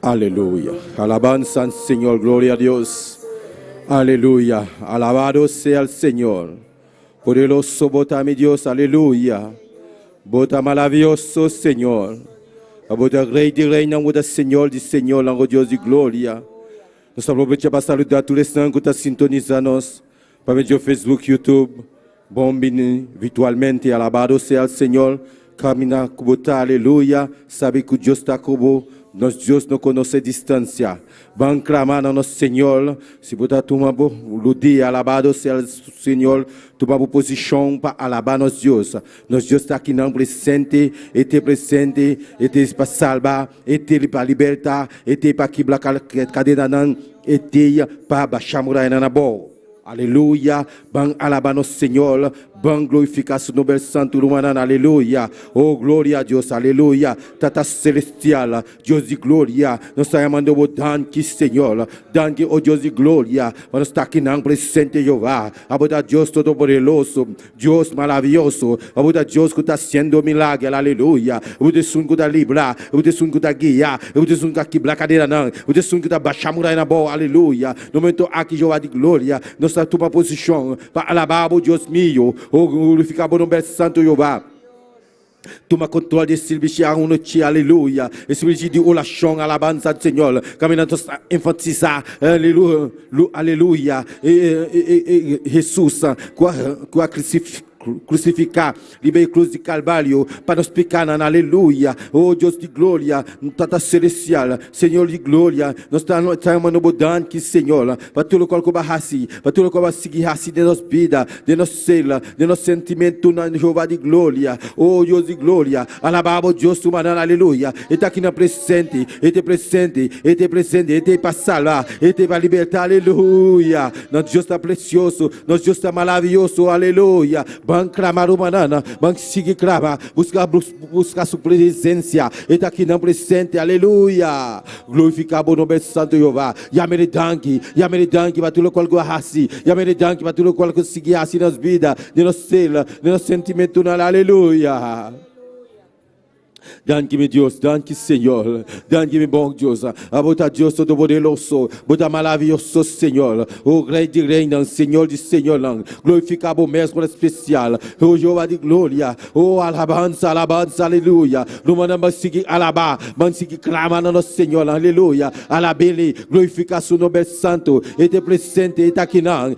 Aleluya. Alabanza al Señor, gloria a Dios. Aleluya. Alabado sea el Señor. Poderoso bota mi Dios, aleluya. Bota maravilloso Señor. Bota Rey de Reina, bota Senhor de Senhor, lango Deus de glória. Nós aproveitamos para saludar todos os que estão sintonizando para o Facebook, YouTube. Bom, virtualmente, alabado seja o Senhor. Caminhar com bota, aleluia. Sabe que Deus está com nosso Deus não conhece distância. Vamos clamar no nosso Senhor. Se botar uma dia, alabado seja o Senhor. Tomar uma posição para alabar nosso Deus. Nosso Deus está aqui não presente, para salvar, para libertar, para quebrar cadeia não, para baixar muralha na boa. Aleluia, bang alabar nosso Senhor, bang glorificar seu nome santo, aleluia, oh glória a Deus, aleluia, Tata celestial, Deus de glória, nós estamos chamando o danke Senhor, danke oh Deus de glória, nós estamos aqui não presente Jeová, abuda Deus todo poderoso, Deus maravilhoso, abuda Deus que está sendo milagre, aleluia, abuda Deus que está livrar, abuda Deus que está guiar, abuda Deus que está quebrar cadeira não, abuda Deus que está baixar muralha na boa, aleluia, no momento aqui Jeová de glória, nós toma posição para alabar o Deus meu, ou glorificar o nome santo Jeová. Toma controle desse serviço, aleluia. Esse serviço de oração, alabança do Senhor. Caminhando a enfatizar, aleluia, aleluia. Jesus, com a crucificar, liberar a cruz de Calvário, para nos explicar, aleluia, oh Deus de glória, Tata celestial, Senhor de glória, nós estamos no bodanque, Senhor, para tudo o que vai para tudo o que vai seguir de nossa vida, de nosso ser, de nosso sentimento, na Jeová de glória, oh Deus de glória, alabado Deus humano, aleluia, está aqui na presente, para salvar, para libertar, aleluia, nosso Deus está precioso, nosso Deus está maravilhoso, aleluia. Vamos clamar o manana, vamos seguir clamar, buscar sua presença, está aqui não presente, aleluia, glorificar o nome santo Jeová, yamere danke, para tudo qual que assim, yamere danke, para tudo qual que seguir assim nas vidas, de nosso ser, de nosso sentimento, aleluia. Danke-me Deus, danke Senhor, danke-me bom Deus, abota Deus todo poderoso, bota maravilhoso Senhor, o Rei de Reina, Senhor de Senhor, glorificar o mestre especial, o Jeová de glória, o alabança, aleluia, no vamos seguir alabar, vamos seguir clamar no nosso Senhor, aleluia, alabele, glorificar seu nome santo, este presente, está aqui não,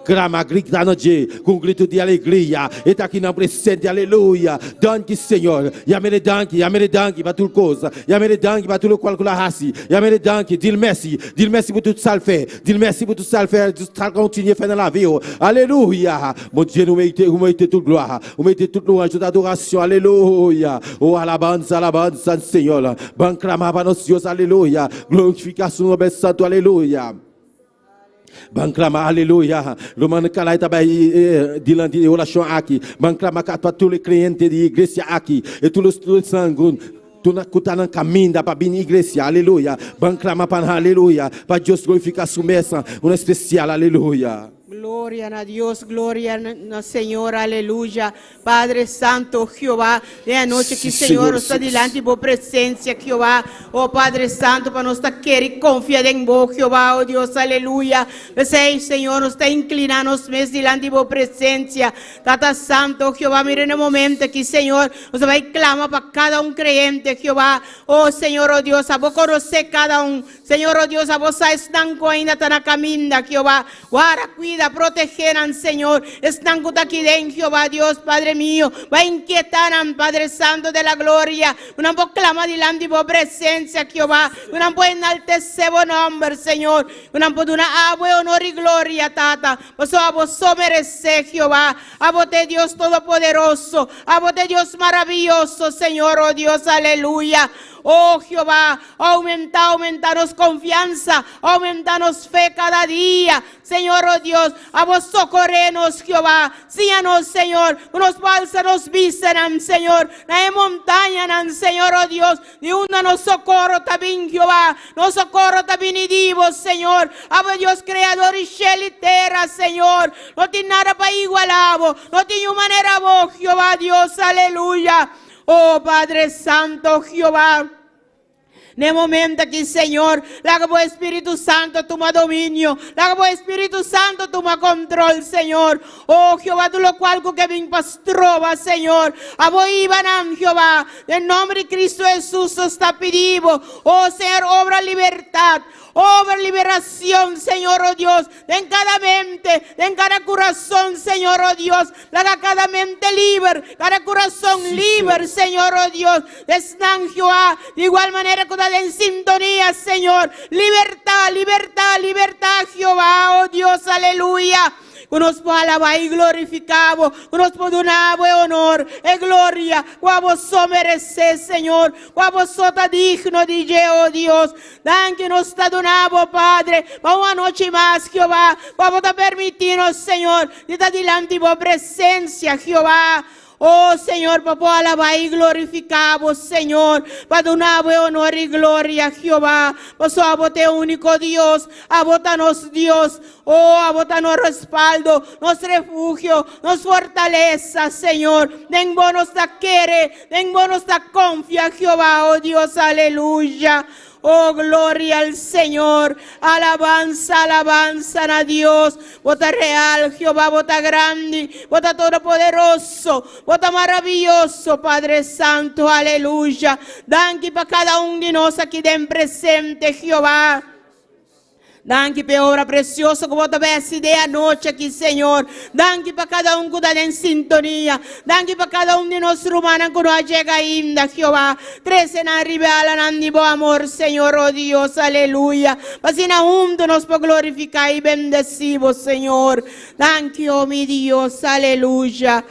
clama, grita no dia, com grito de alegria, está aqui não presente, aleluia, danke Senhor, yamere danke para tudo coisa, yamere danke para tudo qual que la raci, yamere danke, dil merci pour tout ça fait, dil merci pour tout ça fait, tout ça continue faire dans la vie, alléluia, mon Dieu nous mérite toute gloire, nous mérite toute louange, toute adoration, alléluia, oh alabanza Seigneur, ban clama para nosso Deus, alléluia, glorificação no nome santo, alléluia. Banclama, aleluia. Romano Calai também dilante de oração aqui. Banclama para todos os clientes de igreja aqui. E todos os sangue. Tu na kutana caminho para vir igreja, aleluia. Banclama para aleluia. Para Deus glorificar sua mesa, uma especial, aleluia. Gloria a Dios, gloria a Señor, aleluya. Padre Santo, Jehová, de anoche que Señor está delante de vos presencia, Jehová. Oh Padre Santo, para nuestra querer confiar en vos, Jehová, oh Dios, aleluya. Señor, nos está inclinando mes delante de vos presencia. Tata Santo, Jehová, mire en el momento que Señor nos va a clamar para cada un creyente, Jehová. Oh Señor, oh Dios, a vos conocer cada un. Señor, oh Dios, a vos están ainda está na caminda, Jehová. Guarda, cuida, protegerán, Señor. Están aquí dentro, Jehová, Dios, Padre mío. Va a inquietar, Padre Santo de la gloria. Una voz clama delante de vos presencia, Jehová. Una voz enaltecer vos nombre, Señor. Una voz de una agua, honor y gloria, Tata. Vos a vos merecer, Jehová. A vos de Dios Todopoderoso. A vos de Dios maravilloso, Señor, oh Dios, aleluya. Oh Jehová, aumentanos confianza, aumentanos fe cada día, Señor, oh Dios, a vos socorrenos, Jehová, síganos, Señor, unos bálsanos víceran, Señor, na montaña, Señor, oh Dios, de una nos socorro también, Jehová, nos socorro también y divo, Señor, a vos Dios creador y cielo y tierra, Señor, no tiene nada para igualavo, no tiene manera vos, Jehová, Dios, aleluya. Oh Padre Santo, Jehová, En el momento aquí, Señor, la que por Espíritu Santo toma dominio, la que por Espíritu Santo toma control, Señor. Oh, Jehová, tú lo cual que me pastrova, Señor. Aboy Banam, Jehová, en nombre de Cristo Jesús está pedido. Oh, Señor, obra libertad. Obra liberación, Señor, oh Dios, en cada mente, en cada corazón, Señor, oh Dios, haga cada mente libre, cada corazón libre, Señor, oh Dios, están Jehová, de igual manera que está en sintonía, Señor, libertad, libertad, libertad, Jehová, oh Dios, aleluya. Que nos pueda alabar y glorificamos, que nos pueda dar honor y gloria, que a vos merecer, Señor, que a vos está digno de oh Dios. Dan que nos está donado, Padre, para una noche más, Jehová, vamos a permitirnos, Señor, de estar delante de tu presencia, Jehová. Oh Señor, para alabar y glorificamos, Señor, para dar honor y gloria, Jehová. Pues a vos te único Dios, a vos nos Dios, oh, a vos nos respaldo, nos refugio, nos fortaleza, Señor. Den bonos ta quiere, den bonos ta confía, Jehová, oh Dios, aleluya. Oh, gloria al Señor, alabanza, alabanza a Dios, vota real, Jehová, vota grande, vota todopoderoso, vota maravilloso, Padre Santo, aleluya. Danke para cada uno de nosotros aquí den presente, Jehová. Danke por obra preciosa que vos tivesse de noite aqui, Senhor. Danke para cada que está em sintonia. Danke para cada de nós humanos que não chega ainda, Jeová. Trece na ribela, nandi bom amor, Senhor, oh Deus, aleluia. Mas na de nós para glorificar e bendecimos, Senhor. Danke, oh meu Deus, aleluia.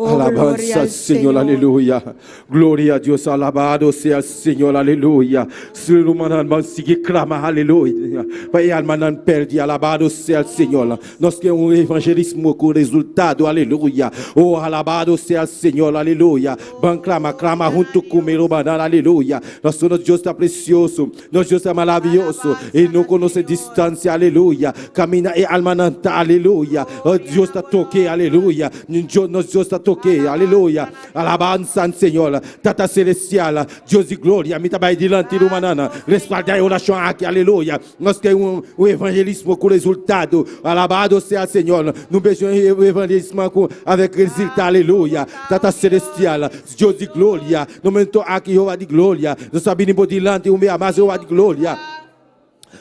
Oh, alabanza al Señor, aleluya. Gloria a Dios, alabado sea el Señor, aleluya. Sur humanan sigue clama, aleluya. Para almanan perdi, alabado sea el Señor. Nós queremos un evangelismo con resultado, aleluya. Oh, alabado sea el Señor, aleluya. Ban clama, clama junto con mi humanan, aleluya. Nosso Deus está precioso, nosso Deus está maravilhoso. Ele não conhece distância, aleluya. Camina e almananta, aleluya. Oh, Deus está toque, aleluya. Nosso Deus está toque, aleluia, alabanza, Senhor, Tata Celestial, Deus de glória, me trabalha diante do manana, respaldar a oração aqui, aleluia. Nós queremos um evangelismo com resultado, alabado seja o Senhor. Não beijamos o evangelismo com avec resultado, aleluia. Tata Celestial, Deus de glória, no momento aqui, Jeová de glória, nós sabemos por diante o meu amado Jeová de glória.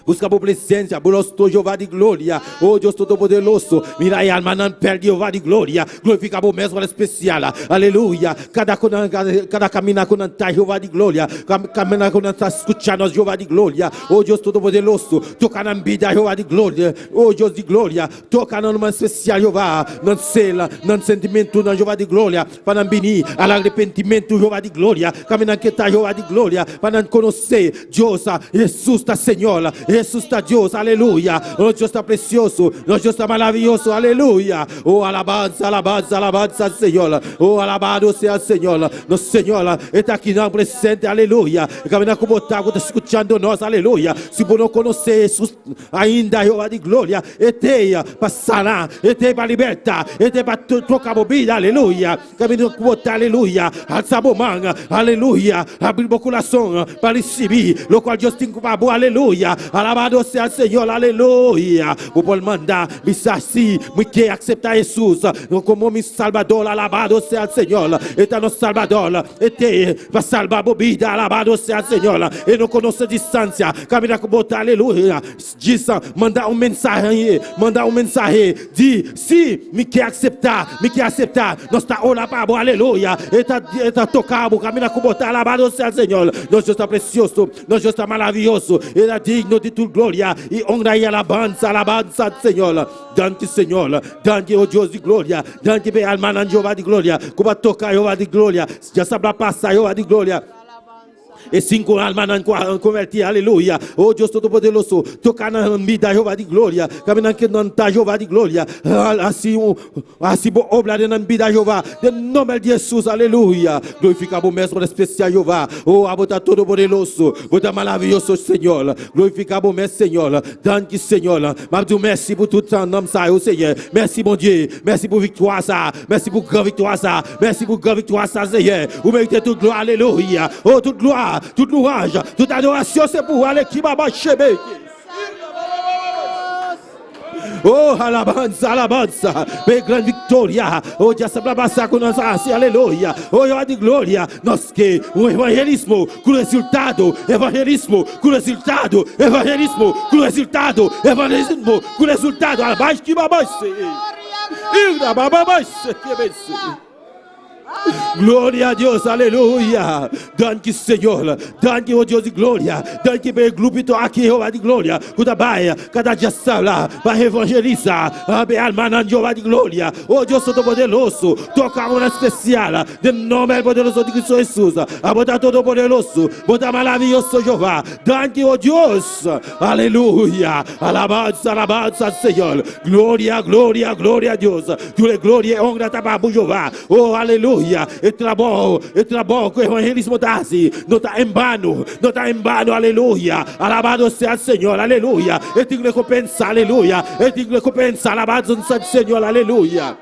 Busca por presença, por Jeová de glória. Oh Deus Todo-Poderoso, mira aí, alma não perde Jeová de glória. Glorifica por mesmo especial, aleluia. Cada caminhar com nós, Jeová de glória. Caminhar com nós, escutar nós, Jeová de glória. Oh Deus Todo-Poderoso, toca na vida, Jeová de glória. Oh Deus de glória, toca na numa especial, Jeová. Não cela, não sentimento, não Jeová de glória. Para não venir ao arrependimento, Jeová de glória. Caminhar que está, Jeová de glória. Para não conhecer Deus, Jesus está Senhor. Jesus está Deus, aleluia. Oh, Deus está precioso, oh, Deus está maravilhoso, aleluia. Oh, alabanza, alabanza, alabanza, Senhor. Oh, alabado seja o Senhor. Nosso Senhor está aqui na presente, aleluia. Caminhar como está escutando nós, aleluia. Se você não conhecer Jesus ainda, Jeová de glória, eteia para sanar, eteia para libertar, eteia para trocar bebida, aleluia. Caminhar como está, aleluia. Alça a mão, aleluia. Abrir o coração para receber, o qual Deus tem para boa, aleluia. Alabado seja o Senhor, aleluia. Vou pode mandar, me saci, me quer aceitar Jesus como meu Salvador, alabado seja o Senhor. Ele é nosso Salvador, ele para salvar a bebida, alabado seja o Senhor. Ele não conhece a distância, caminha com botar, aleluia. Diz, manda mensagem, diz, se me quer aceitar, nós está orando para boa, aleluia. Ele está tocando, caminha com botar, alabado seja o Senhor. Nosso Deus está precioso, nosso Deus está maravilhoso, ele é digno de tua glória e honra e alabanza, alabanza, Senhor. Danke, Senhor. Danke, oh Deus de glória. Danke, be alma Jeová de glória. Como tocar Jeová de glória. Já sabe passar Jeová de glória. E 5 almas não convertir, aleluia. Oh Deus Todo-Poderoso, tocar na vida, Jeová de glória. Caminhando que não está, Jeová de glória. Assim, obra na vida, Jeová. Em nome de Jesus, aleluia. Glorifica o mesmo especial, Jeová. Oh, a botar Todo-Poderoso, botar maravilhoso, Senhor. Glorifica o mesmo, Senhor. Danke, Senhor. Mas tu merci por tout ton nom, ça, oh Seigneur. Merci, mon Dieu. Merci pour victoire, ça. Merci pour grande victoire, ça. Merci pour grande victoire, ça, Seigneur. Vous méritez toute gloire, alléluia. Oh, toute gloire. gloire, toute louange, toute adoration, c'est pour aller qui m'a marché. Oh, alabanza, alabanza, per gran victoria. Oh, Dio sembra passare con noi, sì, alleluia. Oh, io di gloria, nostre, un evangelismo, con risultato, evangelismo, con risultato, evangelismo, con risultato, evangelismo, con risultato. Alabanza, chi va bene? Il da baba bene, che bene. Gloria a Dios, aleluya. Danke Señor, danke oh Dios de gloria, danke pelo grupito aqui Jeová de glória, cada baia, cada dia sala, vai evangelizar, abe alma Jeová de glória, oh Deus Todo-Poderoso, toca uma especial, de nome poderoso de Cristo Jesus, a botar Todo-Poderoso, botar maravilhoso Jeová, danke oh Deus, aleluya, alabanza, alabanza Señor, gloria, gloria, gloria a Deus, tu glória e honra para Jeová, oh aleluia. E trabalho com o evangelismo da Ásia. Não está em vano, aleluia. Alabado seja o Senhor, aleluia. E tem recompensa, aleluia. E tem recompensa, alabado seja o Senhor, aleluia.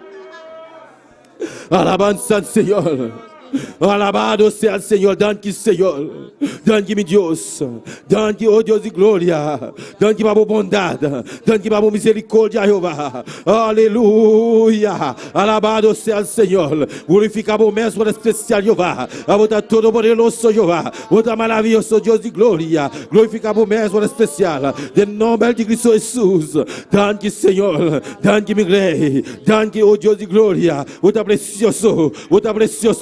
Alabado seja o Senhor. Alabado sea el Señor, danke Señor, danke mi Dios, danke oh Dios de gloria, danke para tu bondad, danke para tu misericordia Jehová, aleluya, alabado sea el Señor, glorificamos mesmo especial Jehová, a botar todo poderoso Jehová, botar maravilhoso Dios de gloria, glorificamos mesmo especial, de nome de Cristo Jesús, danke Señor, danke mi rey, danke oh Dios de gloria, botar precioso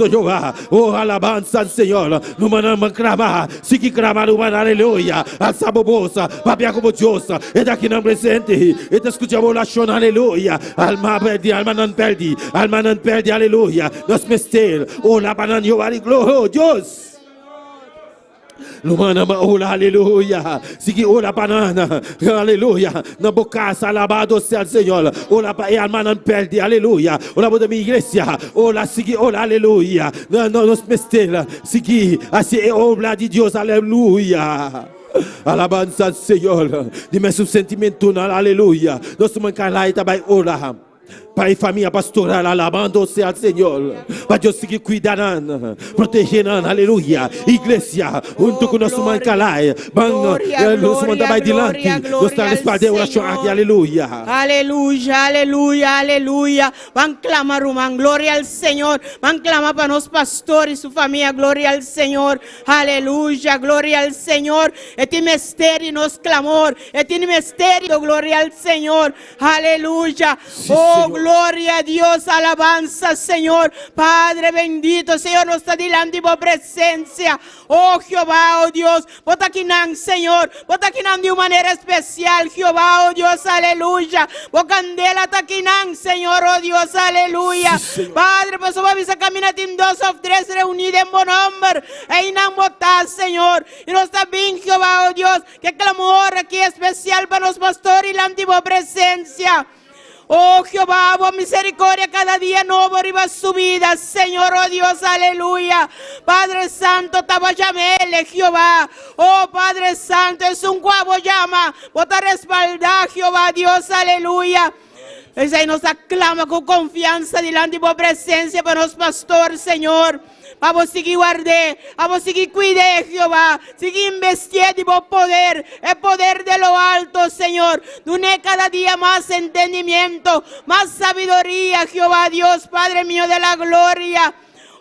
Jehová. Oh, alabanza al Señor. No manamos clamar. Si que clamar, humana, aleluya. Alza bobosa, papia como Dios. E daqui não presente. E te escutamos oração, aleluia. Alma não perde, aleluia. Nos mestre. Oh, la banana, Jehová de glória. Oh, Deus. Lumana maula, aleluia. Sigue ora banana, aleluia. Na boca, alabado seja o Senhor. Ora para alma não perde, aleluia. Ora para minha igreja, ora sigue, ora aleluia. Nos mestela, sigue, assim é obra de Deus, aleluia. Alabanza ao Senhor. De meu sentimento, aleluia. Nós somos lá e também ora. Pai, família pastoral, alabando-se ao Senhor. Para Deus seguir cuidando, protegendo, aleluia. Igreja, junto com nosso mancalai. Nós mandamos adiante. Nós estamos respaldando a oração aqui, aleluia. Aleluya, aleluya, aleluya. Van clamar, man, gloria al Señor. Van clamar para los pastores y su familia, gloria al Señor. Aleluya, gloria al Señor. Este misterio nos clamor. Este misterio, gloria al Señor. Aleluya. Oh, gloria a Dios, alabanza, Señor. Padre bendito, Señor, nos está delante por presencia. Oh, Jehová, oh Dios. Bota aquí, Señor. Bota aquí de una manera especial, Jehová, oh Dios, aleluya. Vos candela está aquí, Señor, oh Dios, aleluya. Padre, pues vamos a caminar en 2 o 3 reunidos en buen nombre. E inambotar, Señor. Y nos está bien, Jehová, oh Dios. Que clamor aquí especial para los pastores y la antigua presencia. Oh Jehová, por misericordia cada día nuevo arriba su vida, Señor, oh Dios, aleluya. Padre Santo, tabayamele, Jehová. Oh Padre Santo, es un guabo llama. Bota respaldar, Jehová, Dios, aleluya. Ese ahí nos aclama con confianza delante de tu presencia para los pastores, Señor. Vamos a seguir guardar, vamos a seguir cuidar, Jehová. Seguir investiendo de poder, el poder de lo alto, Señor. Dune cada día más entendimiento, más sabiduría, Jehová, Dios, Padre mío de la gloria.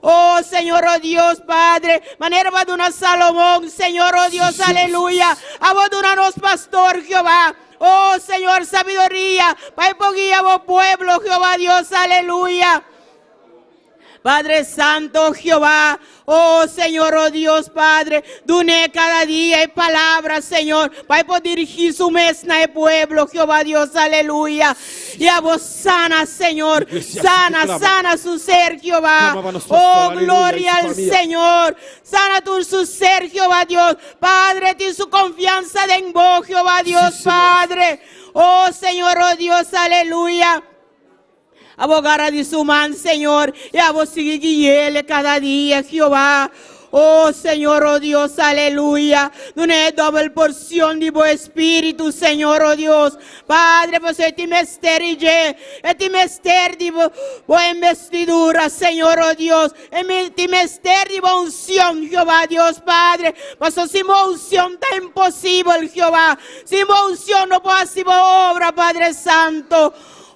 Oh Señor, oh Dios, Padre, manera va de una Salomón, Señor, oh Dios, aleluya. Abandónanos, pastor, Jehová. Oh Señor, sabiduría, para guía vos pueblo, Jehová, Dios, aleluya. Padre Santo, Jehová, oh Señor, oh Dios, Padre, dune cada día palabras, Señor, para poder dirigir su mesa al pueblo, Jehová, Dios, aleluya. Y a vos sana, Señor, sana su ser, Jehová. Oh, gloria al Señor. Sana tu su ser, Jehová, Dios. Padre, ten su confianza en vos, Jehová, Dios, Padre. Oh, Señor, oh Dios, aleluya. Abogara de su man, Señor, y a vos sigue guiele cada día, Jehová. Oh Señor, oh Dios, aleluya. Una doble porción de tu espíritu, Señor, oh Dios. Padre, pues este misterio de tu investidura, Señor, oh Dios. Este misterio de unción, Jehová, Dios Padre. Pues sin unción está imposible, Jehová. Sin unción no puede hacer obra, Padre Santo.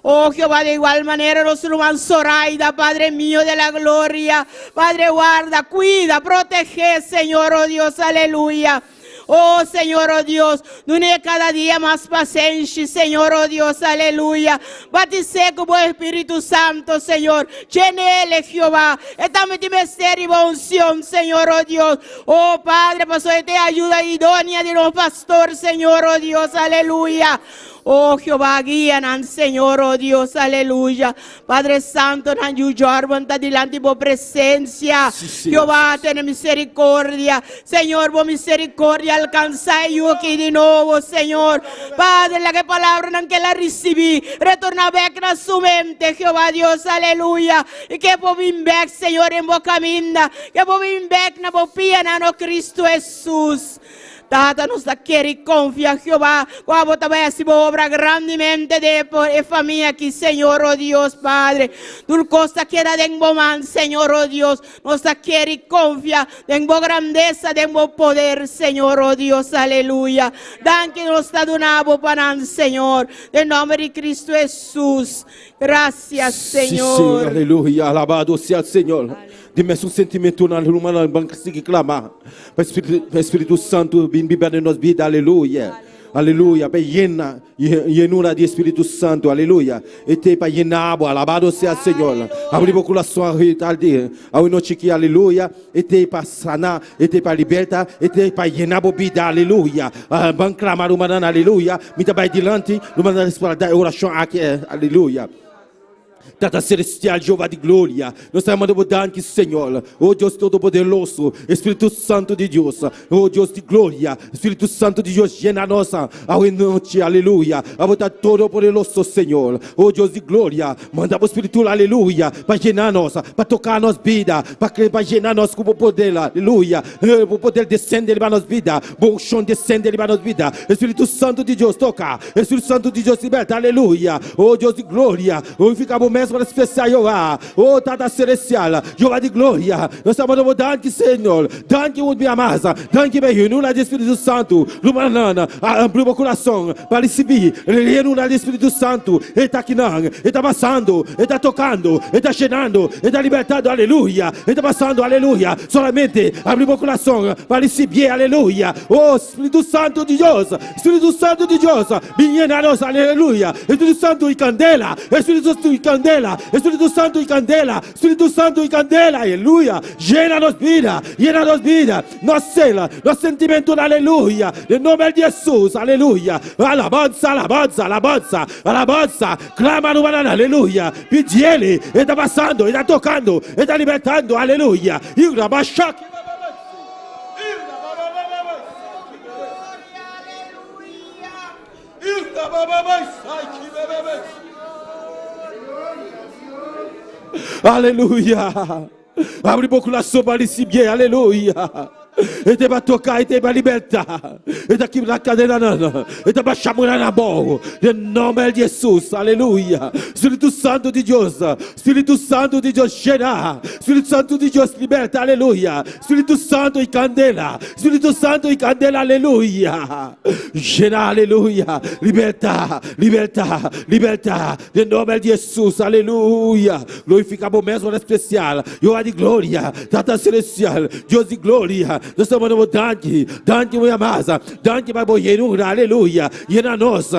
Oh Jehová, de igual manera nos hermanos Zoraida, Padre mío de la gloria. Padre, guarda, cuida, protege, Señor, oh Dios, aleluya. Oh Señor, oh Dios, dune cada día más paciencia, Señor, oh Dios, aleluya. Batice como Espíritu Santo, Señor. Llénele, Jehová. Estamos en misterio y unción, Señor, oh Dios. Oh Padre, paso te ayuda idónea de los pastores, Señor, oh Dios, aleluya. Oh Jehová, guíanos, Señor, oh Dios, aleluya. Padre Santo, nos ayuda delante de tu presencia. Sí, Jehová, ten misericordia. Señor, por misericordia, alcanza yo aquí de nuevo, Señor. Padre, la que palabra que la recibí, retorna back a su mente, Jehová, Dios, aleluya. Y que por vir back, Señor, en boca minda. Que por vir back na bopia na Cristo Jesús. Tata nos quiere y confía, Jehová. Cuando te vayas a obra grandemente de familia aquí, Señor, oh Dios, Padre. Tu cosa queda de man, Señor, oh Dios. Nos quiere y confía de grandeza, de poder, Señor, oh Dios, aleluya. Dan que nos está donado para Señor. En nombre de Cristo Jesús. Gracias, Señor. Sí, aleluya. Alabado sea el Señor. Dime su sentimento na luma na banca se que clamar. Para Espírito Santo vem viver em nossa vida, aleluia. Aleluia, para llenura de Espírito Santo, aleluia. E te para llenar, alabado seja o Senhor. Abrir o coração ao noite que aleluia. E te para sanar, e te para libertar, e te para llenar a vida, aleluia. Vamos clamar uma aleluia. Me vai adiante, uma oração aqui, aleluia. Tata celestial, Jeová de glória, nós estamos mandando que Senhor, oh Deus Todo-Poderoso, Espírito Santo de Deus, oh Deus de glória, Espírito Santo de Deus, llena nossa, ao noite, aleluia, a botar Todo-Poderoso, Senhor, oh Deus de glória, manda o Espírito, aleluia, para llenar nossa, para tocar nossa vida, para llenar nós com o poder, aleluia, o poder descende para nossa vida, bom chão descende para nossa vida, Espírito Santo de Deus, toca, Espírito Santo de Deus, liberta, aleluia, oh Deus de glória, oh fica bom mesmo especial, Jeová, oh Tata celestial, Jeová de glória, nós estamos dando que Senhor, dando que muito me amasa, dando que me reúna de Espírito Santo, lumanana, abre o coração para receber, reúna de Espírito Santo, ele está aqui não, ele está passando, ele está tocando, ele está cheirando, ele está libertando, aleluia, ele está passando, aleluia, solamente abre o coração para receber, aleluia, oh Espírito Santo de Deus, Espírito Santo de Deus, vinha nós, aleluia, Espírito Santo e candela, Espírito Santo e candela, Espírito Santo e candela, Espírito Santo e candela, aleluia, llena-nos vida, nos cela, nos sentimento, aleluia, em nome de Jesus, aleluia, alabanza, alabanza, alabanza, alabanza, clama no banana, aleluia, pedi ele está passando, ele está tocando, ele está libertando, aleluia, e o rabachaque, aleluia, abre o coração para receber, aleluia. Ele vai tocar, ele vai libertar. Ele está aqui na cadeira, ele vai chamar na mão. Em nome de Jesus, aleluia. Espírito Santo de Deus, Espírito Santo de Deus, cheira. Espírito Santo de Deus, liberta, aleluia. Espírito Santo e candela, Espírito Santo e candela, aleluia. Cheira, aleluia. Liberta, liberta, liberta. Em nome de Jesus, aleluia. Glorificamos mesmo na especial. Eu de glória, Tata celestial, Deus de glória. Nós estamos dando danke, minha amada, danke, vai boienura, aleluia, llena nós,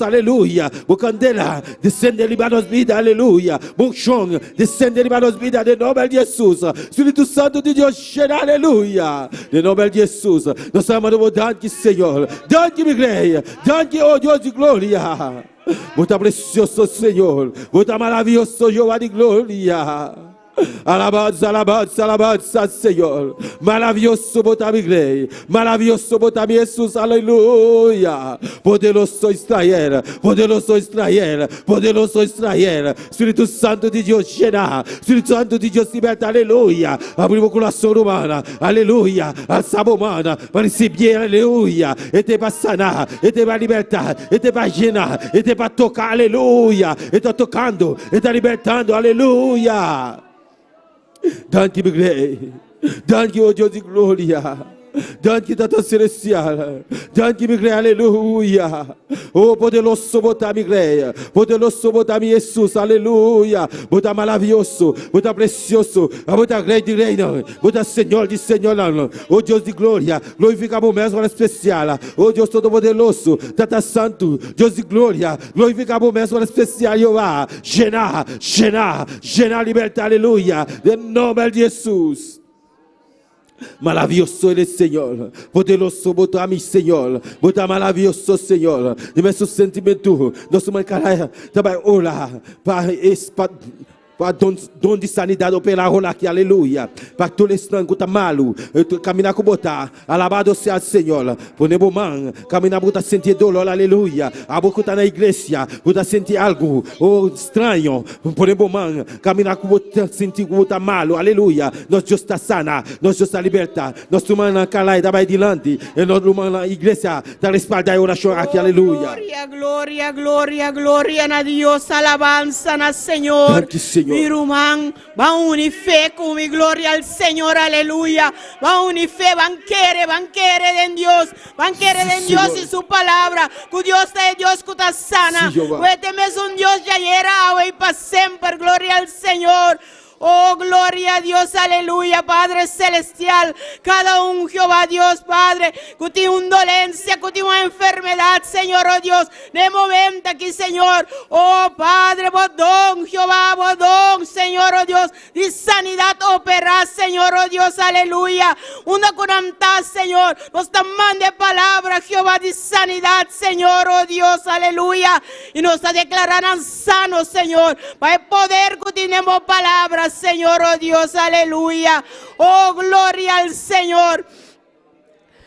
aleluia, o candela, descende para nós vida, aleluia, bom chão, descende para nós vida, em nome de Jesus, Espírito Santo de Deus, cheira, aleluia, em nome de Jesus, nós estamos dando danke, Senhor, danke, minha igreja, danke, oh Deus de glória, muito precioso, Senhor, muito maravilhoso, Jeová de glória. Alabanza, alabanza, alabanza, Señor. Maravilloso bota mi grey. Maravilloso bota mi Jesús. Aleluya. Poderoso Israel. Poderoso Israel. Poderoso Israel. Espíritu Santo de Dios llena. Espíritu Santo de Dios liberta. Aleluya. Abrimos coração humana. Aleluia. Alçamos humana. Para receber. Aleluia. E te para sanar. E te para libertar. E te para llenar. E te para tocar. Aleluia. E está tocando. E está libertando. Aleluia. Danke, Grey. Danke, oh Deus de glória. Danke, Tata Celestial. Danke, Grey. Aleluia. Oh, poderoso botar mi Grey. Poderoso botar mi Jesus. Aleluia. Botar maravilhoso. Botar precioso. Botar Grey de reino. Botar Senhor de Senhor. Oh, Deus de glória. Glorificamos mesmo hora especial. Oh, Deus todo-poderoso. Tata Santo. Deus de glória. Glorificamos mesmo hora especial. Jeová. Llenar, llenar, llenar, libertar. Aleluia. Em nome de Jesus. Maravilhoso Ele, Senhor. Poderoso botar mi Senhor. Botar maravilhoso, Senhor. De meus sentimentos. Nosso mancará. Também orar. Para dom de sanidade operar rolar aqui, aleluia. Para todo estranho que está malo, caminhar com botar, alabado seja o Senhor. Podemos man, caminhar para sentir dolor, aleluia. A boca está na igreja, para sentir algo estranho. Podemos man, caminhar com botar, sentir que está malo, aleluia. Nosso Deus está sana, nosso Deus está liberta. Nosso humano calai, está mais adiante. E nosso humano na igreja está respaldado a oração aqui, aleluia. Glória, glória, glória, glória na Deus, alabanza na Senhor. Thank you, Senhor. Mi rumán, va a unir fe con mi gloria al Señor, aleluya. Va a unir fe, banquere de Dios, banquere de Dios y su palabra. Que Dios es Dios que está sana. Cuénteme es un Dios ya era, hoy para siempre, gloria al Señor. Oh, gloria a Dios, aleluya, Padre Celestial. Cada un, Jehová Dios, Padre, que tiene una dolencia, que tiene una enfermedad, Señor, oh Dios, de momento aquí, Señor. Oh, Padre, bodón, Jehová, bodón, Señor, oh Dios, de sanidad opera, Señor, oh Dios, aleluya. Una curantad, Señor, nos mande palabra, Jehová, de sanidad, Señor, oh Dios, aleluya. Y nos declararán sanos, Señor, para el poder que tenemos palabras, Señor, oh Dios, aleluya. Oh, gloria al Señor.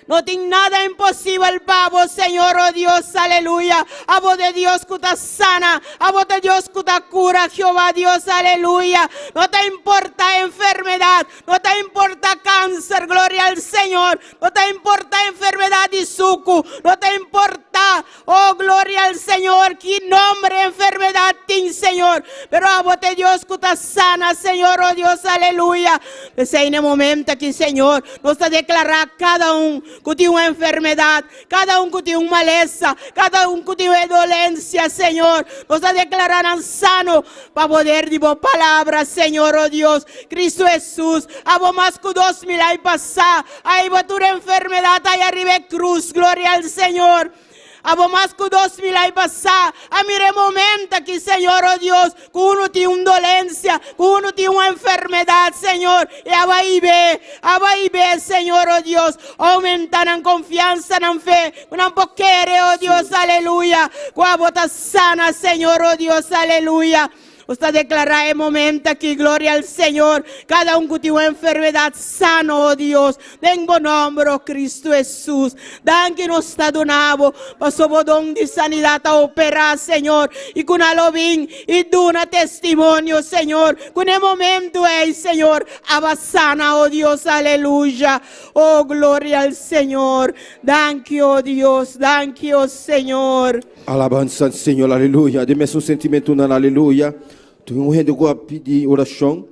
No tiene nada imposible, pavo, Señor, oh Dios, aleluya. A voz de Dios que te sana, a voz de Dios que te cura, Jehová Dios, aleluya. No te importa enfermedad, no te importa cáncer, gloria al Señor. No te importa enfermedad y suco, no te importa, oh, gloria al Señor, qué nombre enfermedad tiene, Señor. Pero a voz de Dios que te sana, Señor, oh Dios, aleluya. Pues en el momento aquí, Señor, nos declara cada uno que tiene una enfermedad, cada uno que tiene una maleza, cada uno que tiene dolencia, Señor, nos declararán sano para poder dar palabras, Señor, oh Dios. Cristo Jesús, hago más que 2000 años pasar, ahí va tu enfermedad, ahí arriba de cruz, gloria al Señor. Hago más que 2000 años pasar. A mire momento aquí, Señor, oh Dios, que uno tiene una dolencia, que uno tiene una enfermedad, Señor. Y ahí ve, Señor, oh Dios, aumentan en confianza, en fe, con poquere, oh Dios, aleluya. Cuando sana, Señor, oh Dios, aleluya. Usted declara el momento aquí, gloria al Señor. Cada uno que tiene una enfermedad sano, oh Dios. Den buen nombre, oh Cristo Jesús. Dan que nos está donado. Pasó bodón de sanidad a operar, Señor. Y con alobín y duna testimonio, Señor. Con el momento es, Señor. Abasana, oh Dios, aleluya. Oh, gloria al Señor. Dan que, oh Dios. Dan que, oh Señor. Alabança ao Senhor, aleluia. Dê-me um sentimento na aleluia. Tu um rende que pedir oração.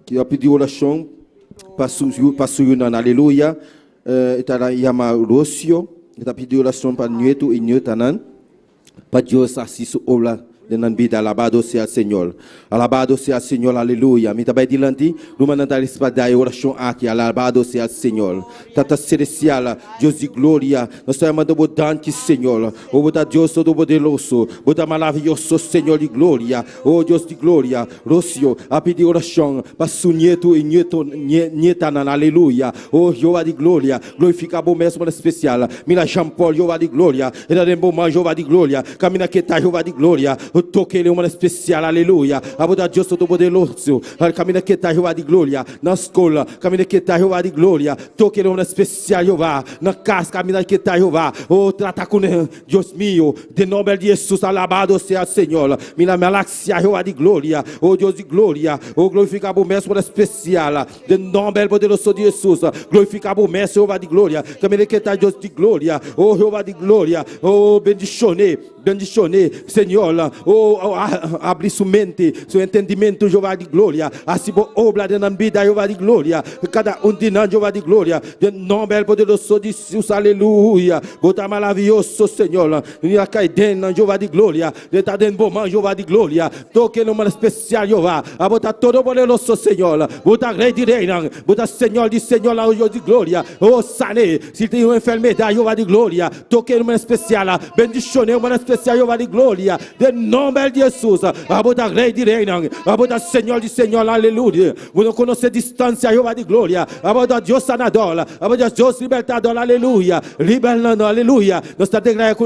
Que eu pedir oração. Passo na aleluia. Está chama Rocio. Está pedir oração para Nieto e Nietanan. Para Deus assistir ola. De nan vida, alabado sea el Señor. Alabado sea el Señor, aleluya. Mi tabai dilanti, numa nanta espada e oração aqui, alabado sea el Señor. Tata celestial, Deus de glória, nós estamos amando bodante, Senhor. O boda Deus todo poderoso, boda maravilhoso, Senhor de glória. Oh Deus de glória, Rocio, a pedir oração para su nieto e nietanan, aleluia. Oh Jeová de glória, glorifica bom mesmo especial. Mira Jean Paul, Jeová de glória. Era de bom Jeová de glória. Camina que tá Jeová de glória. toque-le uma especial, aleluia. Abota Deus todo poderoso, caminha que tá Jeová de glória, na escola, caminha que tá Jeová de glória, toque-le uma especial, Jeová, na casa, caminha que tá Jeová, oh, trata com Deus meu, de nome de Jesus, alabado seja o Senhor, minha galaxia, Jeová de glória, oh Deus de glória, oh, glorificado o mestre uma especial, de nome poderoso de Jesus, glorificado o mestre, Jeová de glória, caminha que tá Deus de glória, oh, Jeová de glória, oh, bendicionei, Senhor, oh, abre sua mente, seu entendimento, Jeová de glória, assim obra de vida, Jeová de glória, cada de nós, Jeová de glória, de nome poderoso de Jesus, aleluia, bota maravilhoso, Senhor, minha caidena, Jeová de glória, de tá dentro bom, Jeová de glória, toque no mano especial, Jeová, a bota todo poderoso, Senhor, bota rei de reina, bota Senhor de Senhor, lá, Jeová de glória, oh, sane, se tem uma enfermidade, Jeová de glória, toque no mano especial, bendicione o mano especial, Jeová de glória, de nome de Jesus, a bota rei de reina, a bota Senhor de Senhor, aleluia, não conhece distância, Jeová de glória, a bota Deus sanador, a bota Deus libertador, aleluia, liberando, aleluia, nós estamos declarando com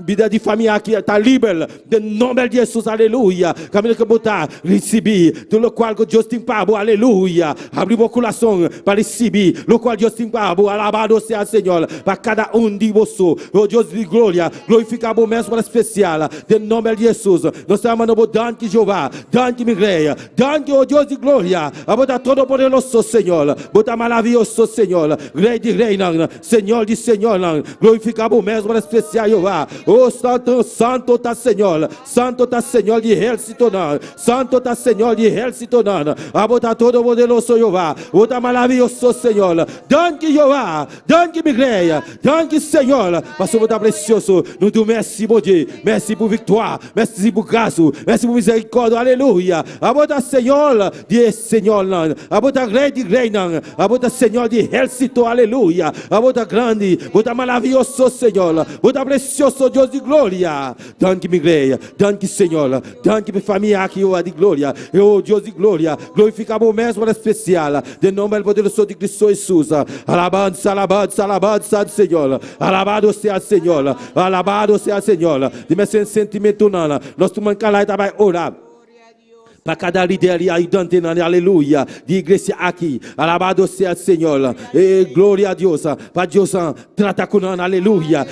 vida de família aqui, está livre, de nome de Jesus, aleluia, caminho que botar, receber, do qual Deus tem para, aleluia, abrir o coração para receber, do qual Deus tem para, alabado seja o Senhor, para cada de vocês, oh Deus de glória, glorificar o mesmo especial, de nome de Jesus, nós estamos mandando danke Jeová, danke Migreia, danke, oh Deus de glória, a botar todo poderoso Senhor, botar maravilhoso Senhor, rei de reina, Senhor de Senhor, glorificar o mesmo especial Jeová, oh santo, santo tá Senhor, santo tá Senhor de exército, santo tá Senhor de exército, a botar todo poderoso Jeová, botar maravilhoso Senhor, danke Jeová, danke Migreia, danke Senhor, mas o botar precioso, no do merci mon Dieu, merci pour victoire, merci pour grâce, merci pour miséricorde, aleluia, a botar Senhor de Senhor, a botar rei de reina, a botar Senhor de exército, aleluia, a botar grande, botar maravilhoso Senhor, botar precioso Deus de glória, danke Migreia, danke Senhor, danke minha família aqui, oh de glória, oh Deus de glória, glorificamos o mesmo especial, de nome poderoso de Cristo Jesus, alabança, alabança, alabança do Senhor, alabado seja o Senhor, alabado seja o Senhor, de meu sentimento não, nós tomamos calar e vai orar. Para cada líder e ajudante, aleluia, de igreja aqui, alabado seja o Senhor, e glória a Deus, para Deus tratar com nós, aleluia,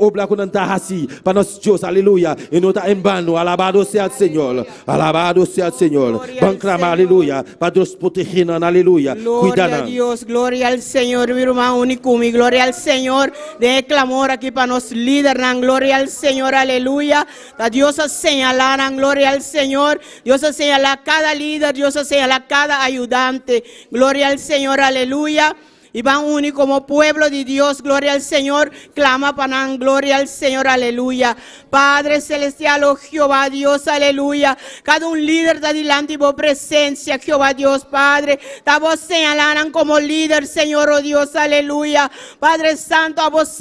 obra com nós assim, para nós Deus, aleluia, e não está em vano, alabado seja o Senhor, alabado seja o Senhor, vamos clamar, aleluia, para Deus proteger nós, aleluia, cuidar Glória a Deus, glória ao Senhor, meu irmão único, glória ao Senhor, de clamor aqui para nós líderes, glória ao Senhor, aleluia, a Deus señalar, glória ao Senhor, Dios señala a cada líder, Dios señala a cada ayudante. Gloria al Señor, aleluya. Y van unidos como pueblo de Dios, gloria al Señor, clama para gloria al Señor, aleluya. Padre celestial, oh Jehová Dios, aleluya. Cada un líder de adelante y vos presencia, Jehová Dios, Padre. Ta vos señalan como líder, Señor, oh Dios, aleluya. Padre Santo, a vos,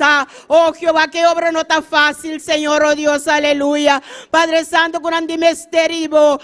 oh Jehová, que obra no está fácil, Señor, oh Dios, aleluya. Padre Santo, con antimesterio,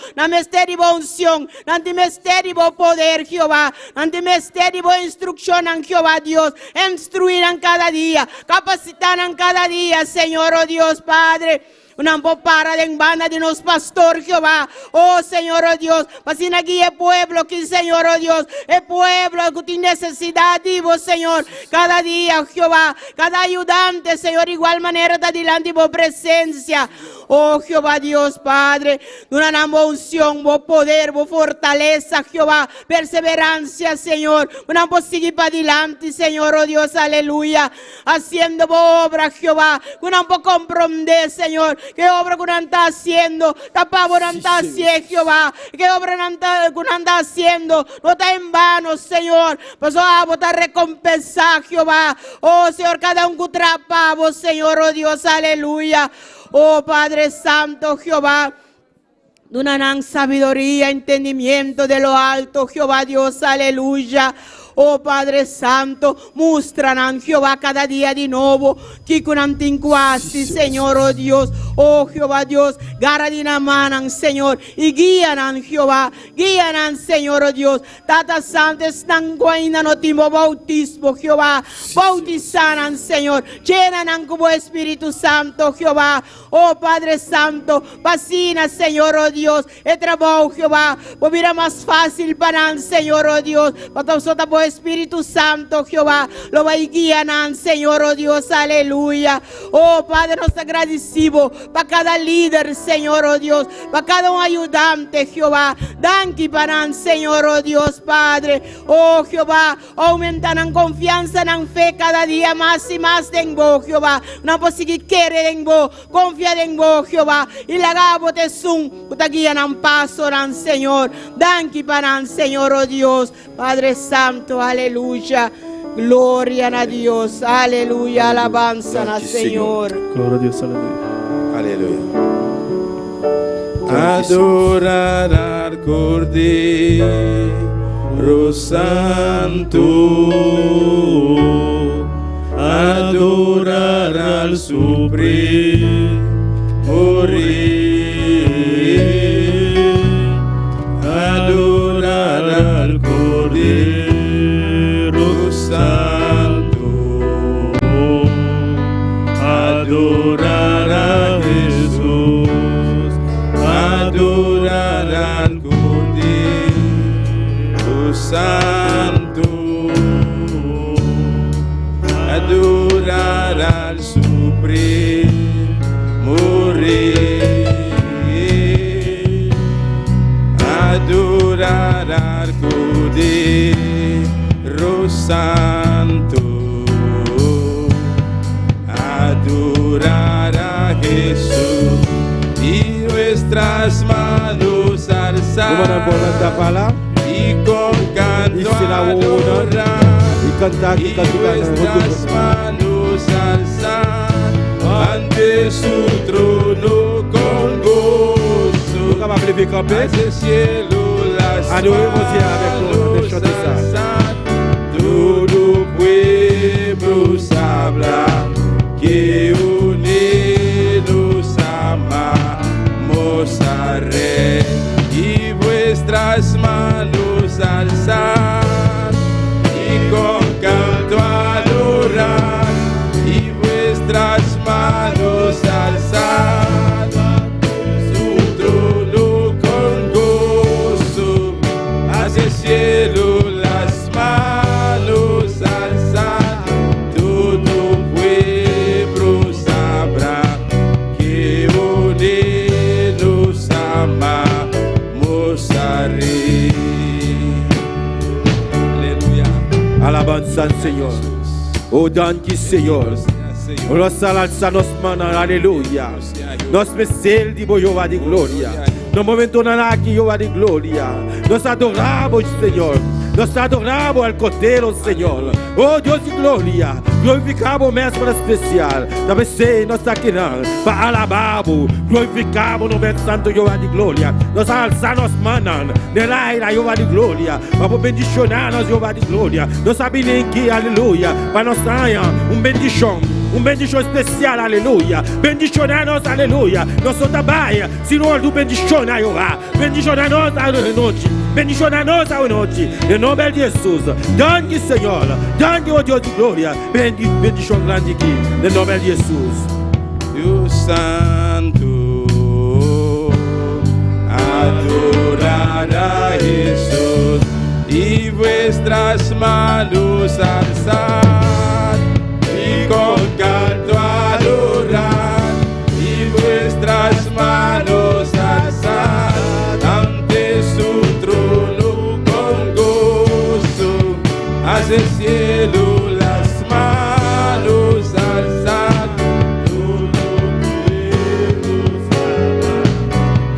unción, antimesterio poder, Jehová, antimesterio instrucción, Jehová Dios, instruirán cada día, capacitarán cada día, Señor, oh Dios, Padre. Una para de en banda de nos pastor Jehová, oh Señor, oh Dios, para aquí el pueblo, que Señor, oh Dios, el pueblo que tiene necesidad, digo Señor, cada día Jehová, cada ayudante, Señor, igual manera está delante de vos presencia, oh Jehová Dios, Padre, una unción, vos poder, vos fortaleza, Jehová, perseverancia, Señor, una seguir para adelante, Señor, oh Dios, aleluya, haciendo obra, Jehová, una comprender, Señor, que obra que no está haciendo, tapado no está haciendo, Jehová, que obra que no está haciendo, no está en vano, Señor, pues vamos a recompensar, Jehová, oh Señor, cada un que trapamos, Señor, oh Dios, aleluya, oh Padre Santo, Jehová, una gran sabiduría, entendimiento de lo alto, Jehová Dios, aleluya. Oh Padre Santo, muéstranos, Jehová, cada día de nuevo, que con tincuasi, Señor, oh Dios, oh Jehová Dios, garadinamanan, Señor, y guíanan, Jehová, guíanan, Señor, oh Dios, tata santes, nanguaina, no timo bautismo, Jehová, bautizanan, Señor, llenan como Espíritu Santo, Jehová, oh Padre Santo, vacina, Señor, oh Dios, el trabajo, Jehová, volverá más fácil para el Señor, oh Dios, para nosotros, por Espíritu Santo, Jehová, lo va a guiar, Señor, oh Dios, aleluya, oh Padre, nos agradecemos para cada líder, Señor, oh Dios, para cada un ayudante, Jehová, danki para Señor, oh Dios, Padre, oh Jehová, aumentan en confianza, en fe cada día más y más en vos, Jehová, no posible querer en vos, confiar en vos, Jehová, y la gabo te sun, te guían en paso, Señor, danki para Señor, oh Dios, Padre Santo, aleluya. Gloria a Dios, aleluya, alabanza al Señor. Gloria a Dios, aleluya. Aleluya. Adorar al Cordero Santo, adorar al Supremo Rey, adorar al Cordero Santo, adorar a Jesús, adorar al Cordero Santo, adorar al Supremo Rey, adorar al Cordero Santo, adorar a Jesús y nuestras manos alzar y con canto adorar y nuestras manos alzar ante su trono con gozo, hacia el cielo las manos alzar. Todo pueblo sabrá que unidos amamos al Rey y vuestras manos alzar y con canto adorar y vuestras manos alzar su trono con gozo hacia el cielo las manos alzar. Todo pueblo sabrá que unidos amamos al Rey. Aleluya. Alabanza al Señor. Oh, danke Señor. Nos alza nos mana, aleluya. Nos mesel di Jehová de gloria. No momento nada aqui, Jehová de gloria. Nos adoramos, Senhor. Nós adoramos al Cordeiro, Senhor. Oh, Deus de glória. Glorificamos o Mestre especial. Também sei, nós está aqui não. Para alabamos. Glorificamos no Mestre Santo, Jeová de glória. Nós alçamos manan. Nelaira, Jeová de glória. Para bendicionar nós, Jeová de glória. Nós sabemos que, aleluia. Para nós saia bendição. Bendição especial, aleluia. Bendicionar-nos, aleluia. Nosso trabalho, Senhor, tu bendicionar, Jeová. Bendicionar-nos à noite. Bendicionar-nos à noite. Em nome de Jesus. Danke, Senhor. Danke, oh Deus de glória. Bendição grande aqui. Em nome de Jesus. Deus Santo, adorar a Jesus e vuestras manos alzar y con canto adorar y vuestras manos alzar ante su trono con gozo hacia el cielo las manos alzar.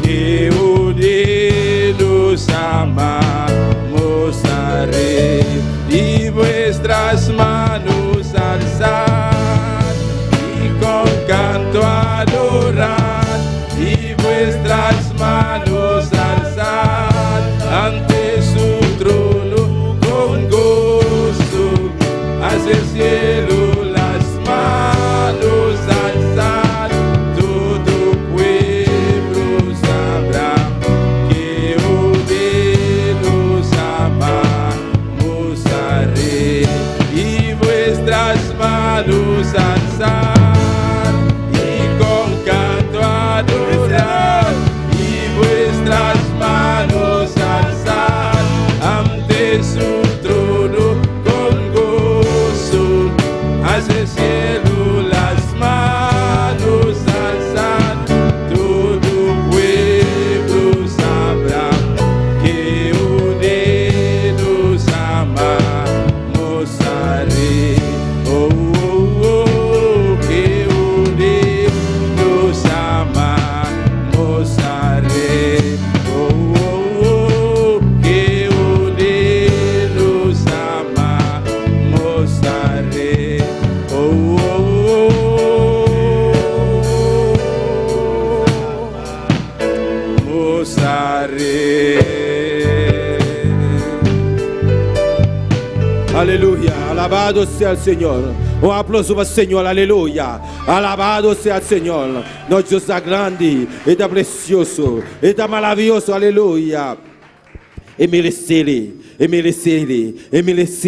Que unidos amamos a Rey y vuestras manos alzar y con canto adorar y vuestras manos alzar ante su trono con gozo manos alzar y con canto adorar y vuestras manos alzar ante su trono con gozo. Hacia el cielo las manos alzar, todo pueblo sabrá que unidos amamos a Rey. Oh, oh, oh, que unidos amamos a Rey. Oh, oh, oh, que unidos amamos a Rey. Oh, oh, oh, a Rey. Aleluya, alabado sea el Señor. Un aplauso para el Señor, aleluya. Alabado sea el Señor. Nuestro Dios está grande, está precioso, está maravilloso, aleluya. E merece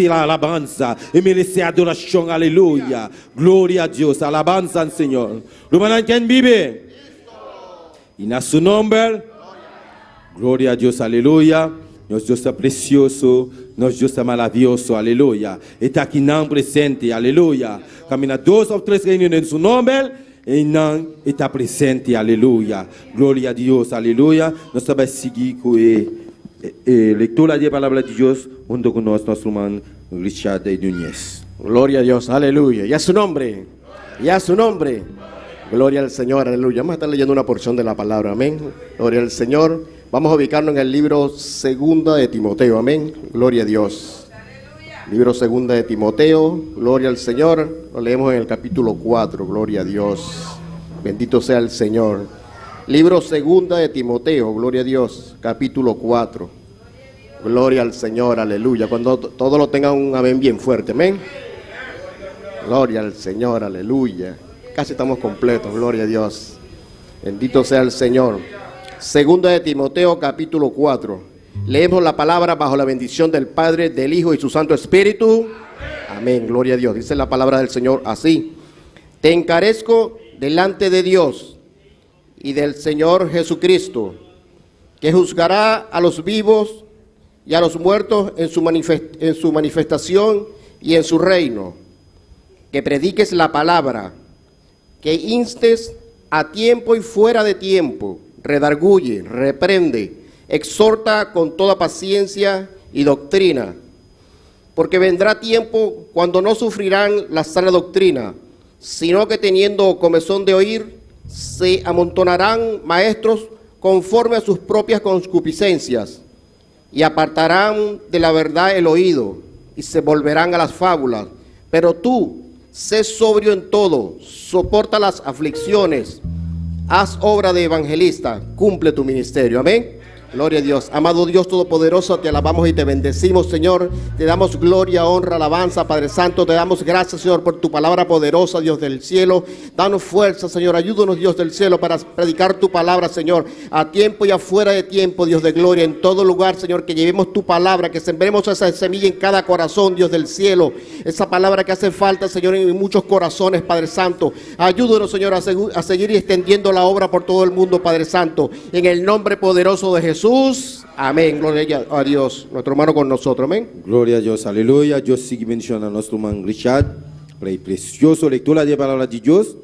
la alabanza, e merece adoración, aleluya. Gloria a Dios, alabanza al Señor. ¿Hermano, quién vive? Y en su nombre, gloria a Dios, aleluya. Nuestro Dios está precioso, nuestro Dios está maravilloso, aleluya. Está aquí en presente, aleluya. Camina 2 o 3 reuniones en su nombre, y no está presente, aleluya. Gloria a Dios, aleluya. Nos vamos a seguir con lectura de la palabra de Dios junto con nuestro hermano Richard de Núñez. Gloria a Dios, aleluya. Y a su nombre, y a su nombre. Gloria al Señor, aleluya. Vamos a estar leyendo una porción de la palabra, amén. Gloria al Señor. Vamos a ubicarnos en el libro Segunda de Timoteo, amén. Gloria a Dios. Libro Segunda de Timoteo, gloria al Señor. Lo leemos en el capítulo 4, gloria a Dios. Bendito sea el Señor. Libro Segunda de Timoteo, gloria a Dios, capítulo 4. Gloria al Señor, aleluya. Cuando todos lo tengan un amén bien fuerte, amén. Gloria al Señor, aleluya. Casi estamos completos, gloria a Dios. Bendito sea el Señor. Segunda de Timoteo, capítulo 4. Leemos la palabra bajo la bendición del Padre, del Hijo y su Santo Espíritu. Amén, gloria a Dios. Dice la palabra del Señor así. Te encarezco delante de Dios y del Señor Jesucristo, que juzgará a los vivos y a los muertos en su manifestación y en su reino. Que prediques la palabra, que instes a tiempo y fuera de tiempo, redarguye, reprende, exhorta con toda paciencia y doctrina. Porque vendrá tiempo cuando no sufrirán la sana doctrina, sino que teniendo comezón de oír, se amontonarán maestros conforme a sus propias concupiscencias, y apartarán de la verdad el oído, y se volverán a las fábulas. Pero tú, sé sobrio en todo, soporta las aflicciones, haz obra de evangelista, cumple tu ministerio. Amén. Gloria a Dios. Amado Dios Todopoderoso, te alabamos y te bendecimos, Señor. Te damos gloria, honra, alabanza, Padre Santo. Te damos gracias, Señor, por tu palabra poderosa, Dios del cielo. Danos fuerza, Señor. Ayúdanos, Dios del cielo, para predicar tu palabra, Señor, a tiempo y afuera de tiempo, Dios de gloria. En todo lugar, Señor, que llevemos tu palabra, que sembremos esa semilla en cada corazón, Dios del cielo. Esa palabra que hace falta, Señor, en muchos corazones, Padre Santo. Ayúdanos, Señor, a seguir extendiendo la obra por todo el mundo, Padre Santo. En el nombre poderoso de Jesús. Amén. Gloria a Dios. Nuestro hermano con nosotros. Amén. Gloria a Dios. Aleluya. Dios sigue mencionando a nuestro hermano Richard. Precioso lectura de la palabra de Dios.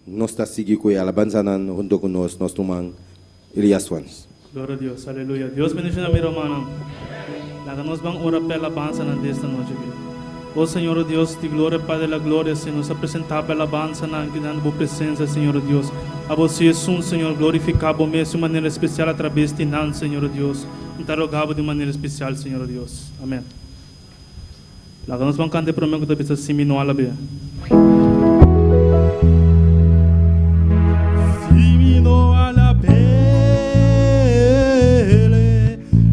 Nos está siguiendo con alabanza junto con nuestro hermano Elias Swans. Gloria a Dios. Aleluya. Dios bendiga a mi hermano. La que nos van a orar pela alabanza de esta noche. Oh Senhor Deus, de glória, Pai da glória, Senhor, nos apresentar pela alabança na boa presença, Senhor Deus. A você, Senhor, glorificar o mês de maneira especial através de nós, Senhor Deus. Interrogado de maneira especial, Senhor Deus. Amém. Lá nós vamos cantar para mim que talvez assim me não alabe. Se me não alabe,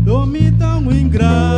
não me dá ingrato.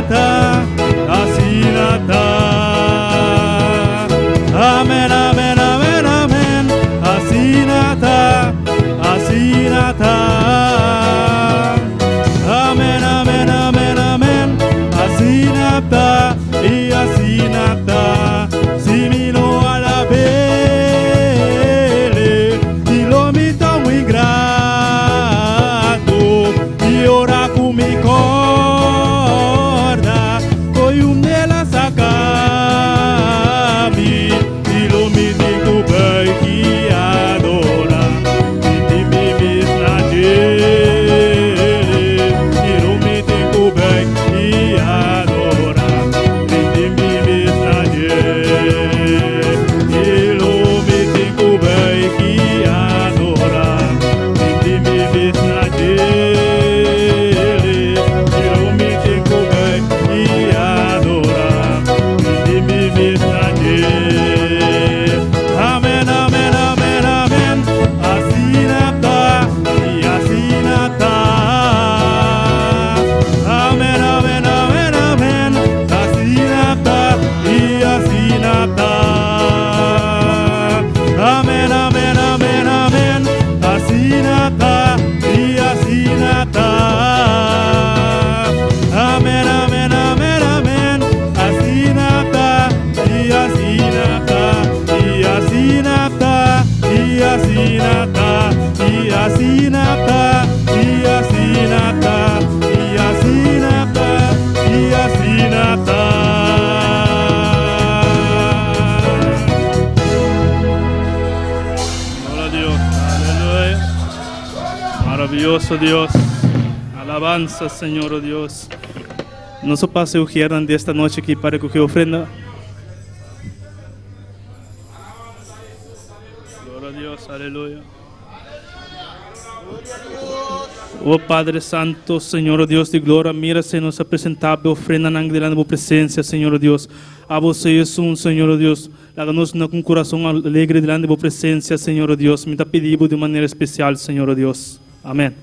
nata, así nata. Amen, amen, amen, amen. Así nata, así nata. Amen, amen, amen, amen. Así nata y así nata. Si miro a la belle y lo mito muy grato y ora con mi corda hoy un de la sacami y lo mito tu y adora y ti mi misnagele y lo mito tu y adora y ti mi misnagele y lo mito tu y adora y ti mi misnagele y lo mito tu y adora y ti mi misnagele. Amen, amen, amen, amen. Así nata y así nata. Amen, amen, amen, amen. Así nata y así nata. Amen, amen, amen, amen. Así nata y así nata. Amen, amen, amen, amen. Así nata y así nata. Y así nata y así nata. Y así nata y así nata. Y así nata y así nata. Gloria a Dios, aleluya. Maravilloso Dios. Alabanza, Señor, oh Dios. No se pase ujieran de esta noche aquí para coger ofrenda. Gloria a Dios, aleluya. Oh Padre Santo, Señor oh Dios de gloria, mira se nos ha presentado ofrenda delante de tu presencia, Señor oh Dios. A vos es un Señor oh Dios. Háganos con un corazón alegre delante de tu presencia, Señor oh Dios. Me te pedimos de manera especial, Señor oh Dios. Amén.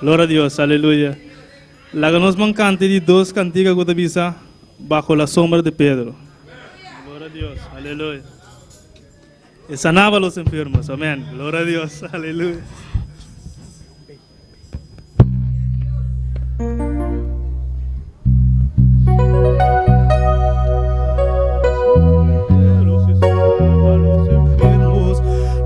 Gloria a Dios, aleluya. Láganos mancante de dos cantigas que avisa bajo la sombra de Pedro. Gloria a Dios, aleluya. Y sanaba a los enfermos, amén. Gloria a Dios, aleluya.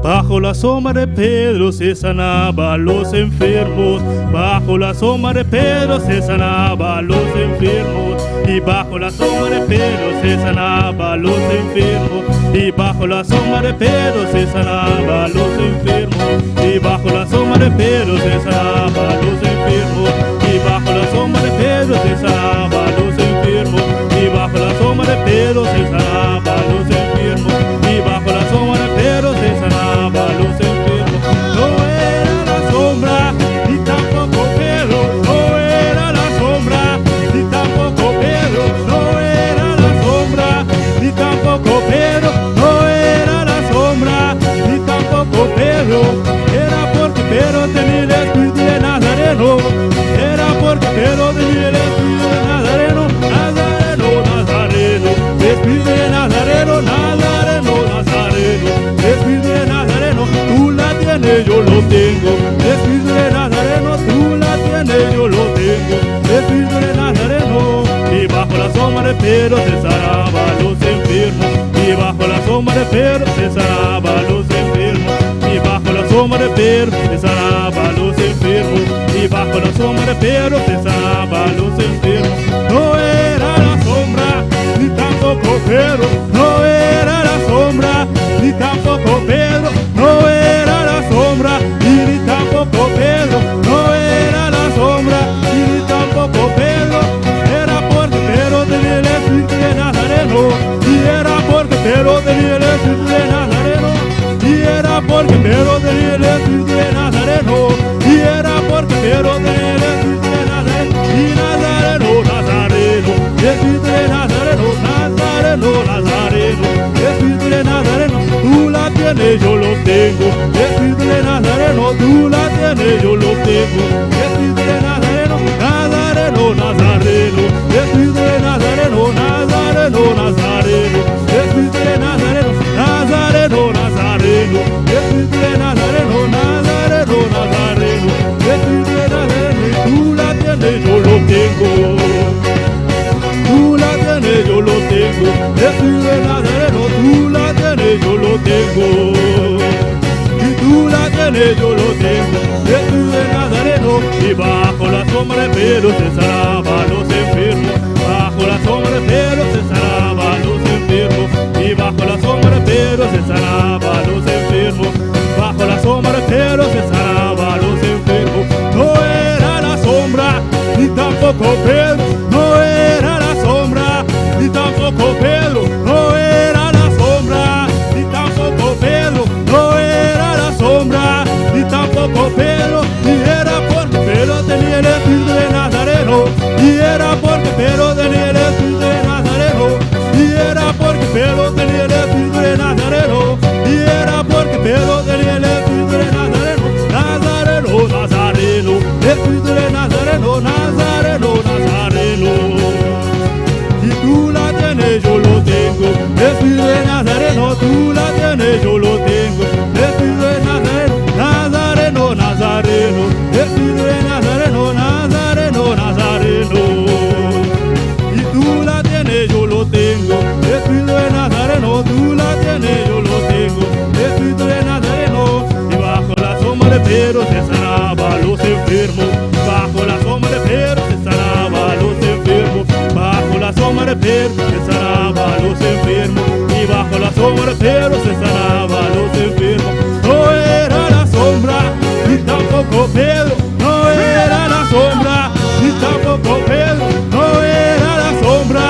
Bajo la sombra de Pedro se sanaba a los enfermos. Bajo la sombra de Pedro se sanaba a los enfermos. Y bajo la sombra de Pedro se sanaba a los enfermos. Y bajo la sombra de Pedro se sanaba a los enfermos. Y bajo la sombra de Pedro se sanaba a los enfermos. Y bajo la sombra de Pedro se sanaba a los enfermos. Y bajo la sombra de Pedro se sanaba a los enfermos. Y bajo la sombra de Pedro se sanaba a los enfermos. No era la sombra, ni tampoco Pedro. No era la sombra, ni tampoco Pedro. No era la sombra, ni tampoco Pedro. No era la sombra, ni tampoco Pedro. Era porque Pedro tenía el espíritu de Nazareno. Era porque Pedro tenía el espíritu de Nazareno. Nazareno, Nazareno. Espíritu de Nazareno, Nazareno, Nazareno. Espíritu de Nazareno, tú la tienes, yo lo tengo. Espíritu de Nazareno, tú la tienes, yo lo tengo. Espíritu de Nazareno. Y bajo la sombra de Pedro se sanaba a los enfermos. Y bajo la sombra de Pedro se sanaba a los enfermos. Y bajo la sombra de Pedro se sanaba a los enfermos. Y bajo la sombra de Pedro se sanaba a los enfermos. No era la sombra, ni tampoco Pedro. No era la sombra, ni tampoco Pedro. No era la sombra, y ni tampoco Pedro. No era la sombra, y ni tampoco Pedro. Era porque Pedro tenía el espíritu de Nazareno. Y era porque Pedro tenía el espíritu de Nazareno. Y era porque Pedro tenía el espíritu de Nazareno. Y era porque Pedro tenía el espíritu de Nazareno. Y Nazareno, Nazareno. Espíritu de Nazareno, Nazareno, Nazareno. Espíritu de Nazareno, tú la tienes. tienes, yo lo tengo. Espíritu de Nazareno, tú la tienes, yo lo tengo. Espíritu de Nazareno, Nazareno, Nazareno. Espíritu de Nazareno, Nazareno, Nazareno. Espíritu de Nazareno, Nazareno, Nazareno. Espíritu de Nazareno, Nazareno, Nazareno. Espíritu de Nazareno, y tú la tienes, yo lo tengo. Tú la tienes, yo lo tengo. Espíritu de Nazareno, tú la tienes, yo lo tengo. Y tú la tienes, yo lo tengo. Espíritu de Nazareno, y bajo la sombra de Pedro se sanaban los enfermos. Bajo la sombra de Pedro se sanaban los enfermos. Y bajo la sombra de Pedro se sanaban los enfermos. Bajo la sombra de Pedro se sanaban los enfermos. No era la sombra, ni tampoco Pedro. No era la sombra, ni tampoco Pedro. No era la sombra, ni tampoco Pedro. No era la sombra, ni tampoco Pedro. Y era porque Pedro tenía el Espíritu de Nazareno. Y era porque Pedro tenía el Espíritu de Nazareno. Y era porque Pedro tenía el Espíritu de Nazareno. Y era porque Pedro tenía el Espíritu de Nazareno. Nazareno, Nazareno. Espíritu de Nazareno, Nazareno, Nazareno. Y tú la tienes, yo lo tengo. Espíritu de Nazareno, tú la tienes, yo lo tengo. Espíritu de Nazareno, Nazareno, Nazareno. Espíritu de Nazareno, Nazareno, Nazareno. Y tú la tienes, yo lo tengo. Espíritu de Nazareno, tú la tienes, yo lo tengo. Espíritu de Nazareno. Y bajo la sombra de Pedro se sanaba los enfermos. Bajo la sombra de Pedro se sanaba los enfermos. Bajo la sombra de Pedro se sanaba los enfermos. Y bajo la sombra de Pedro se sanaba los enfermos. No era la sombra, ni tampoco Pedro. No era la sombra, ni tampoco Pedro. No era la sombra,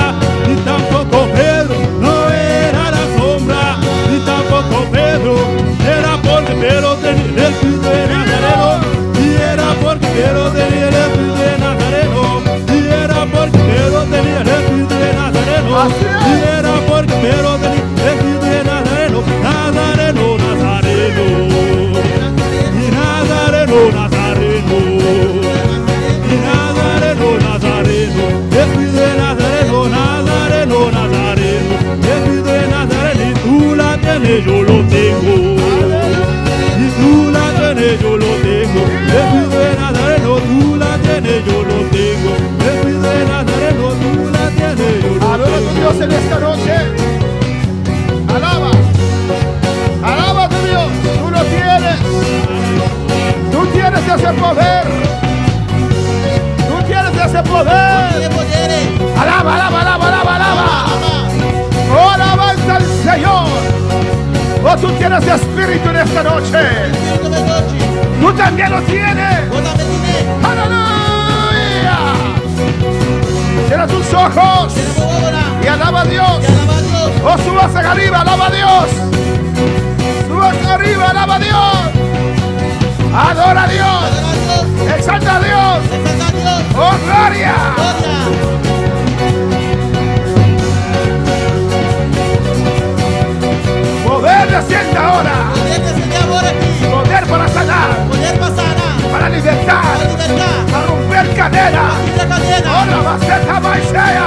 ni tampoco Pedro. No era la sombra, ni tampoco Pedro. Era porque Pedro tenía el Espíritu de Nazareno. Y era porque Pedro tenía el Espíritu de Nazareno. Y era porque Pedro tenía el Espíritu de Nazareno. Y era porque Pedro tenía el Espíritu de Nazareno. Nazareno, Nazareno. Y Nazareno, Nazareno. Y Nazareno, Nazareno. Espíritu de Nazareno, Nazareno, Nazareno. Espíritu de Nazareno, y tú la tienes, yo lo tengo. Y tú la tienes, yo lo tengo. Espíritu de Nazareno, tú la tienes, yo lo tengo. Espíritu de Nazareno, tú la tienes, yo lo tengo. Adora a tu Dios en esta noche. Alaba. Alaba a tu Dios. Tú lo tienes. Tú tienes ese poder. Tú tienes ese poder. Alaba, alaba, alaba, alaba, alaba. Oh, alabanza al Señor. Oh, tú tienes espíritu en esta noche. Tú también lo tienes. Aleluya. Cierra tus ojos y alaba a Dios. Oh, subas arriba, alaba a Dios. Subas arriba, alaba a Dios. Adora a Dios. Exalta a Dios. Oh, gloria. Poder desciende ahora. Poder para sanar. Para libertar. Para romper cadenas. Oh, la maceta maicea.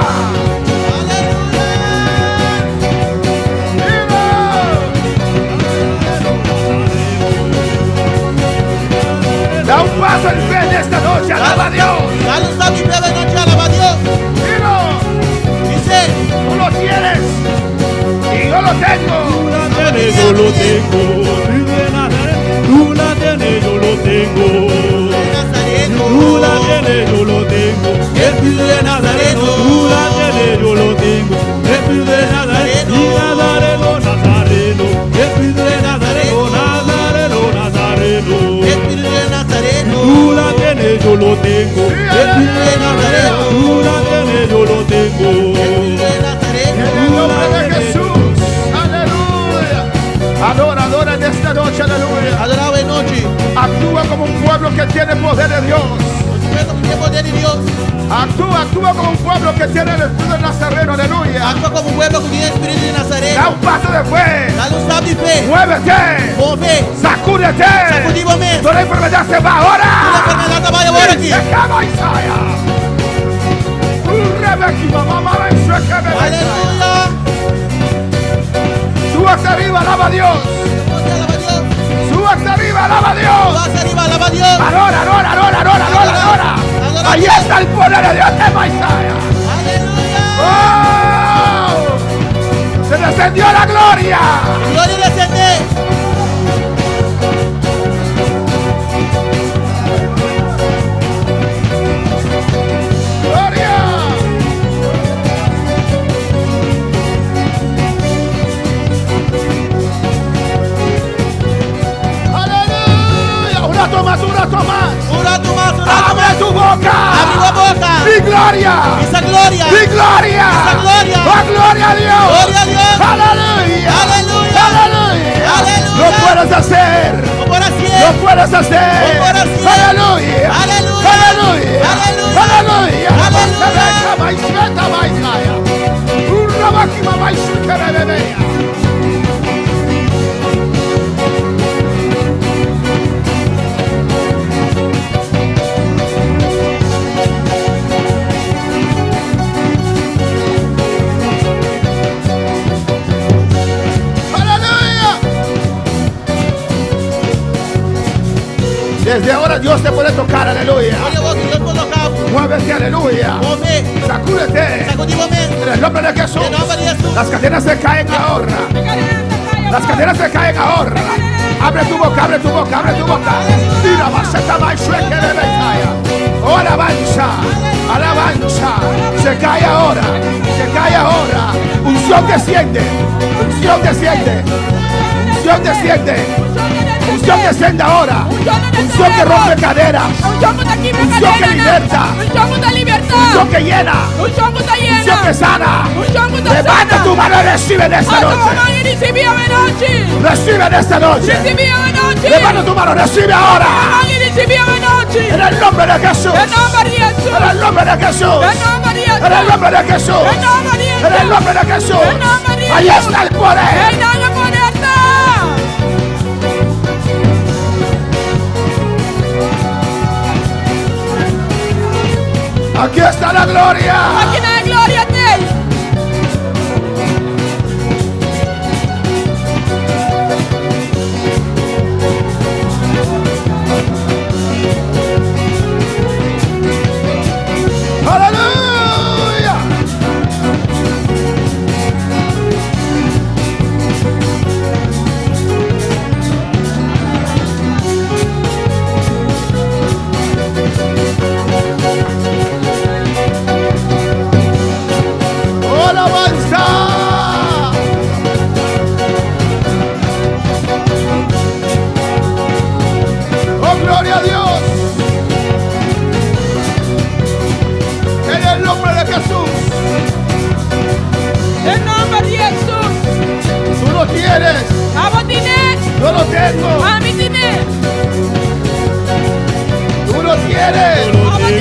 Da un paso en fe en esta noche, alaba a Dios. Dilo. Tú lo tienes y yo lo tengo. Tú la tienes, yo lo tengo. Espíritu de Nazareno, tú la tienes, yo lo tengo. Tú la tienes, yo lo tengo. Espíritu de Nazareno, tú la tienes, yo lo tengo. Espíritu de Nazareno, y Nazareno, Nazareno. Espíritu de Nazareno, Nazareno, Nazareno. Tú la tienes, yo lo tengo. Espíritu de Nazareno, tú la tienes, yo lo tengo. En el nombre de Jesús. Aleluya. Adora, adora en esta noche, aleluya. Actúa como un pueblo que tiene poder de Dios. Aprovecha porque el poder de Dios. Actúa como un pueblo que tiene el espíritu del Nazareno, aleluya. Actúa como un pueblo que tiene el espíritu de Da Nazareno. un paso de fe. Dale un salto de fe. Muévete. Con fe. Sacúdete. Sacudimos. Toda la enfermedad se va La ahora. enfermedad te vaya ahora aquí. Se acaba Isaías. Aleluya. Sube hasta arriba, alaba a Dios. Alaba a Dios. Sube hasta arriba, alaba a Dios. Vas arriba, alaba a Dios. Adora, adora, adora, adora, adora, adora. Ahí está el poder de Dios de Isaías. Aleluya. ¡Oh! Se descendió la gloria. Gloria descende. Gloria. Aleluya. Un rato más, un rato más. Un rato más, un rato Abre más. tu boca. Abre la boca. ¡Mi gloria! Esa gloria. ¡Mi gloria! Esa gloria. ¡Oh, gloria a Dios! Gloria a Dios. ¡Aleluya! Aleluya. ¡Aleluya! Aleluya. ¡Lo puedes hacer! No por así. ¡Lo puedes hacer! Lo puedes hacer. ¡Aleluya! Aleluya. ¡Aleluya! Aleluya. ¡Aleluya! Aleluya. Desde ahora Dios te puede tocar, aleluya. Oye vos, Dios colocado. Muévete, aleluya. Con fe. Sacúdete. Sacudimos. En el nombre de Jesús. En el nombre de Jesús. Las cadenas se caen ahora. Las cadenas se caen ahora. Abre tu boca, abre tu boca, abre tu boca. Tira baseta maishueke de Betaya. Oh, alabanza, alabanza. Se cae ahora, se cae ahora. Unción desciende, unción desciende, unción desciende. Unción desciende ahora. Unción que rompe caderas. Unción que liberta. Unción que llena. Unción que sana. Levanta tu mano y recibe en esta noche. Recibe en esta noche. Levanta tu mano, recibe ahora. En el nombre de Jesús. En el nombre de Jesús. En el nombre de Jesús. En el nombre de Jesús. Ahí está el poder. Aquí está la gloria. Aleluya. ¡Oh, alabanza! ¡Oh, gloria a Dios! En el nombre de Jesús. Tú lo tienes. Yo lo tengo. Tú lo tienes. El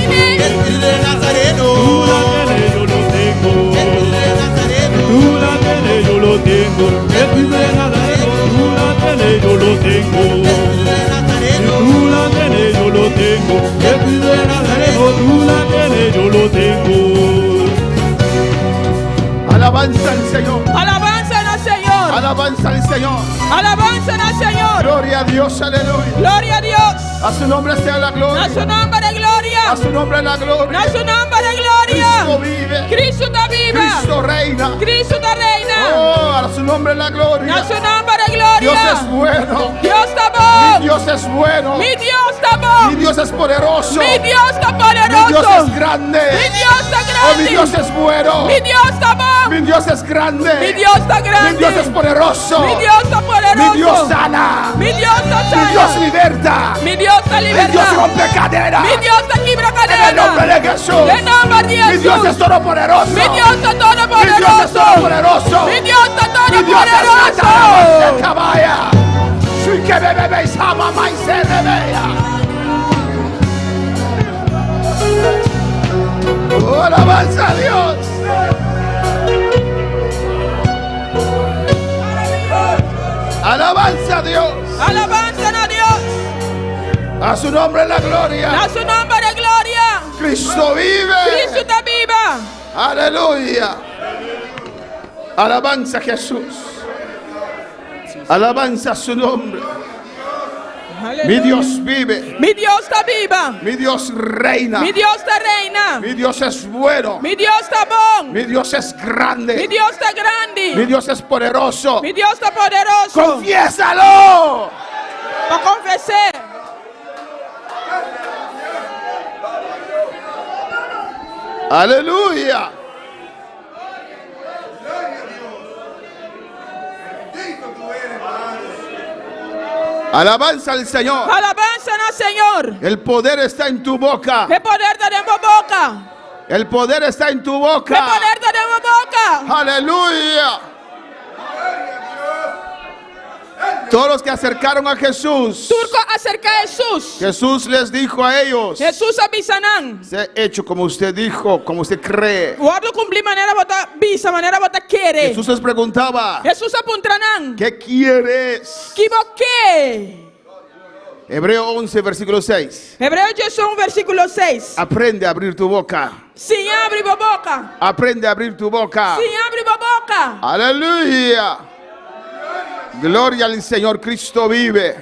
espíritu de Nazareno. Tú la tienes, yo lo tengo. El espíritu de Nazareno. Tú la tienes, yo lo tengo. El espíritu de Nazareno. Tú la tienes, yo lo tengo. El espíritu de Nazareno. Tú la tienes, yo lo tengo. El espíritu de Nazareno. Tú la tienes, yo lo tengo. Alabanza al Señor. Alabanza al Señor. Alabanza al Señor. Alabanza al Señor. Gloria a Dios, aleluya. Gloria a Dios. A su nombre sea la gloria. A su nombre de gloria. A su nombre la gloria. A su nombre de Cristo gloria. vive. Cristo da viva. Cristo reina. Cristo da reina. Oh, a su nombre la gloria. A su nombre de gloria. Dios es bueno. Dios está Mi bueno. Dios es bueno. Mi Dios está Mi bueno. Dios es poderoso. Mi Dios está Mi Dios poderoso. es grande. Mi Dios está Oh, mi Dios grande. es bueno. Mi Dios está bueno. Mi Dios es grande. Mi Dios está Mi grande. Dios es poderoso. Mi Dios está poderoso. Mi Dios sana. Mi Dios está Mi Dios sano. liberta. Mi Dios está Mi Dios libertado. rompe cadenas. Mi Dios está quiebra En el nombre cadena. de Jesús. En nombre de Mi Dios es Jesús. todopoderoso. Mi Dios está Mi Dios es todopoderoso. todopoderoso. Mi Dios está Mi Dios es todopoderoso. la cabaya. Sí que bebé sama y se revea. Alabanza a Dios. Alabanza a Dios. Alabanza a Dios. A su nombre la gloria. A su nombre de gloria. Cristo vive. Cristo está viva. Aleluya. Alabanza a Jesús. Alabanza a su nombre. Mi Dios vive. Mi Dios está viva. Mi Dios reina. Mi Dios está reina. Mi Dios es bueno. Mi Dios está bon. Mi Dios es grande. Mi Dios está grande. Mi Dios es poderoso. Mi Dios está poderoso. Confiésalo. Para confesar. Aleluya. Alabanza al Señor. Alabanza al Señor. El poder está en tu boca. El poder tenemos boca. El poder está en tu El boca. poder tenemos boca. Aleluya. Todos los que acercaron a Jesús, Turco acerca a Jesús. Jesús les dijo a ellos: Jesús avisanan. sea hecho como usted dijo, como usted cree. Guardo cumplir manera bota visa, manera bota quiere. Jesús les preguntaba: Jesús apuntranan. ¿qué quieres? ¿Qué? Hebreo 11, versículo 6. Hebreo Jesús, versículo 6. Aprende a abrir tu boca. Si abre boca. Aprende a abrir tu boca. Si abre boca. Aleluya. Gloria al Señor. Cristo vive.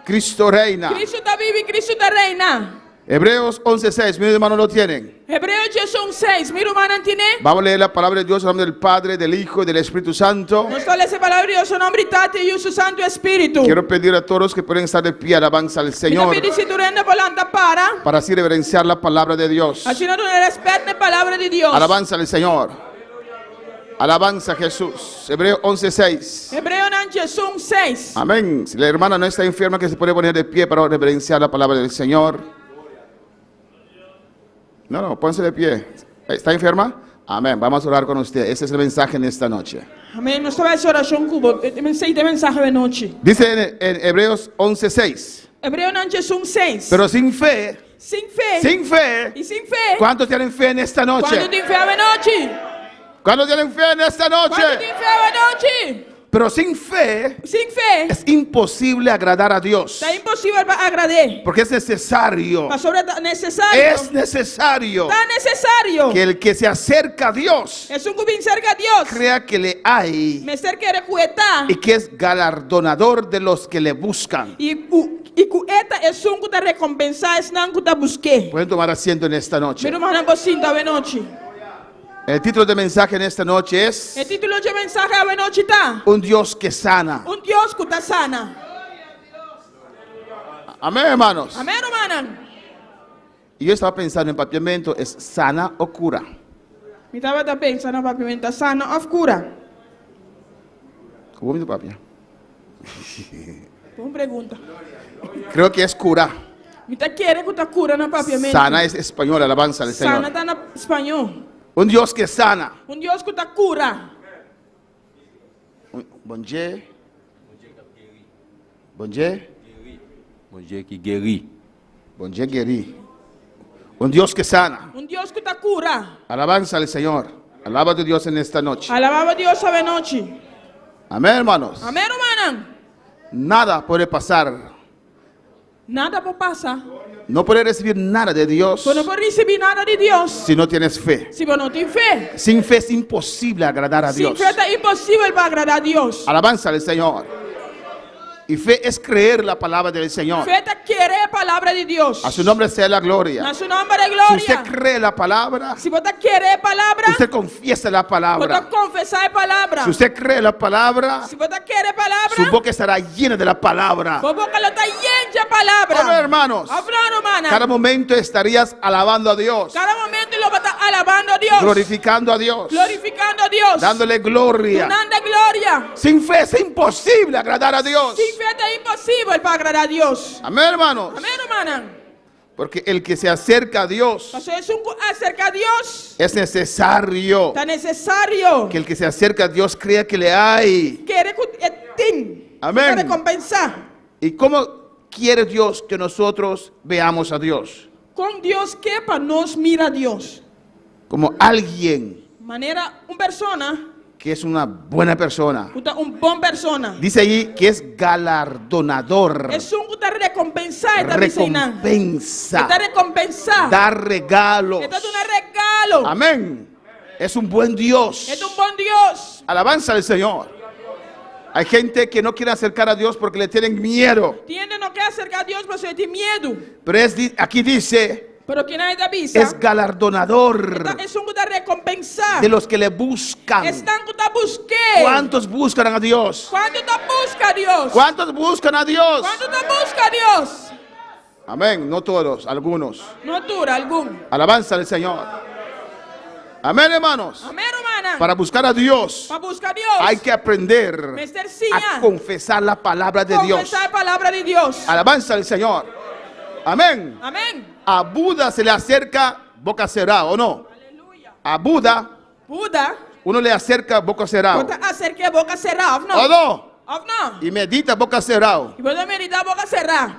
Cristo reina. Cristo está vivo y Cristo está reina. Hebreos 11:6. Mis hermanos lo tienen. Hebreo Jesús 6. Mi hermano tiene. Vamos a leer la palabra de Dios en nombre del Padre, del Hijo y del Espíritu Santo. Nos toca esa palabra de Dios en nombre Tate y su Santo Espíritu. Quiero pedir a todos que pueden estar de pie, alabanza al Señor, para así reverenciar la palabra de Dios. Así no respeta la palabra de Dios. Alabanza al Señor. Alabanza a Jesús. Hebreo 11:6. Hebreo Jesús 6. Amén. Si la hermana no está enferma, que se puede poner de pie para reverenciar la palabra del Señor. No, pónganse de pie. ¿Está enferma? Amén. Vamos a orar con usted. Ese es el mensaje en esta noche. Amén. Nuestra vez oración cubo. Mensaje de noche. Dice en Hebreos 11:6. Hebreo Jesús 6. Pero sin fe. Sin fe. Sin fe. Y sin fe. ¿Cuántos tienen fe en esta noche? ¿Cuántos tienen fe de noche? ¿Cuántos tienen fe en esta noche? ¿Cuántos tienen fe de noche? Pero sin fe Sin fe. es imposible agradar a Dios. Está imposible agradar. Porque es necesario. Necesario. Es necesario Está necesario. que el que se acerca a Dios Es un cubín cerca a Dios. crea que le hay Me cerca de cueta. y que es galardonador de los que le buscan. Y cueta es un cuta recompensa. Es nan cuta busque. Pueden tomar asiento en esta noche. Pero más bocinta de noche. El título de mensaje en esta noche es El título de mensaje de noche está. Un Dios que sana. Un Dios que está sana. Amén, hermanos. Amén, hermano. Y yo estaba pensando en papiamento, ¿es sana o cura? Mi estaba pensando en pavimento sana o cura. ¿Cómo mi papia? Una pregunta. Creo que es cura. Mi te quiere que te cura en pavimento. Sana es español, alabanza al Sana Señor. está en español. Un Dios que sana. Un Dios que te cura. Bon Dieu. Bon Dieu. Mon Dieu qui guérit. Bon Dieu guéri. Un Dios que sana. Un Dios que te cura. Alabanza al Señor. Alaba a tu Dios en esta noche. Alababa a Dios a noche. Amén, hermanos. Amén, hermano. Nada puede pasar. Nada puede pasar. No puedes recibir nada de Dios Tú no puedes recibir nada de Dios si no tienes fe. si vos no tienes fe. Sin fe es imposible agradar a Sin Dios. fe es imposible para agradar a Dios. Alabanza al Señor. Y fe es creer la palabra del Señor. Fe te quiere la palabra de Dios. A su nombre sea la gloria. A su nombre de Si gloria. usted cree la palabra, Si vos te quiere la palabra, usted confiesa la vos palabra. te confesar la palabra. Si usted cree la palabra, Si vos te quiere la palabra, su boca estará llena de la palabra. vos boca lo está llena de palabra. Amén, hermanos. Amén, hermana. Cada momento estarías alabando a Dios, Cada momento lo vas a estar alabando a Dios. glorificando a Dios, Glorificando a Dios. dándole gloria. Dando gloria. Sin fe es imposible agradar a Dios. Sin fe es imposible para agradar a Dios. Amén, hermanos. Amén, hermana. Porque el que se acerca a Dios, Pastor, es un acerca a Dios. es necesario Está necesario. que el que se acerca a Dios crea que le hay. Quiere que Amén. recompensar. ¿Y cómo quiere Dios que nosotros veamos a Dios? Con Dios que para nos mira a Dios. como alguien Maneira persona, que es una buena persona. bom persona. Dice ahí que es galardonador. É que tá recompensar, tá ensinando. Recompensa. Tá recompensar. Dar regalos. Tá dando regalo. Amén. Es un buen Dios. É bom Deus. Alabanza al Señor. Hay gente que no quiere acercar a Dios porque le tienen miedo. Tiene não quer acercar a Deus porque tem medo. Pero aquí dice, Pero quem é da visa? es galardonador É que tá recompensar. de los que le buscan. Estão que tá buscando. ¿Cuántos buscan a Dios? Quando tá busca a Deus? ¿Cuántos buscan a Dios? Quando tá busca a Deus? Amén. No todos, algunos. Não dura algum. Alabanza al Señor. Amén, hermanos. Amém, romana. Para buscar a Dios Para buscar a Deus. hay que aprender Mester a Sinha. confesar la palabra de Dios. Confessar a palavra de Deus. Alabanza al Señor. Amén. Amém. A Buda se le acerca boca cerrada, ¿o no? Aleluia. A Buda Buda. uno le acerca boca cerrada. Bota acerca a boca cerrada, ¿O não? no? Of não? Y medita boca cerrada. E bota meditar a boca cerrada.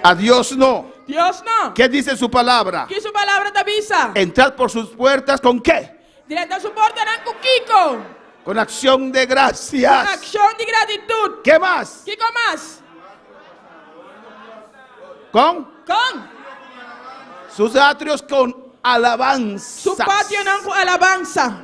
A Dios no. Deus não. ¿Qué dice su palabra? Que sua palavra da visa. Entrad por sus puertas ¿con qué? Direto suportarán com Kiko. Con acción de gracias. Ação de gratitud. ¿Qué más? Kiko mais. Con Com. sus atrios con alabanza. Su pátio não com alabança.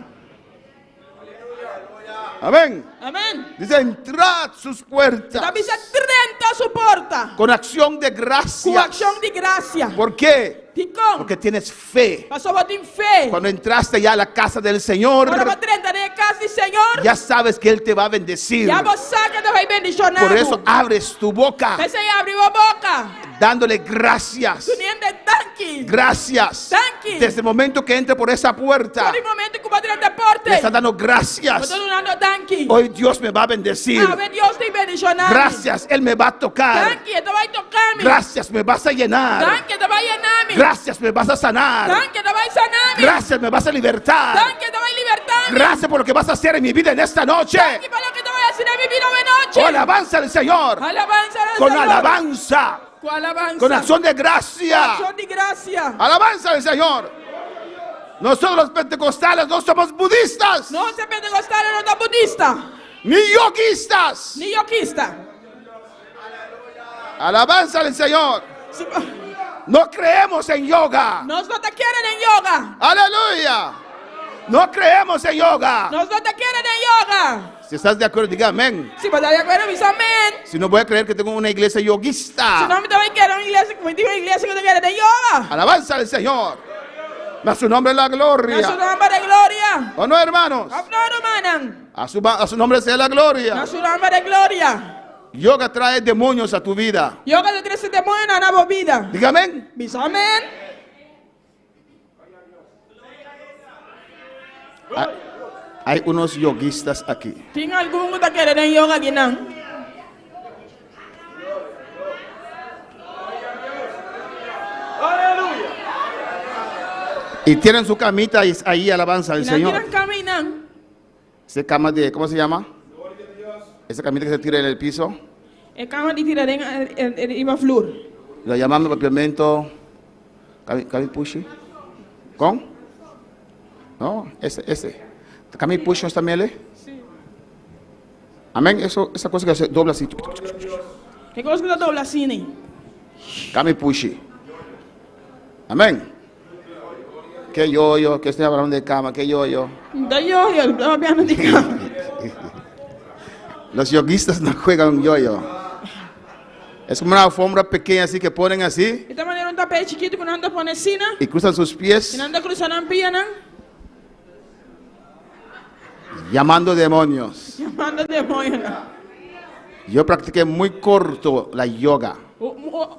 Amén. Amém. Dice, entrad sus Da puertas visa 30 suporta. con acción de Com gracias. ação de graça. ¿Por qué? Kiko. Porque tienes fe. Passou a ter fé. Cuando entraste ya a la casa del Señor, Quando você entra na casa do Senhor, ya sabes que Él te va a bendecir. já você sabe que vai bendicionar. Por eso abres tu boca Você abre a boca. dándole gracias. Tuniendo tanque. Gracias. Tanque. Desde el momento que entre por esa puerta, Todo momento que vai entrar da porta. le estás dando gracias. Estou dando tanque. Hoy Dios me va a bendecir. A ver, Deus te bendicionar. Gracias, Él me va a tocar. Tanque, te vai tocar-me. Gracias, me vas a llenar. Tanque, te vai llenar-me. Gracias, me vas a sanar. Tanque, te vai sanar-me. Gracias, me vas a libertar. Tanque, te vai libertar-me. Gracias por lo que vas a hacer en mi vida en esta noche. Tanque, para lo que te vai ensinar mi vida hoy noche. Oh, alabanza al Señor. Alabanza al Con Señor. alabanza. Com alabanza. Con acción de gracia. Acción de gracia. Alabanza al Señor. Nosotros los pentecostales no somos budistas, Não se pentecostal, não tá budista. ni yoguistas. Ni yoquista. Alabanza al Señor. No creemos en yoga. Nós não te querem em yoga. Aleluya. No creemos en yoga. Nós não te querem em yoga. Si estás de acuerdo, diga amén. Se você está de acordo, diz amém. Si no, voy a creer que tengo una iglesia Se yoguista. não, também quero uma igreja, que não quer em yoga. Alabanza al Señor. A su nombre la Na sua gloria. nome de glória. ¿O no, hermanos? Aplaudo, manan. A su nombre sea la Na gloria. sua nome de glória. Yoga trae demonios a tu vida. Yoga te traz demônio na nossa vida. Diga amén. Diz amém. Hay unos yoguistas aquí. Tem algum que está querendo em yoga aqui, não? Y tienen su camita y ahí alabanza al Não Señor. querem caminhar. Esa cama de, ¿cómo se llama? Esa camita que se tira en el piso. É cama de tirar em uma flor. Lo llamamos propiamente Kami Pushi. ¿Con? No, ese. Kami Pushi está mele. Sim. Amén. Esa cosa que se dobla así. Que coisa que está dobla assim, né? Kami Pushi. Amén. Que yo, que estoy hablando de cama, que yo. Da yo, estava vendo de cama. Los yoguistas no juegan yo. Es como una alfombra pequeña así que ponen así De maneira um tapete chiquito que não anda por cima. y cruzan sus pies Que não anda cruzando a pia, não? llamando demonios. Chamando demônio, não? Yo practiqué muy corto la yoga.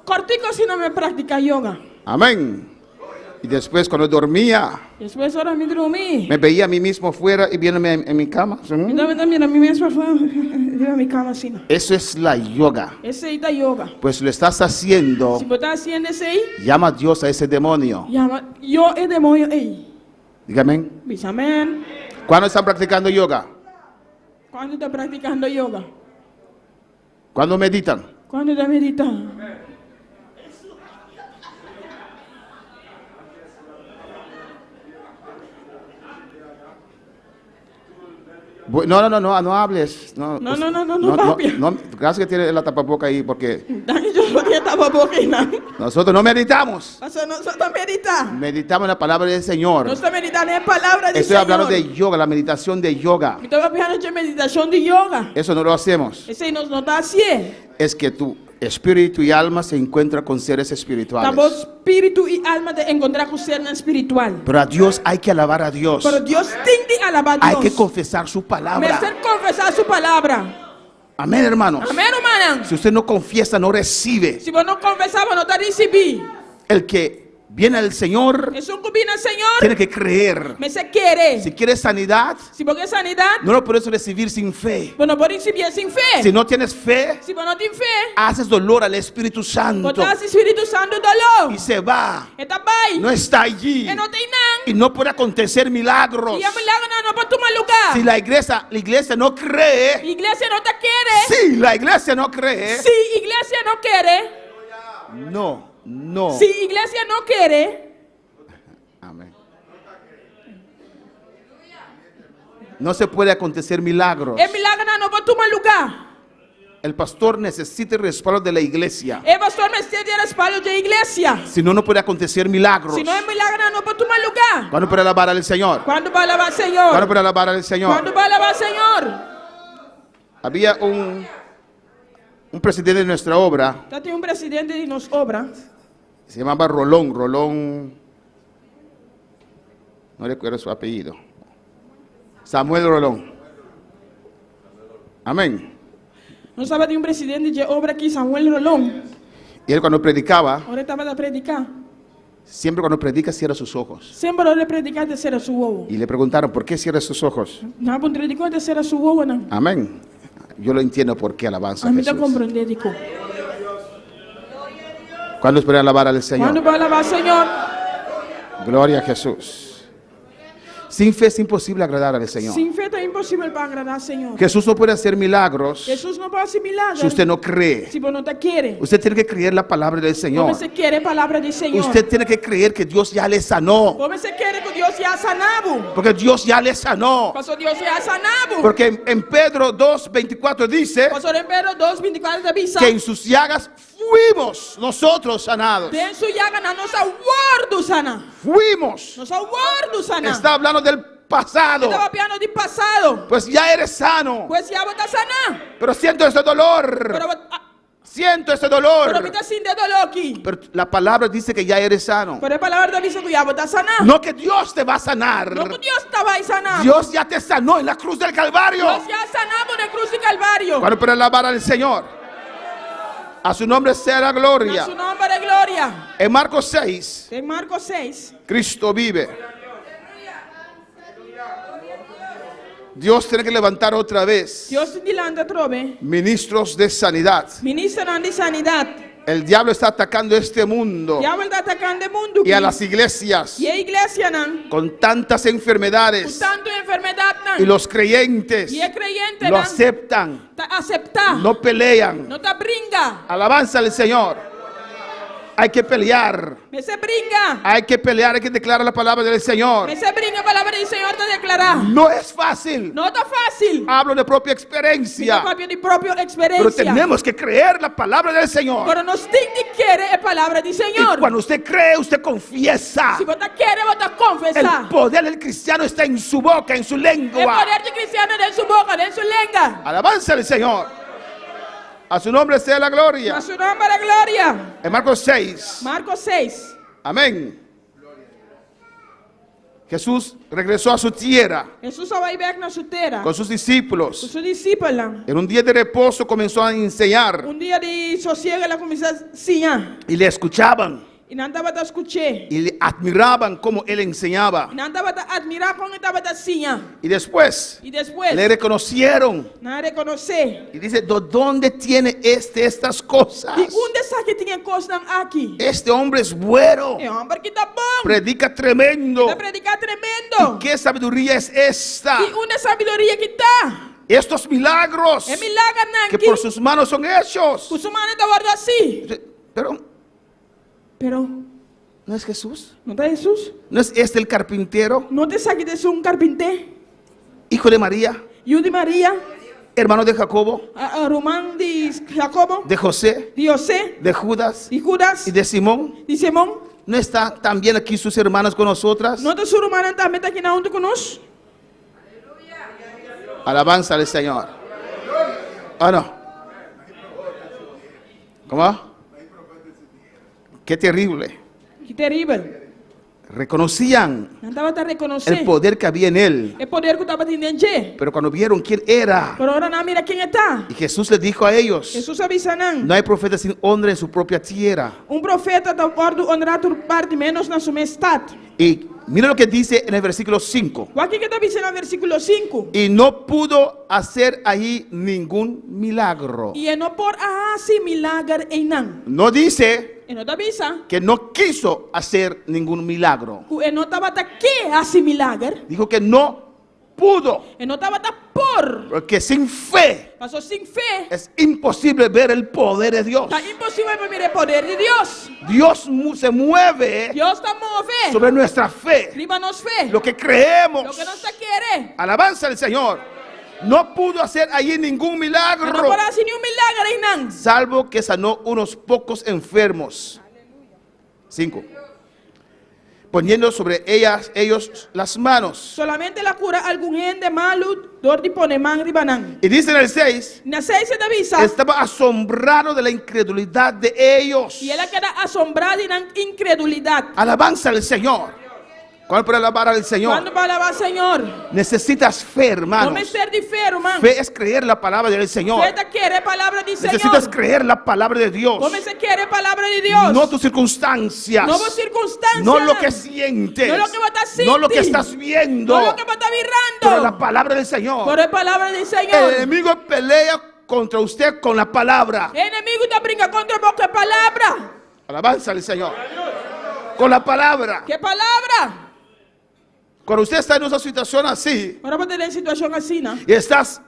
Cortico assim não me pratica yoga. Amén. Y después cuando dormía, Depois hora me dormi. me veía a mí mismo fuera y viéndome en mi cama. Então eu também, a mim mesma, eu me cama assim. Eso es la yoga. Esse aí da yoga. Pues lo estás haciendo, Se botar assim esse aí, llama a Dios a ese demonio. chama yo é demônio aí. Dígame, Diz amém. ¿cuándo están practicando yoga? Quando está praticando yoga? ¿Cuándo meditan? Quando está meditando? No hables. No, papi. Gracias que tiene la tapaboca ahí porque Yo lo que estaba boquina. nosotros no meditamos. Nosotros meditamos. Meditamos en la palabra del Señor. Nosotros meditamos en palabra de Estoy Señor. hablando de yoga, la meditación de yoga. Estoy hablando de meditación de yoga. Eso no lo hacemos. Ese nos está haciendo. Es que tu espíritu y alma se encuentran con seres espirituales. Estamos espíritu y alma de encontrar con ser espiritual. Pero a Dios hay que alabar a Dios. Pero Dios tiene que alabar a Hay Dios. que confesar su Me palabra. hacer confesar su palabra. Amén, hermanos. Amén, hermano. Si usted no confiesa, no recibe. Si vos no confesamos, no te recibí. El que viene al Señor Jesús que viene al Señor. tiene que creer. Me se quiere. Si quiere sanidad, Si vos quieres sanidad, no lo puedes recibir sin fe. vos no puedes recibir sin fe. Si no tienes fe, Si vos no tienes fe, haces dolor al Espíritu Santo vos te das Espíritu Santo dolor. y se va. Está ahí. No está allí No te inan. y no puede acontecer milagros. Y a milagro no puede tomar lugar. Si la iglesia no cree, Iglesia no te quiere. si la iglesia no cree, Si iglesia no quiere. no. Si iglesia no quiere. Amén. No se puede acontecer milagros. El milagro no puede tomar lugar. El pastor necesita el respaldo de la iglesia. El pastor necesita el respaldo de la iglesia. Si no, no puede acontecer milagros. Si no el milagro no puede tomar lugar. ¿Cuándo puede alabar al Señor? ¿Cuándo va a alabar al Señor? ¿Cuándo puede alabar al Señor? ¿Cuándo va a alabar al Señor? Había un presidente de nuestra obra, Tiene un presidente de nos obra. se llamaba Rolón, no recuerdo su apellido, Samuel Rolón. Amén. No sabe de un presidente de obra aquí, Samuel Rolón. Y él cuando predicaba, Ahora estaba a predicar. siempre cuando predica cierra sus ojos. Siempre lo le predicar de ser a su bobo. Y le preguntaron, ¿por qué cierra sus ojos? No, pues predicó de ser a su bobo, no. Amén. Yo lo entiendo por qué alabanza A a mí te Jesús. comprendí, dijo. ¿Cuándo espera alabar al ¿Cuándo Señor? va a alabar al Señor? Gloria a Jesús. Sin fe es imposible agradar al Señor. Sin fe es imposible para agradar al Señor. Jesús no puede hacer milagros Jesús no puede hacer milagros. si usted no cree. Si vos no te quiere. Usted tiene que creer la palabra del Señor. Vos se quiere palabra del Señor. Usted tiene que creer que Dios ya le sanó. Vos se quiere que Dios ya ha sanado. Porque Dios ya le sanó. Pasó Dios ya ha sanado. Porque en Pedro 2:24 dice Pasó en Pedro 2:24 de visa. que en sus llagas fuimos nosotros sanados. De en su llaga nos ha guardo sana. Fuimos. Nos ha guardo sana. Está hablando del pasado. Estaba piano de pasado. Pues ya eres sano. Pues ya vos estás sana. Pero siento ese dolor. Pero Siento ese me dolor. estás sin de dolor aquí. Pero la palabra dice que ya eres sano. Pero la palabra de visa que ya vos estás sana. No que Dios te va a sanar. No que Dios estaba ahí sanado. Dios ya te sanó en la cruz del Calvario. Dios ya sanado en el cruz y Calvario. Cuando para alabar al Señor. A su nombre sea la A gloria. su nombre de gloria. En Marcos 6, En Marcos 6. Cristo vive. Dios tiene que levantar otra vez Dios dilanda trove. ministros de sanidad. Ministra de sanidad. El diablo está atacando este mundo Ya está atacando el mundo. y a las iglesias Y a iglesia nan. con tantas enfermedades. Tanto enfermedad nan. Y los creyentes Y el creyente lo nan. aceptan, Acepta. no pelean. No te brinca. Alabanza al Señor. Hay que pelear. Me se brinca. Hay que pelear, hay que declarar la palabra del Señor. Me se brinca palabra del Señor te declarar. No es fácil. No está fácil. Hablo de propia Mi experiencia. propia Pero experiencia. tenemos que creer la palabra del Señor. Pero nos tiene que quiere la palabra del Y Señor. cuando usted cree, usted confiesa. Si vos te quiere, vos te El confesar. poder del cristiano está en su boca, en su El lengua. poder de cristiano en su boca, en su lengua. Alabanza al Señor. A su nombre sea la A gloria. su nombre de gloria. En Marcos 6. Marcos 6. Amén. Jesús regresó a su tierra Jesús va a ir a su tierra. con sus discípulos. Sus discípulos. En un día de reposo comenzó a enseñar Un día de sosiego la comenzó a enseñar. y le escuchaban Y no andaba a escuchar. y le admiraban cómo él enseñaba. Y no andaba a admirar cómo estaba a enseñar. Y después Y después, le reconocieron nada reconocer. y dice, ¿de dónde tiene estas cosas? ¿Y dónde está que tiene cosas aquí? Este hombre es bueno, El hombre que está bom. predica tremendo. Está predicar tremendo. ¿Qué sabiduría es esta? Y una sabiduría que está. Estos milagros El milagro que aquí. por sus manos son hechos. Su mano está guardada así. Pero Pero, ¿no es Jesús? ¿no está Jesús? ¿No es este el carpintero, ¿No te saques de un carpintero? hijo de María? Io di Maria, hermano de Jacobo, Roman di Jacobo, de José, di José, de Judas di Judas, y de Simón. di Simon. ¿No están también aquí sus hermanas con nosotras? Não te surumanan também tá aqui na junto conosco. Alabanza al Señor. ¿O no? ¿Cómo? Qué terrible. Que terrível. Reconocían Não estava a reconhecer el poder que había en él. o poder que estava dentro. Pero cuando vieron quién era, Pero ahora não mira quem está. y Jesús les dijo a ellos, Jesus avisa não. no hay profeta sin honra en su propia tierra. Profeta tá pode honrar por parte menos na sua estado. Y mira lo que dice en el versículo 5. O que está dizendo no versículo 5? Y no pudo hacer allí ningún milagro. E não por assim milagre em não. No dice E não tá avisa. que no quiso hacer ningún milagro. E não estava aqui assim milagre. Dijo que no pudo. E não estava por. Porque sin fe Passou sem fé. es imposible ver el poder de Dios. Está impossível para mirar o poder de Deus. Dios se mueve Deus está movendo. sobre nuestra fe. Riba nos fé. Lo que creemos. Lo que nos quiere. Alabanza al Señor. No pudo hacer allí ningún Não milagro, pode assim nenhum milagre em não. salvo que sanó unos pocos enfermos. 5. Poniendo sobre ellos las manos. Solamente la cura algum gente malo, dor de ponemán ribanán. Y dice en el 6, Na 6 se avisa. estaba asombrado de la incredulidad de ellos. E ela queda assombrada e na incredulidade. Alabanza al Señor. ¿Cuál para alabar al Señor? Quando vai alabar Senhor? Necesitas fe, Não hermanos. me ser de fé, irmão. Fe es creer la palabra del Señor. Fé querer a palavra de Necesitas Senhor. creer la palabra de Dios. Como se querer a palavra de Deus. No tus circunstancias. No vos circunstâncias. No lo que sientes. No lo que vas a sentir. No lo que estás viendo. No lo que vai estar Pero virando. la palabra del Señor. Por a palavra de El Senhor. enemigo pelea contra usted con la palabra. O inimigo está brincando contra boca palavra. Alabanza al Señor. Con la palabra. Que palavra? Cuando usted está en una situación así Agora vou ter uma situação assim, não? y estás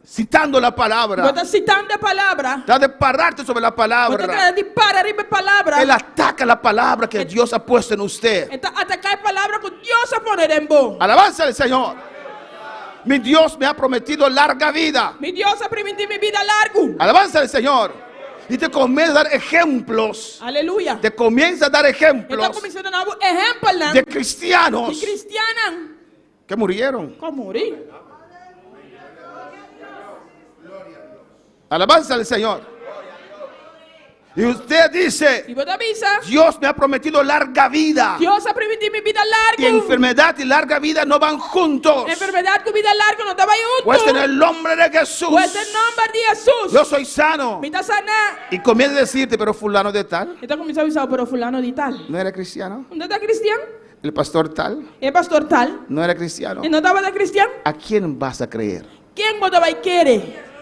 citando la Vou palabra, estar citando a palavra. trata de pararte sobre la Vou estar palabra. tratando de parar a palavra. Él ataca la palabra que Dios ha puesto en usted. Está atacar a palavra que Deus a poner em bom. Alabanza al Señor. Mi Dios me ha prometido larga vida. Mi Deus a permitir mi vida largo. Alabanza al Señor. Y te comienza a dar ejemplos. Aleluia. Te comienza a dar Está ejemplos começando a dar exemplo de de cristianos cristiana. que murieron. Como morir? Alabanza al Señor. Y usted dice, E vou te avisa. Dios me ha prometido larga vida. Deus a permitir mi vida Y largo. enfermedad y larga vida no van juntos. Enfermedade com vida larga não estava junto. Pues en el nombre de Jesús, Pues en nombre de Jesus. yo soy sano. Me está sana. Y comienza a decirte, pero fulano de tal, Está começando a avisar, pero fulano de tal. no era cristiano. Onde está cristiano? El pastor tal, É pastor tal. no era cristiano. E não estava da cristiano? ¿A quién vas a creer? Quem você vai querer?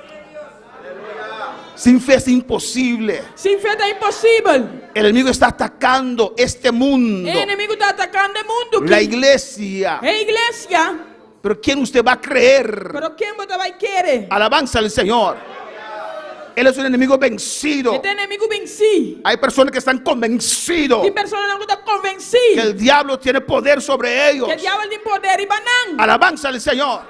Sin fe es imposible. Sem fé é impossível. El enemigo está atacando este mundo, O inimigo está atacando o mundo. la iglesia. É igreja. Pero ¿quién usted va a creer? Pero quem você vai querer? Alabanza al Señor. Él es un enemigo vencido. Este inimigo venci. Hay personas que están convencidos Tem pessoas que estão que convencidas el diablo tiene poder sobre ellos. que o diabo tem poder e banana. Alabanza al Señor.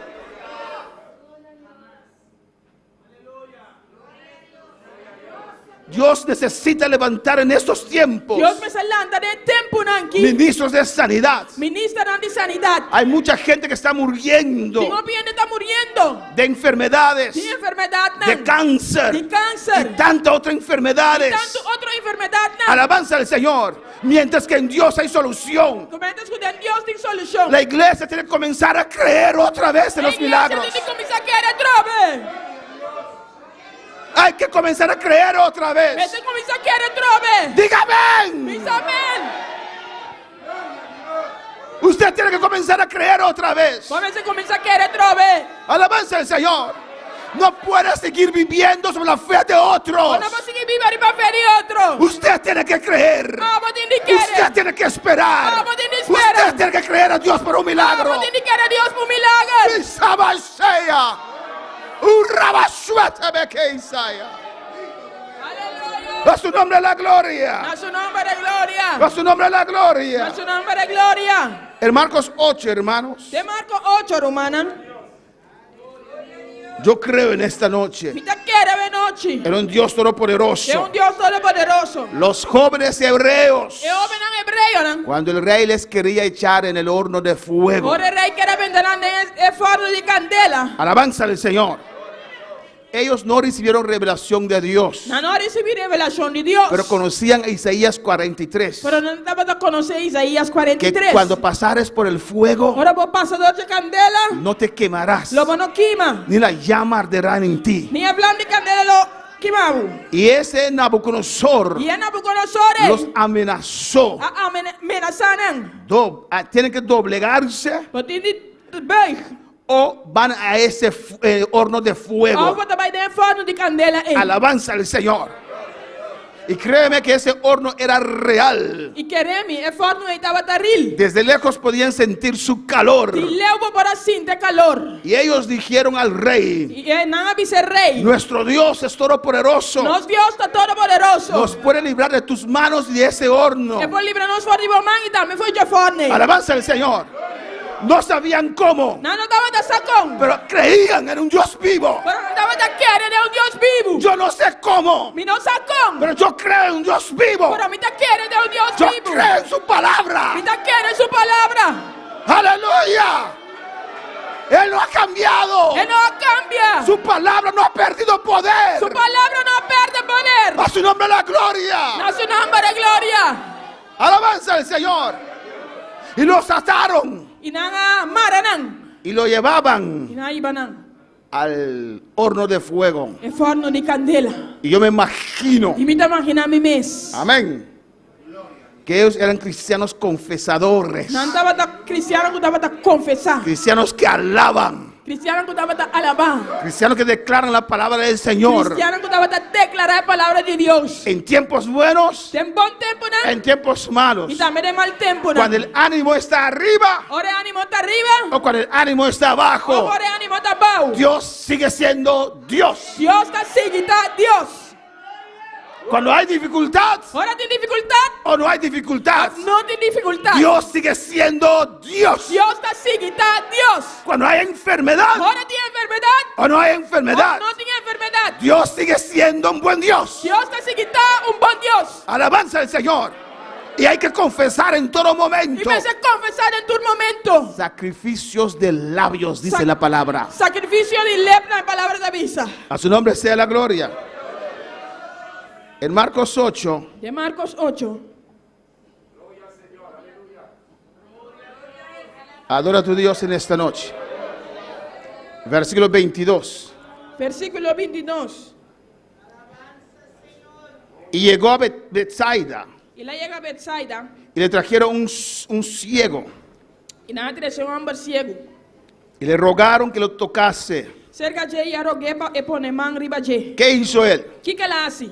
Dios necesita levantar en estos tiempos Deus me salanda de tempo aqui. ministros de sanidad. Ministra de sanidade. Hay mucha gente que está muriendo Tem um gente está morrendo. de enfermedades, Tem enfermidade. de cáncer De câncer. y tantas otras enfermedades. Tanto outra enfermidade. Alabanza al Señor. Mientras que en Dios hay solución, Comentas que Deus tem solução. la iglesia tiene que comenzar a creer otra vez en los milagros. Tem que começar a querer trove. Hay que comenzar a creer otra vez. Tem que começar a querer trove. Diga amén. Diz amém. Usted tiene que comenzar a creer otra vez. Começa a começar a querer trove. Alabanza al Señor. No puede seguir viviendo sobre la fe de otros. Não vou seguir viver para ferir outro. Usted tiene que creer. Ah, vou ter que Usted querer. tiene que esperar. Ah, vou ter que esperar. Usted tiene que creer a Dios por un Ah, milagro. vou ter que querer Deus por milagre. Isabasea. Urrabashuatabekeisaya. Aleluia. A su nombre la gloria. A su nombre de gloria. A su nombre la A gloria. su nombre de gloria. En Marcos 8, hermanos. De Marcos 8, Romana. Yo creo en esta noche Mitä kerran noche. en un Dios Es todopoderoso. un Dios todopoderoso. Los jóvenes hebreos, Es openan hebreo. cuando el rey les quería echar en el horno de fuego, Ora rey que era venderán el forno de candela. alabanza al Señor, ellos no recibieron revelación de Dios, No recibí revelación de Dios. pero conocían a Isaías 43, Pero no estaba a conocer Isaías que 43. cuando pasares por el fuego, Ahora vos pasador de candela. no te quemarás, Lo no quema. ni la llama arderá en ti. Ni hablan de candela lo quemamos. Y ese Nabucodonosor Y en Nabucodonosor. los amenazó. Amenazanan. Tienen que doblegarse But in the bag. o van a ese horno de fuego. Over de bij de forno de candela in. Alabanza al Señor. Y créeme que ese horno era real. Y queremi, el forno estaba taril. Desde lejos podían sentir su calor. Y leuvo para sinte calor. Y ellos dijeron al rey: Y nada dice rey. nuestro Dios es todopoderoso. Nos Dios está todo poderoso. Nos puede librar de tus manos y de ese horno. E poi librarnos fuori di man y también fue yo forne. Alabanza al Señor. No sabían cómo, No estaba da sacón. pero creían en un Dios vivo. Pero no estaba da quiere de un Dios vivo. Yo no sé cómo, Mi no sacón. pero yo creo en un Dios vivo. Pero mi te quiere de un Dios Yo vivo. creo en su palabra. Mi te quiere su palabra. Aleluya. Él no ha cambiado. Él no cambia. Su palabra no ha perdido poder. Su palabra no pierde poder. A su nombre la gloria. No su nombre de gloria. Alabanza al Señor. Y los ataron Y nada maranan. y lo llevaban Y nada ibanan. al horno de fuego. El forno de candela. Y yo me imagino, Y me te imaginas mi mes. amén, que ellos eran cristianos confesadores. No estaba da cristiano que estaba da confesar. Cristianos que alaban. Cristiano que estaba da alabar. Cristianos que declaran la palabra del Señor. Cristiano que estaba da declarar la palabra de Dios. En tiempos buenos, En buen tiempo, ¿no? en tiempos malos. Y también en mal tiempo, ¿no? Cuando el ánimo está arriba Ahora ánimo está arriba. o cuando el ánimo está abajo, Ahora ánimo está abajo. Dios sigue siendo Dios. Dios está está Dios. Cuando hay dificultad Ahora tiene dificultad. o no hay dificultad, No tiene dificultad. Dios sigue siendo Dios. Dios está Dios. Cuando hay enfermedad Ahora tiene enfermedad. o no hay enfermedad, No tiene enfermedad. Dios sigue siendo un buen Dios. Dios está un buen Dios. Alabanza al Señor. Y hay que confesar en todo Y momento. me hace confesar en tu momento. Sacrificios de labios, dice la palabra. Sacrificio de lepra en palabras de avisa. A su nombre sea la gloria. En Marcos 8, De Marcos 8. adora a tu Dios en esta noche. Versículo 22. Versículo 22. Y llegó a Bethsaida Y la llega a Bethsaida. y le trajeron un ciego Y nada tiene un hombre ciego. y le rogaron que lo tocase. Cerca de ella rogué para poner man riba de. ¿Qué hizo él? ¿Qué que la hace?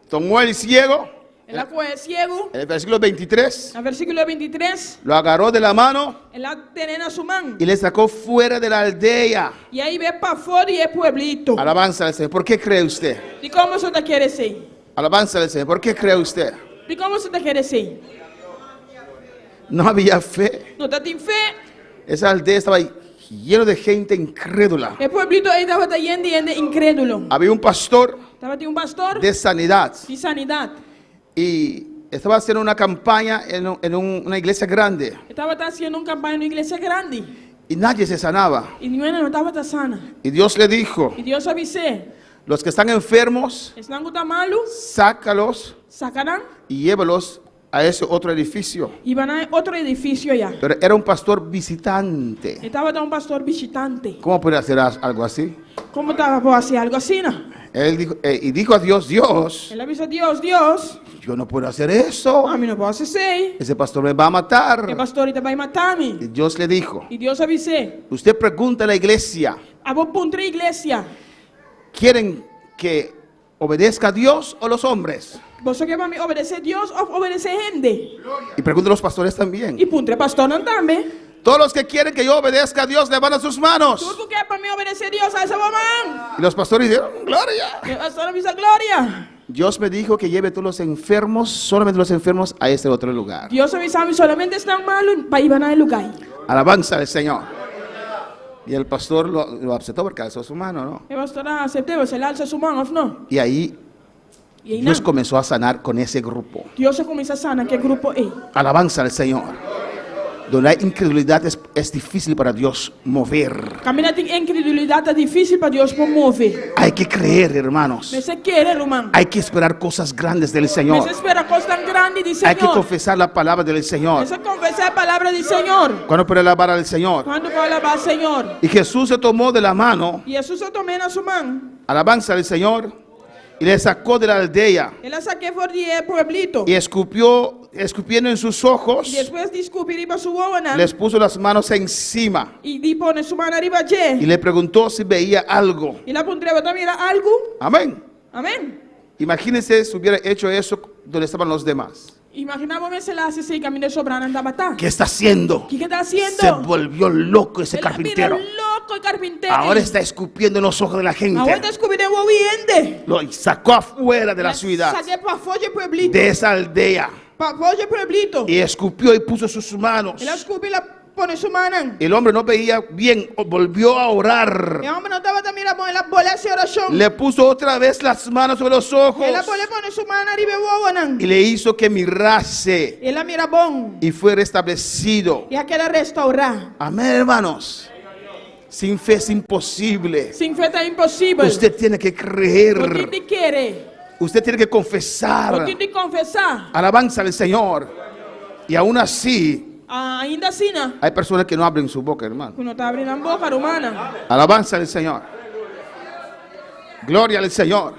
Tomó el ciego, Él fue ciego. en el versículo 23, En versículo 23. lo agarró de la mano Él la tenía a su man. y le sacó fuera de la aldea. Y ahí ve para afuera y el pueblito. Alabanza al Señor. ¿Por qué cree usted? ¿Y cómo se te quiere ser? Alabanza al Señor. ¿Por qué cree usted? ¿Y cómo se te quiere ser? No había fe. No te tiene fe. Esa aldea estaba lleno de gente incrédula. El pueblito ahí estaba lleno de gente incrédulo. Había un pastor Estaba un pastor de sanidad y sanidad. y estaba haciendo una campaña en una iglesia grande Estaba haciendo un campaña en una iglesia grande. y nadie se sanaba. Y ni una no estaba sana. Y Dios le dijo: Y Dios avisé. los que están enfermos, Están gustando malo. sácalos Sacarán. y llévalos a ese otro edificio. Y van a otro edificio ya. Pero era un pastor visitante. Estaba un pastor visitante. ¿Cómo puede hacer algo así? ¿Cómo estaba por hacer algo así? ¿No? Él dijo, y dijo a Dios: Dios, Él avisó a Dios, Dios. yo no puedo hacer eso. A mí no puedo hacer así. Ese pastor me va a El matar. pastor te va a matarme. Y Dios le dijo: Y Dios avisé. usted pregunta a la iglesia, A vos puntre iglesia. ¿quieren que obedezca a Dios o los hombres? Vos que van a obedecer a Dios o obedecer gente. Y pregunta a los pastores también. Y puntre pastor no también. Todos los que quieren que yo obedezca a Dios, levantan sus manos. Tú que para mí obedecer a Dios a ese mamá. Y los pastores dijeron: gloria. El pastor avisa gloria. Dios me dijo que lleve a todos los enfermos, solamente los enfermos, a este otro lugar. Dios avisa a mí solamente están malos para ir a el lugar. Alabanza al Señor. Y el pastor lo aceptó porque alzó su mano, ¿no? E pastor accepteu, se alça sua mão, não? Y ahí E aí Dios não. comenzó a sanar con ese grupo. Deus começa a sanar que grupo é. Alabanza al Señor. Donde hay incredulidad es difícil para Dios mover. Caminhar tem incredulidade é difícil para Deus mover. Hay que creer, hermanos. Mas você quer, irmão? Hay que esperar cosas grandes del Mas Señor. espera coisa tão grande do Hay que Senhor. confesar la palabra del Señor. Você confessar a palavra do Senhor. Cuando puede alabar al Señor. Quando vai alabar o Senhor. Y Jesús se tomó de la mano, E Jesus tomou na sua mão. alabanza al Señor, y le sacó de la aldea Ele saqueu fora de pueblito. y escupiendo en sus ojos, Depois descobriu para sua ona. les puso las manos encima E depois sua mão arriba y le preguntó si veía algo. E lá perguntou, mira algo? Amén. Amém. Imagínense si hubiera hecho eso donde estaban los demás. Imaginamos se lá se caminho sobrando andava tá. ¿Qué está haciendo? Que está haciendo? Se volvió loco ese Ele carpintero. vira louco el carpintero. Ahora está escupiendo en los ojos de la Agora gente. descobriu o oriente. Lo sacó afuera de la ciudad, Saquei para fora de pueblito. de esa aldea, Para fora de pueblito. y escupió y puso sus manos. Ele descobriu lá pone sua mão. El hombre no veía bien, volvió a orar. E o homem não estava também bom, ela bolha a oração. Le puso otra vez las manos sobre los ojos Ela bolha pone sua mão arriba o ona. y le hizo que mirase Ela mira bom. y fue restablecido. E aquela restaurar. Amén, hermanos. Sin fe es imposible. Sem fé é impossível. Usted tiene que O que creer. te quer? Usted tiene que O confesar. que te confessar? Alabanza al Señor. Y aún así, Ainda assim, não. hay personas que no abren su boca, hermano. Quando está abrindo a boca, romana. Alabanza al Señor. Gloria al Señor.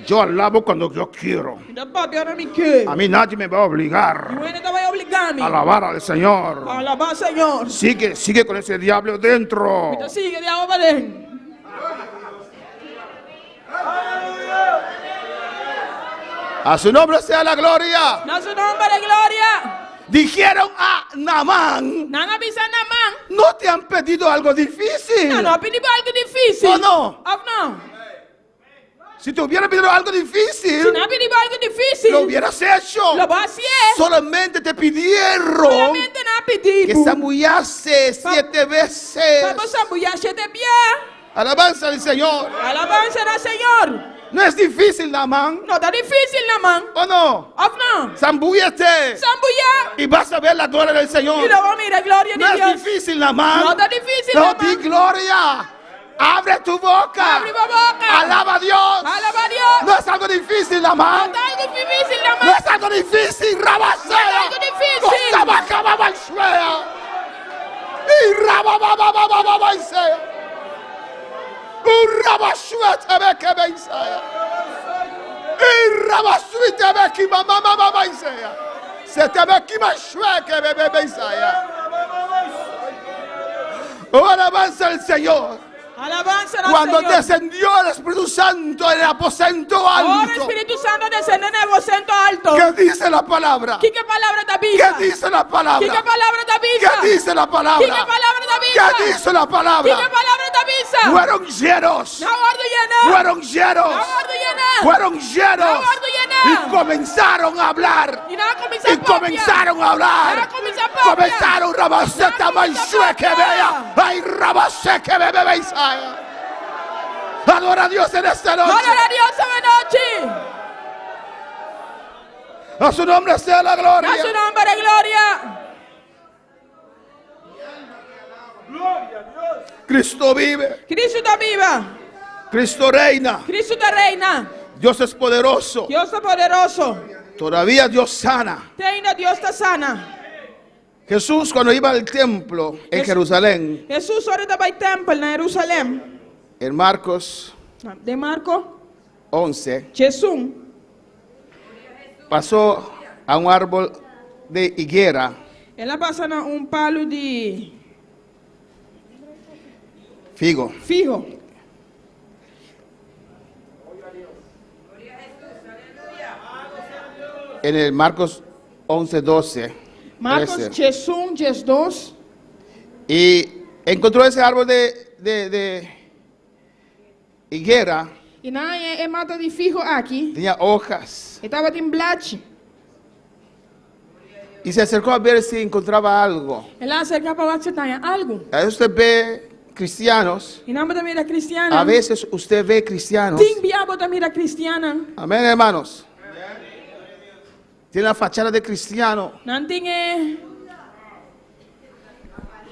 Yo alabo cuando yo quiero. Da papi, ora me quer. A mí nadie me va a obligar E o ainda vai obrigar-me. a alabar al Señor. Alabar, Senhor. Sigue con ese diablo dentro. Então siga de alma dele. A su nombre sea la gloria. Na seu nome de glória. Dijeron a Naamán, Não avisa na mão. no te han pedido algo difícil. Não pedi algo difícil. ¿O no? Ou não? Si te hubiera pedido algo Se difícil, não pedi algo difícil. lo hubieras hecho. Lo vou fazer. Solamente te pidieron Solamente não pedi. que zambullase 7 veces. Vamos a mulher cheia de pé. Alabanza al Señor. Alabança ao Senhor. No es difícil, Naamán. Não está difícil na mão. ¿O no? Ou não? Zambúllate Sambuia. y vas a ver la gloria del Señor. E não vamos mirar a glória No de es Deus. difícil, Naamán. Não está difícil No, na di mão. gloria. Abre tu boca. Abre a boca. Alaba a Dios. Alaba a Deus. No es algo difícil, Não Naamán. está algo difícil na No mão. es algo difícil, Rabasea. No es algo difícil. Cosabacababaisea. Y Rabababababaisea. Urabashuatebekebeisea. Y Rabasuitebekimamamabaisea. Setebekimashwekebebebeisea. Oh, alabanza al Señor. Alabança ao Cuando Senhor. descendió el Espíritu Santo en el aposento Ora, alto. Espírito Santo descende no aposento alto. ¿Qué dice la palabra? Que palavra da Bíblia? ¿Qué dice la Que palabra? palavra da Bíblia? ¿Qué dice la Que palabra? palavra da Bíblia? ¿Qué dice la Que palabra? palavra da Bíblia? Fueron llenos. Na ordem llena. Fueron llenos. Na ordem llena. Fueron llenos. llena. Y comenzaron a hablar. E não começar Y comenzaron a hablar. Não começar a Comenzaron Rabaseta Maisue que vea. Ay, Rabase que bebe Beisaya. Adora a Dios en esta noche. Glória a Deus essa noite. A su nombre sea la Na gloria. seu nome de glória. Cristo vive. Cristo da viva. Cristo reina. Cristo da reina. Dios es poderoso. Deus está poderoso. Todavía Dios sana. Tem ainda Deus está sana. Jesús cuando iba al templo en Jerusalén, Jesus ora da templo na Jerusalém. en Marcos De Marco 11, Jesus pasó a un árbol de higuera, ela passa na palo de figo, figo. en el Marcos 11, 12. Marcos 13. Jesus 12. Y encontró ese árbol de higuera, E na mata de figo aqui. tenía hojas, Estava em blate. y se acercó a ver si encontraba algo. Ela acerca para ver se tem algo. Ahí usted ve cristianos, In naam van de Christianen. a veces usted ve cristianos. Ting biabo dan de Christianen. Amén, hermanos. Tiene la fachada de cristiano, Nanting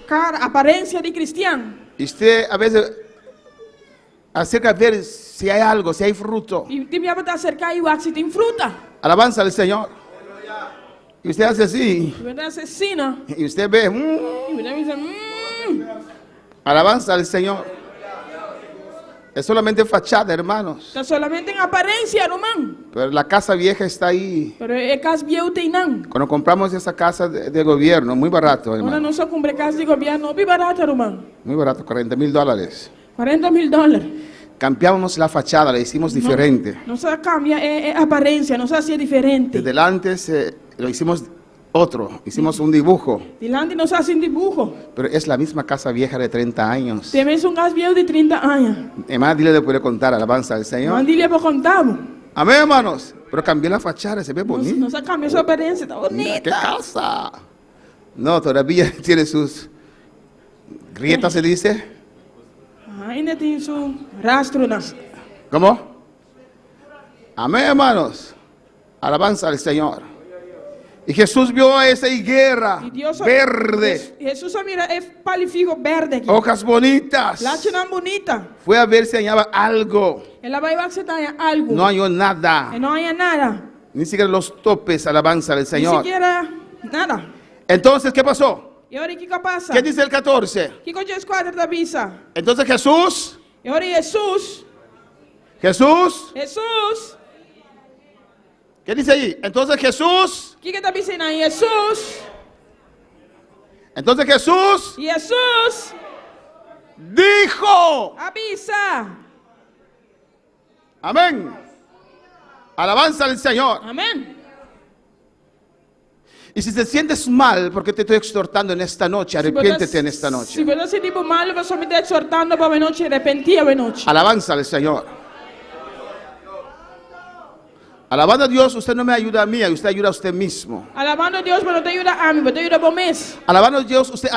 cara apariencia de cristiano. y usted a veces acerca de ver si hay algo, si hay fruto. Y ting biabo ta acerca y wax sin fruta. Alabanza al Señor. Y usted hace así, Je bent een assassine. y usted ve, Je bent een mensen. alabanza al Señor. Es solamente fachada, hermanos. Dat is solamente en apariencia, no man. Pero la casa vieja está ahí. Pero es cas bieu teinan. Cuando compramos esa casa de gobierno, muy barato, Ona hermano. não só compra casa de governo, bi barata, no man. Muy barato, $40,000. $40,000. Cambiamos la fachada, la hicimos diferente. Não só cambia aparência, não só assim é diferente. Desde antes lo hicimos otro, hicimos un dibujo, Dilante não só assim dibujo. pero es la misma casa vieja de 30 años. Temos um gas bieu de 30 anos. Además, dile le puede contar, alabanza al Señor. Mandilha para contar. Amén, hermanos. Pero cambió la fachada, se ve bonito. Não só cambia sua aparência, tá Mira, ¡qué bonita. casa! No, todavía tiene sus grietas, se dice. Ainda tem seu rastro na. ¿Cómo? Amén, hermanos. Alabanza al Señor. Y Jesús vio a esa higuera E Deus verde, Jesus só mira é palifico verde aqui. hojas bonitas. Latina bonita. Fue a ver si hallaba algo. Ela vai aceitar algo. No halló nada. E não há nada. Ni siquiera los topes, alabanza al Ni Señor. siquiera nada. Entonces, ¿qué pasó? E ora o que passa? ¿Qué dice el 14? Que com Jesus 4 da bisa. Entonces Jesús, E ora Jesus, ¿qué dice ahí? Entonces Jesús, que está dizendo aí? Jesus, Jesus, dijo, avisa. amén, alabanza al Señor. Amém. Y si te sientes mal, porque te estoy exhortando en esta noche, arrepiéntete en esta Se noche. você se tipo mal, você só me está exortando para a noite, arrepentir a noite. Alabanza al Señor. Alabando a Dios, usted no me ayuda a mí, usted ayuda a usted mismo. Alabando a Deus, mas não te ajuda a mim, mas te ajuda a você mesmo. Alabando a Dios, usted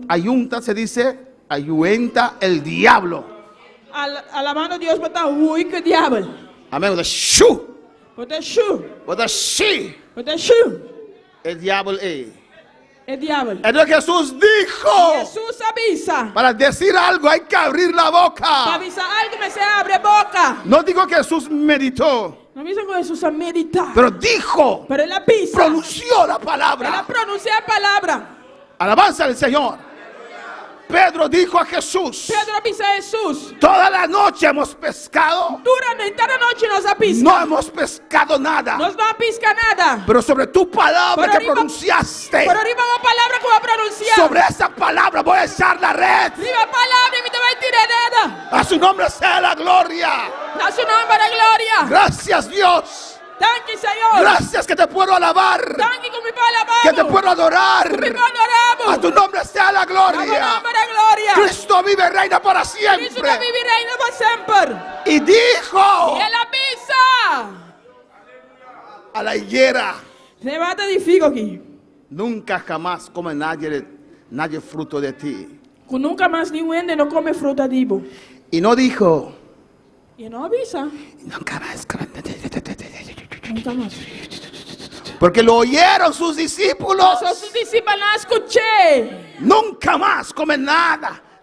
ayunta, se dice, ayuenta el diablo. Alabando a Deus, mas tá ruim que o diabo. Amén. With a shoo, Você chu, with a she, você chu, el diablo. é diabo. Entonces Jesús dijo, Jesus avisa. para decir algo hay que abrir la Para boca. avisar algo, mas você abre a boca. No digo que Jesús meditó, Não avisa com Jesus a meditar. pero dijo, Pero ele avisa. pronunció la Ela palabra. pronuncia a palavra. Alabanza al Señor. Pedro dijo a Jesús, Pedro avisa a Jesus. toda la noche hemos pescado, Durante toda a noite nós apisca. no hemos pescado nada, Nós não apisca nada. pero sobre tu palabra Pero que arriba- pronunciaste, Por arriba uma palavra que eu vou pronunciar. sobre esa palabra voy a echar la red. Arriba a palavra e me vai tirar nada. A su nombre sea la gloria. Na seu nome para a glória. Gracias, Dios. Tanque, Senhor. Gracias que te puedo alabar, Tanque com mi pai alabado. que te puedo adorar. Com mi pai adoramos. A tu nombre sea la Na seu gloria. nome para a glória. Cristo vive y reina para Cristo siempre. vive e reina para sempre. Y dijo E ela avisa. a la higuera, Levanta de figo aqui. nunca jamás come nadie fruto de ti. Que nunca mais nenhum ende não come fruta de ibo. Y no dijo, E não avisa. nunca más come. Nunca mais. Porque lo oyeron sus discípulos. Seus discípulos não escutei. Nunca más come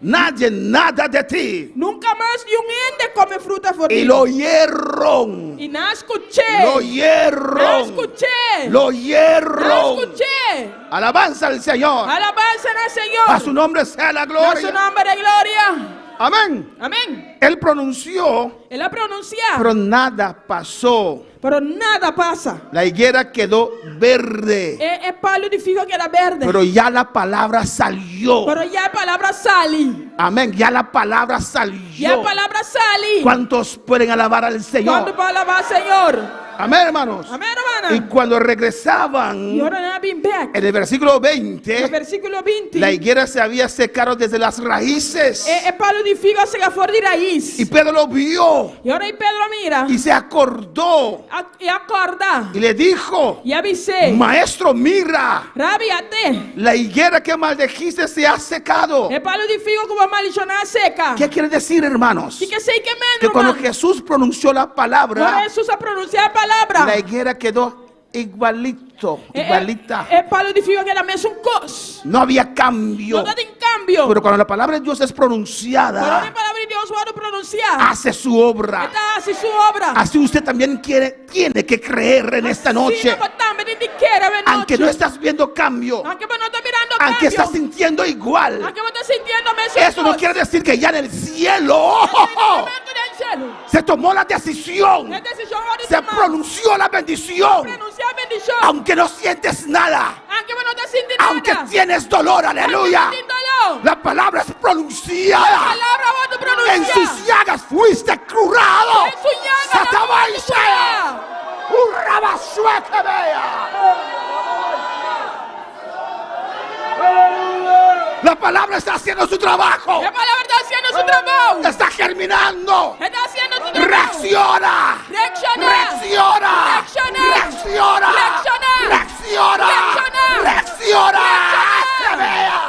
nadie nada de ti. Nunca mais nenhum ende come fruta por Y ti. lo oyeron. E não escutei. Lo Não oyeron. escutei. Lo Não oyeron. escutei. Alabanza al Señor. Alabanza ao Senhor. A su nombre sea la Na seu gloria. nome de glória. Amén. Amém. Él pronunció, Ela pronuncia. pero nada pasó. Pero nada passa. La higuera quedó verde, É palho de figo que era verde. pero ya la palabra salió. Pero já a palavra sale. Amén. Ya la palabra Já a salió. palavra sale. ¿Cuántos pueden alabar al Quando Señor? para alabar Senhor. Amén, hermanos. Amen, Y hermana. cuando regresaban, Y ahora na been back. en el versículo No 20, versículo 20. la higuera se había secado desde las raíces. E palo di figo se fuori di raiz. Y Pedro lo vio E ora Pedro mira. y se acordó E accorda. y le dijo: E avise. Maestro, mira, Rabi a te. la higuera que maldijiste se ha secado. E palo di figo come maliciona seca. ¿Qué quiere decir, hermanos? Que sei que Que menos. cuando Jesús pronunció la Quando palabra, Jesus a pronunciare la palabra. la higuera quedó igualita. E palo di figo che era messo un cos. No había cambio. Non date in cambio. Pero cuando la palabra de Dios es Quando pronunciada, le parole di Dio sono pronunciate. hace su obra. Esta hace su obra. Así usted también tiene que creer en esta noche. Aunque no estás viendo cambio, Anche non sta mirando aunque cambio. estás sintiendo igual, Anche non sta sentendo messo eso no quiere decir que ya en el cielo del cielo. se tomó la decisión, La decisione di se tomare. pronunció la bendición, Pronunciare benedizione. aunque no sientes nada, Anche non sta sentendo aunque nada. tienes dolor, aleluya. La palabra es pronunciada. Palabra voto En pronunciare. sus llagas fuiste curado. En su llaga Satabay fuiste sea. Urrabasueke vea. La palabra está haciendo su trabajo. La palabra está haciendo su trabajo. Está germinando. Está haciendo su trabajo. Reacciona. Reacciona. Reacciona. Reacciona. Reacciona. Reacciona. Reacciona. Reacciona. Reacciona. Reacciona. Se vea.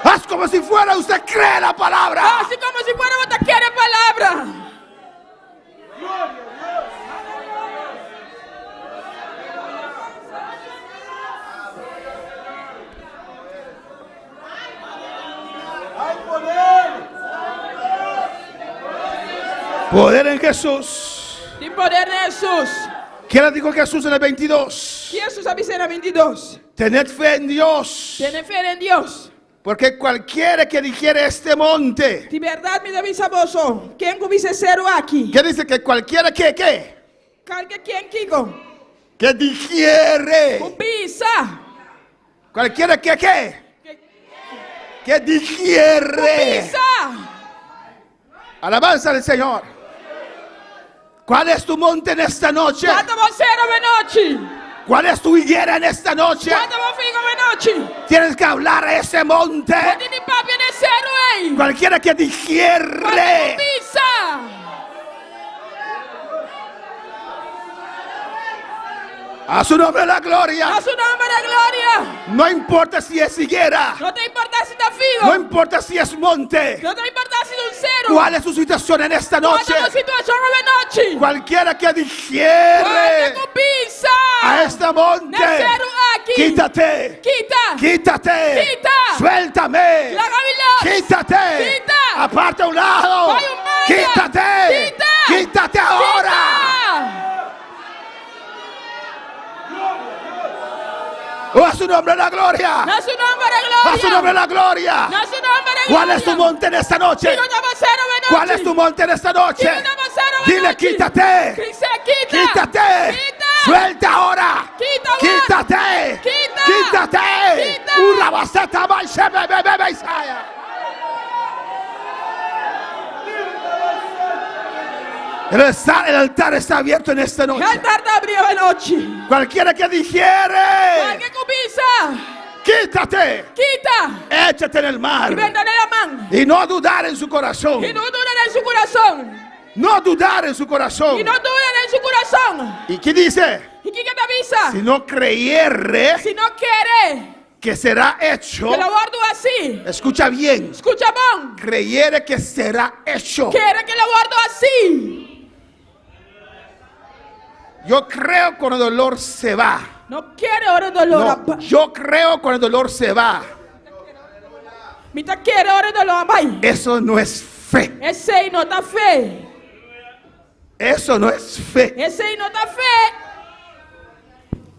Haz como si fuera usted cree la palabra. Así como si fuera una quiere palabra. Poder en Jesús. Di poder de Jesús. ¿Qué le dijo Jesús en el 22? Que Jesús avisa en 22. Tened fe en Dios. Tiene fe en Dios. Porque cualquiera que dijere este monte. De verdad me avisa vos. ¿Quién comienza cero aquí? ¿Qué dice? Que cualquiera que ¿qué? Calque quien Kiko. Que digiere. Comienza. Cualquiera que ¿qué? Que digiere. Comienza. Alabanza al Señor. ¿Cuál es tu monte en esta noche? ¿Cuánto vos cero de noche? ¿Cuál es tu higuera en esta noche? ¿Cuánto vos figo de noche? Tienes que hablar a ese monte. ¿Cuánto ni papi en cero ahí? Cualquiera que ¿Cuánto digiere. comienza? A su nombre la gloria. A su nombre de gloria. No importa si es higuera. No te importa si está figo. No importa si es monte. No te importa si es un cero. ¿Cuál es su situación en esta noche? ¿Cuánto es la situación de noche? Cualquiera que digiere ¿Cuánto comienza? a este monte, Cero aquí. quítate. Quita. Quítate. Quita. Suéltame. La gavilán. Quítate. Quita. Aparte a un lado. Vaya un medio. Quítate. Quita. Quítate ahora. Quita. Oh, a su nombre la gloria. A su nombre de gloria. A su nombre la gloria. A su nombre de ¿Cuál gloria. es tu monte en esta noche? Digo, estamos cero de noche. ¿Cuál es tu monte en esta noche? Digo, estamos cero de Dile, noche. quítate. Dice, quita. Quítate. Quita. Suelta ahora. Quita, vos. Quítate. Quita. Quítate. Quita. Una baseta bebe Isaiah. El altar está abierto en esta El noche. altar te abrió de noche. Cualquiera que digiere, ¿Cuál que comienza? quítate. Quita. Échate en el mar. Y vendrá la mano. Y no dudar en su corazón. Y no duden en su corazón. No dudar en su corazón. Y no duden en su corazón. ¿Y qué dice? ¿Y quién que te avisa? Si no creyere Si no quiere que será hecho. que lo guardo así. Escucha bien. Escucha, bon. Creyere que será hecho. Quiere que lo guardo así. Yo creo cuando el dolor se va. No quiere ahora dolor. No, yo creo cuando el dolor se va. Mita quiere ahora dolor. Bye. Eso no es fe. Ese no está fe. Eso no es fe. Ese no está fe.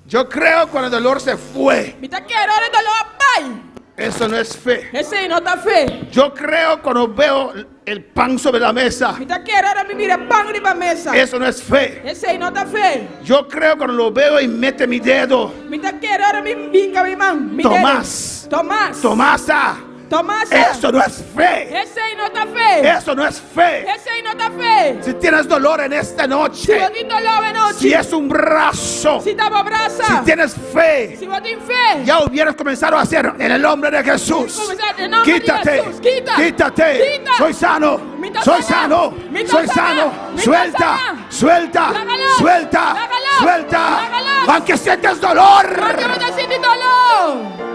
Yo creo cuando el dolor se fue. Mita quiere ahora dolor. Bye. Eso no es fe. Ese no está fe. Yo creo cuando veo el pan sobre la mesa. Mita quiere ahora vivir el pan en la mesa. Eso no es fe. Ese no está fe. Yo creo cuando lo veo y mete mi dedo. Mita quiere ahora mi vinca mi man. Mi Tomás. dedo. Tomás. Tomasa. Tomás. Eso no es fe. Esse aí não tá fé. Eso no es fe. Esse aí não tá fé. Si tienes dolor en esta Se noche, você tem dolor à noite. si es un brazo, Se dá uma abraça. si tienes fe, Se você tem fé. ya hubieras comenzado a hacer en el nombre de Jesús. Começar em nome de Quítate, Jesus. Quita. quítate. Quita. Soy sano, Me está soy sana. sano, Me está soy sana. sano. Me está Suelta, sana. suelta, Lágalo. suelta, Lágalo. suelta. Lágalo. Aunque sientes dolor, Porque você sente dolor.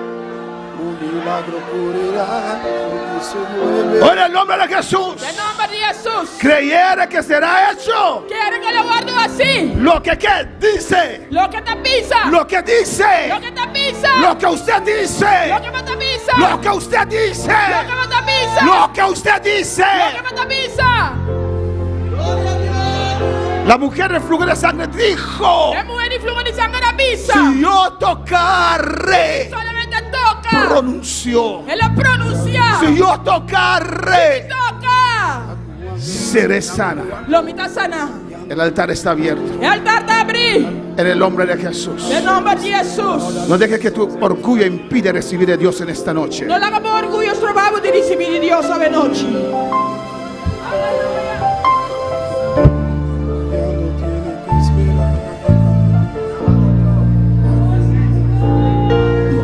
en el nombre de Jesús, Em nome de Jesus. creyere que será hecho Quero que eu guardo assim. lo que ¿qué? Dice, Lo que te pisa. lo que dice, Lo que te pisa. lo que usted dice, Lo que me te pisa. lo que usted dice, Lo que me te pisa. lo que usted dice. Lo que me te pisa. La mujer de flujo de sangre dijo: É mulher de flujo de sangue na pisa. si yo tocare, Solamente toca. pronunció, Ela pronuncia. si yo tocare, Toca. seré sana. Lomi tá sana. El altar está abierto O altar tá abrir. en el nombre de Jesús. Em nome de Jesus. No dejes que tu orgullo impide recibir de Dios en esta noche. Não larga por orgulho os trabalhos de receber de Deus essa noite.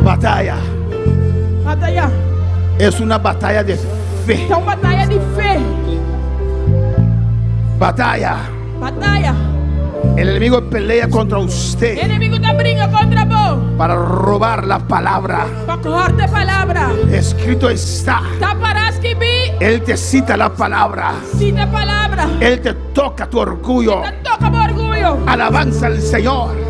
Batalla Batalha. es una batalla de fe. É uma batalha de fé. Batalla. Batalha. El enemigo pelea contra O usted inimigo tá briga contra vós. para robar la palabra. Para cortar a palavra. Escrito está. Tá para escrever. Él te cita la palabra. Cita a palavra. Él te toca tu orgullo. Tá toca por orgulho. Alabanza al Señor.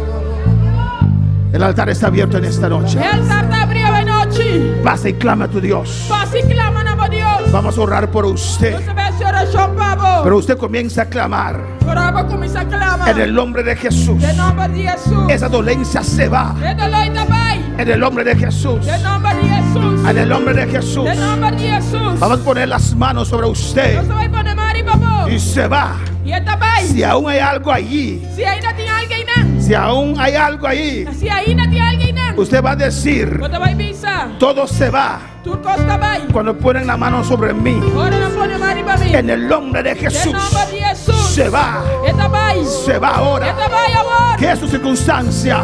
El altar está abierto en esta noche. O altar tá abrindo a noite. Pasa y clama a tu Dios. Passa e clama na voz de Deus. Vamos a orar por usted. Você vai ser oração para vós. Pero usted comienza a clamar Orava começa a clamar. en el nombre de Jesús. Em nome de Jesus. Esa dolencia se va É dolor também. en el nombre de Jesús. Em nome de Jesus. En el nombre de Jesús. Em nome de Jesus. Vamos a poner las manos sobre usted Você vai poner mari para vós. y se va. E também. Si aún hay algo allí, Se ainda tem alguém não. si aún hay algo ahí, Se ainda tem alguém não. usted va a decir: Você vai pensar. todo se va Turcos também. cuando ponen la mano sobre mí. Ora não põe mari para mim. En el nombre de Em Jesús nome de Jesus. se va, E também. se va E ahora. também agora. ¿Qué es tu circunstancia?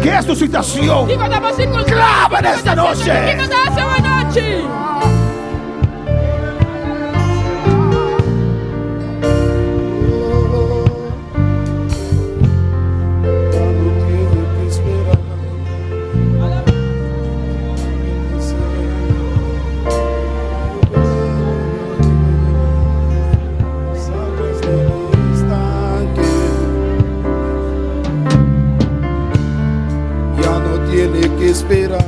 ¿Qué es tu situación? Digo da você com Clama nesta noche. Digo da essa noite. Ya no tiene que esperar,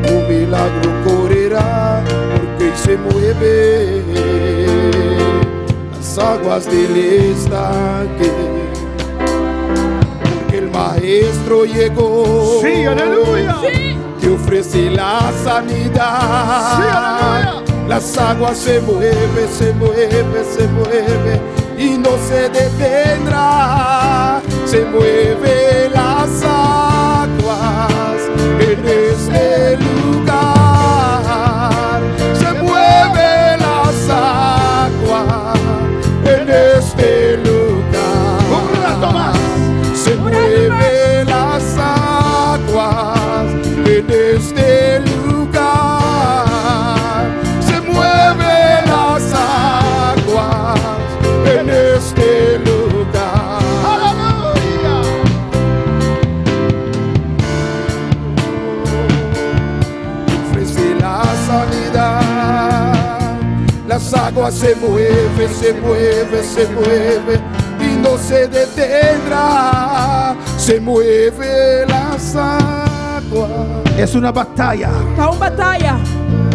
un milagro correrá porque se mueve las aguas del estanque, porque el maestro llegó. Sí, aleluya. Te ofrece la sanidad. Sí, aleluya. Las aguas se mueven, se mueven, se mueven y no se detendrá. Se mueven las aguas en este lugar. Se mueven las aguas en este lugar. Un rato más. Se mueven las aguas en este lugar. Se mueven las aguas en este lugar. Aleluya. Ofrece la sanidad. Las aguas se mueven, se mueven, se mueven y no se detendrá. Se mueve las aguas. Es una batalla. Tá batalha.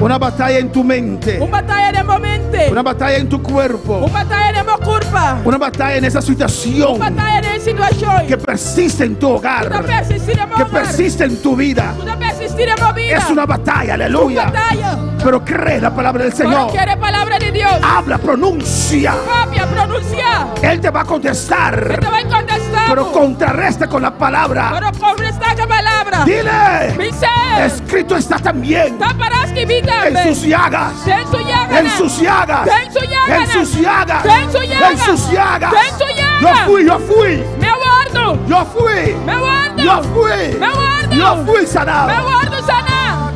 Una batalla en tu mente. Batalha de momento. Una batalla en tu cuerpo. Batalha de meu corpo. Una batalla en esa situación Batalha de situações. que persiste en tu Tu hogar. persistir em meu Que hogar. persiste en tu vida. Tu persistir em minha vida. Es una batalla, aleluya. Batalha. Pero cree la palabra del Señor. Porque é a palavra de Deus. Habla, pronuncia. Cópia, pronuncia. Él te va a contestar. Ele vai contestar. Pero contrarresta con la palabra. Para conversar com a palavra. Sara. Dile, Bisa. escrito está también Taparaski bita. en sus llagas. En su llaga. En sus llagas. En su llaga. En sus llagas. En su llaga. En sus llagas. En su llaga. Yo fui. Me aguardo. Yo fui. Me aguardo. Yo fui. Me aguardo. Yo fui sanado. Me aguardo sana.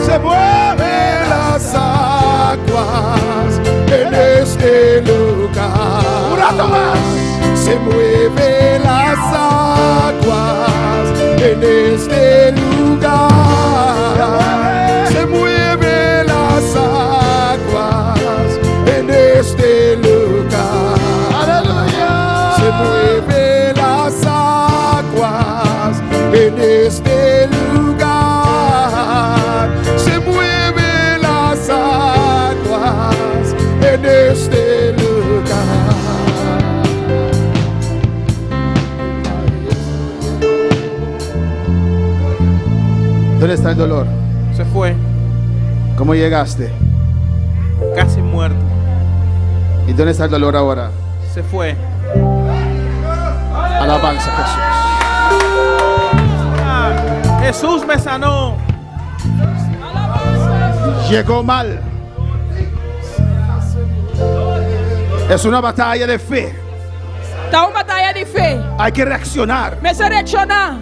Se mueven las aguas en este lugar. Un rato más. Se mueven las aguas en este lugar. Se mueven las aguas en este lugar. Aleluya. Se mueven las aguas en este lugar. Se mueven las aguas en este lugar. ¿Dónde está el dolor? Se fue, ¿Cómo llegaste? casi muerto. ¿Y dónde está el dolor ahora? Se fue. Alabanza a Jesús. Jesús me sanó. Llegó mal. Es una batalla de fe. Tá uma batalha de fé. Hay que reaccionar. Me se reaccionar.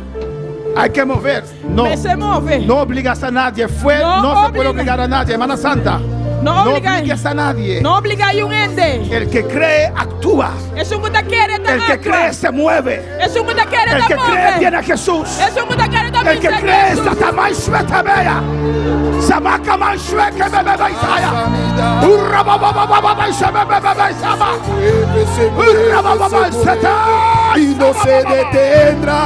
Hay que mover. No, Me se move. no obligas a nadie. Fue, No no se puede obliga. obligar a nadie. Hermana Santa, No no obliga. obligues a nadie. Não obrigar um ende. El que cree, actúa. É um mundo querer da El que cree, se mueve. É um mundo querer El da que cree, move. viene a Jesús. É um mundo querer da El que cree, está tamay shweta beya. Samaka man shweke bebe isaya. Urra baba baba baba shebe bebe sama. Urra baba baba seta. Y no se detendrá.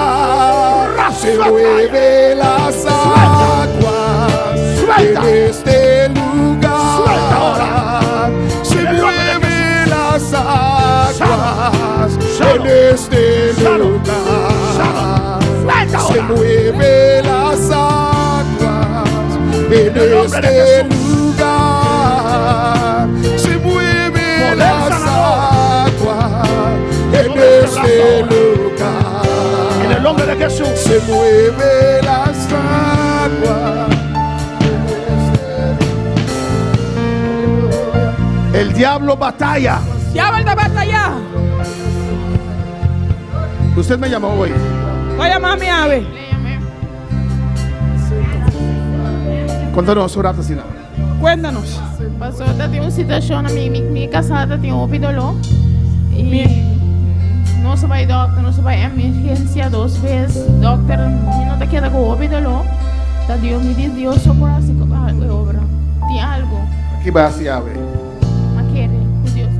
Se mueve las aguas Suelta. en este lugar. Suelta ahora. Se mueve las aguas Sano. en este Sano. lugar. Suelta Se ahora. mueve las aguas en el nombre de este Jesús. lugar. Se mueve Poder las sanador. aguas en nombre de este lugar. En el nombre de Jesús. Se mueve las aguas. El diablo batalla. Diabo da batalha. Usted me llamó hoy. Vai amar minha ave. Contanos su rato, Cuéntanos. Pastor, tem uma situação na minha casada, tem um dolor. E não se vai doctor, não se vai emergência 2 vezes. Doctor, não está querendo com o dolor. Tá Deus me diz, Deus só por assim com algo obra. Tem algo. ¿Qué va a hacer, ave? Mas quer, Deus.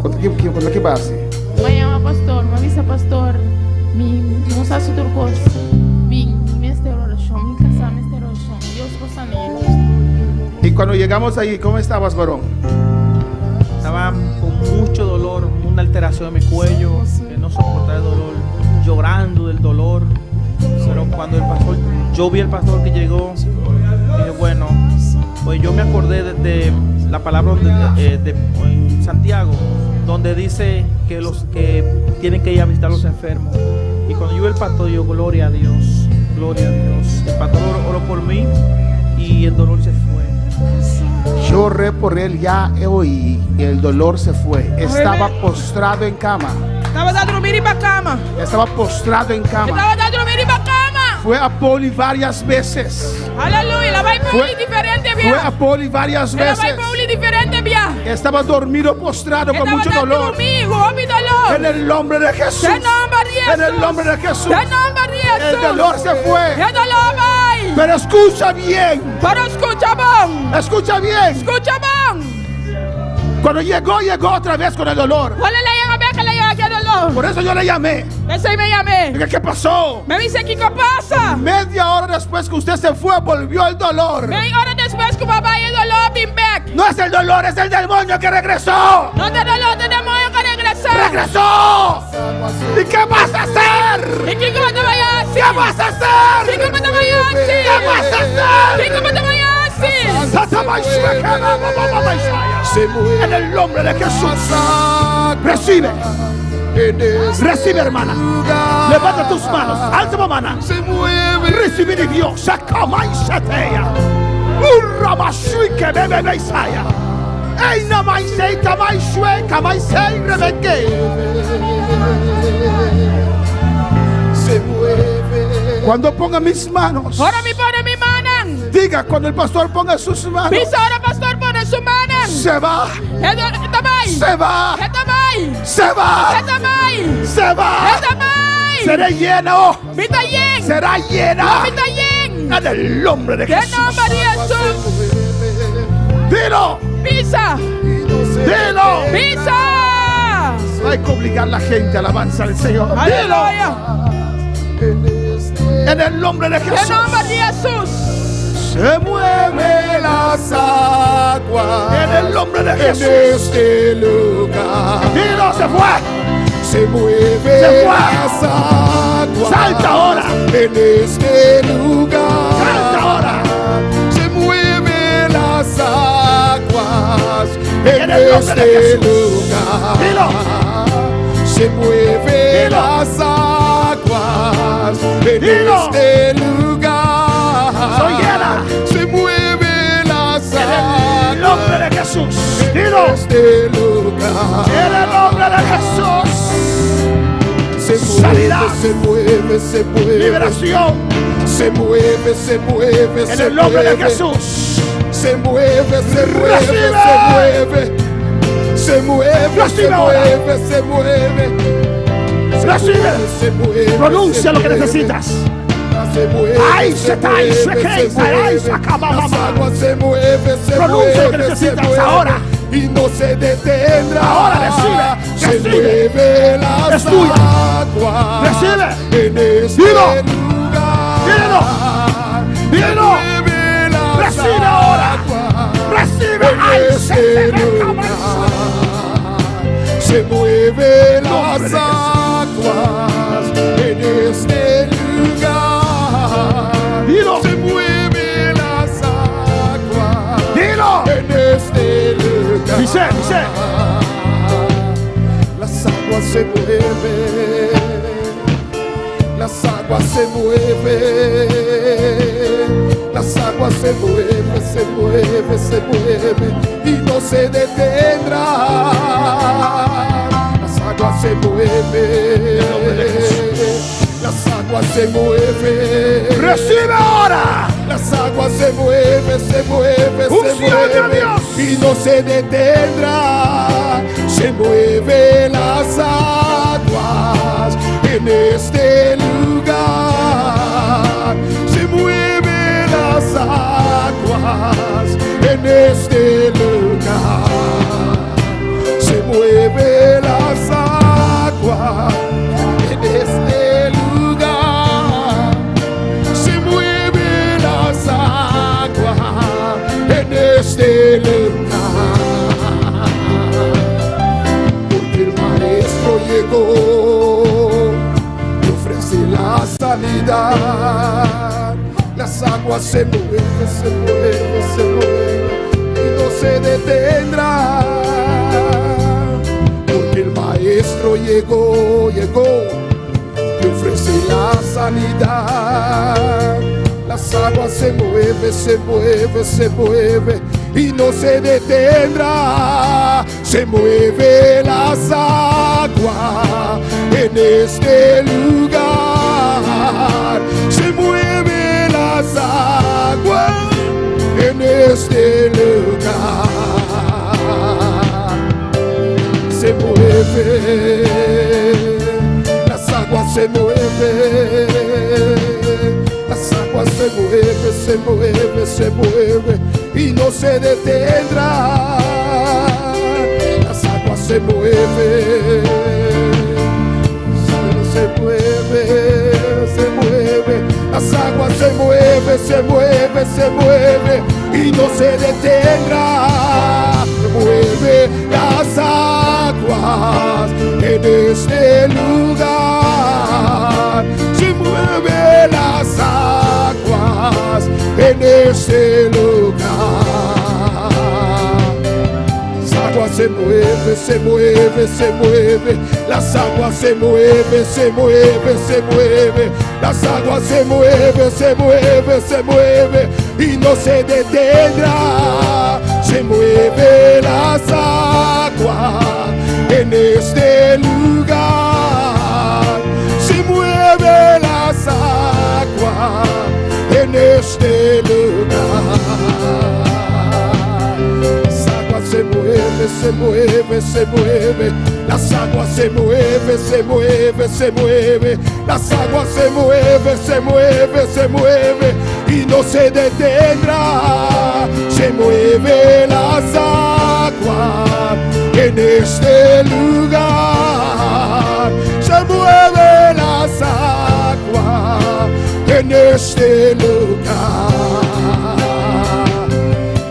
¿Cuánto qué va a hacer? Amanhã, pastor, me avisa, pastor. Não sabe se tu coisa. Vim, me oração, me casar, me oração. Deus possa nele. Y cuando llegamos ahí, ¿cómo estabas, varón? Estaba con mucho dolor, una alteración en mi cuello, que no soportaba el dolor, llorando del dolor. Pero cuando el pastor, yo vi al pastor que llegó, dije, bueno, pues yo me acordé de la palabra en Santiago, donde dice que los que tienen que ir a visitar a los enfermos. Y cuando yo vi el pastor, yo, gloria a Dios, gloria a Dios. El pastor oró por mí y el dolor se fue. Yo oré por él, ya oí, y el dolor se fue. Estaba postrado en cama. Estava a dormir para cama. Estaba postrado en cama. Estava a dormir para cama. Fue a Poli varias veces. Aleluia. Ela vai para Fue, diferente fue a viaje. Poli varias Ela vai veces. para diferente viaje. Estaba dormido, postrado con mucho Estava a dolor. dormir com o dolor. En el nombre de Jesús. Em nome de Jesus. En el nombre de Jesús. Em nome de Jesus. El dolor se fue. O dolor vai. Pero escucha bien. Para escucha bom. Escucha bien. Escucha bom. Cuando llegó otra vez con el dolor. Olha lá, ela vai que ela ia aqui dolor. Por eso yo le llamé. Esse aí me llamé. Dije, ¿qué pasó? Me disse que passa. Media hora después que usted se fue, volvió el dolor. Meia hora depois que o papai e o dolor vim back. No es el dolor, es el demonio que regresó. Não tem dolor, tem demônio que regressar. ¡Regresó! ¿Y qué vas a hacer? E que como vai assim? ¿Qué vas a hacer? Que como vai assim? ¿Qué vas a hacer? Que como vai assim? Se mueve En el nombre de Jesús. las aguas Recibe. en Recibe, hermana. Levanta tus manos. Alza, hermana. Recibe de Dios. Sakamai Satea. Urramashui que bebe Isaya. Ei namai sei kamai shue kamai sei rebeke. Se mueve. Cuando ponga mis manos. Ora mi pone mi manan. Diga cuando el pastor ponga sus manos. Bisa ora pastor pone su manan. Se va. Etamai. Se va. Etamai. Se va. Etamai. Se va. Etamai. Seré lleno. Mita yen. Será llena. Mita yen. En el nombre de Jesús. En nombre de Jesús. Dilo. Pisa. Dilo. Pisa. No hay que obligar a la gente a alabanza al Señor. Dilo. Aleluya. En el nombre de Jesús. En nombre de Jesús. Se mueve las aguas. En el nombre de Jesús. En este lugar. Dilo, se fue. Se mueve las aguas. Salta ahora. En este lugar. Salta ahora. Se mueve las aguas. En este lugar. Dilo. Se mueve las aguas. En este lugar. Soy llena. Se mueve las aguas. En el nombre de Jesús. Dilo. En este lugar. En el nombre de Jesús. Sanidad. Se mueve, se mueve. Liberación. Se mueve, se mueve. En el nombre de Jesús. Se mueve, se mueve, se mueve. Se mueve, se mueve, se mueve. Recibe. Pronuncia lo que necesitas. Ay, se cae, se cae, se acaba. Se mueve, se pronuncia lo que necesitas ahora. Y no se detendrá. Ahora recibe. Se mueve las aguas. Recibe. En este lugar. Dilo. Recibe ahora. Recibe. Ay, se mueve las aguas. En este lugar. Dilo. Se mueve las aguas. Dilo. En este lugar. Dice. Las aguas se mueven. Las aguas se mueven. Las aguas se mueven, se mueven, se mueven. Y no se detendrá. Las aguas se mueven. Las aguas se mueven. Recibe ahora. Las aguas se mueven, se mueven, se mueven. Y no se detendrá. Se mueven las aguas en este lugar. Se mueven las aguas en este lugar. Se mueven las aguas en este lugar. Se mueven las aguas en este lugar. Porque el maestro llegó y ofrece la sanidad. Las aguas se mueven, se mueven, se mueven y no se detendrá. Porque el maestro llegó y ofrece la sanidad. Las aguas se mueven, se mueven, se mueven y no se detendrá. Se mueve las aguas en este lugar. Se mueve las aguas en este lugar. Se mueve, las aguas se mueven. Las aguas se mueven, se mueven, se mueven y no se detendrá. Las aguas se mueven, se mueven, se mueven. Las aguas se mueven, se mueven, se mueven y no se detendrá. Mueve las aguas en este lugar. Se mueve las aguas en este lugar. Las aguas se se mueve, se mueve, se mueve. Las aguas se mueve, se mueve, se mueve. Las aguas se mueve, se mueve, se mueve y no se detendrá. Se mueve las aguas en este lugar. Se mueve las aguas en este lugar. Las aguas se mueve, se mueve, se mueve. Las aguas se mueve, se mueve, se mueve. Las aguas se mueve, se mueve, se mueve y no se detendrá. Se mueve las aguas en este lugar. Se mueve las aguas en este lugar.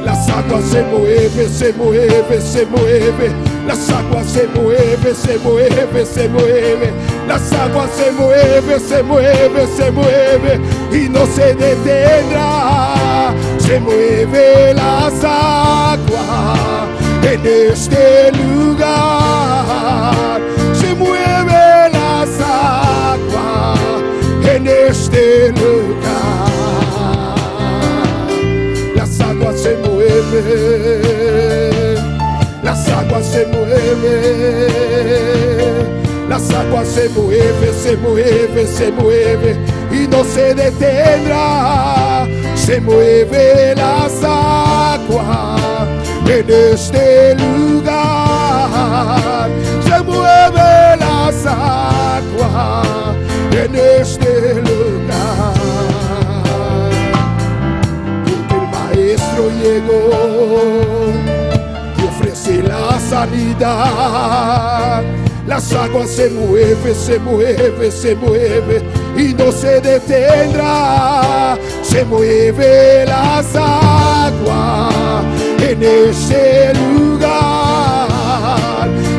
Las aguas se mueve, se mueve, se mueve. Las aguas se mueve, se mueve, se mueve. Las aguas se mueve, se mueve, se mueve y no se detendrá. Se mueve las aguas en este lugar. Se mueve las aguas en este lugar. Las aguas se mueven. Las aguas se mueven. Las aguas se mueve, se mueve, se mueve y no se detendrá. Se mueve las aguas en este lugar. Se mueve las aguas en este lugar. Porque el maestro llegó y ofrece la sanidad. Las aguas se mueve, se mueve, se mueve y no se detendrá. Se mueve las aguas en este lugar.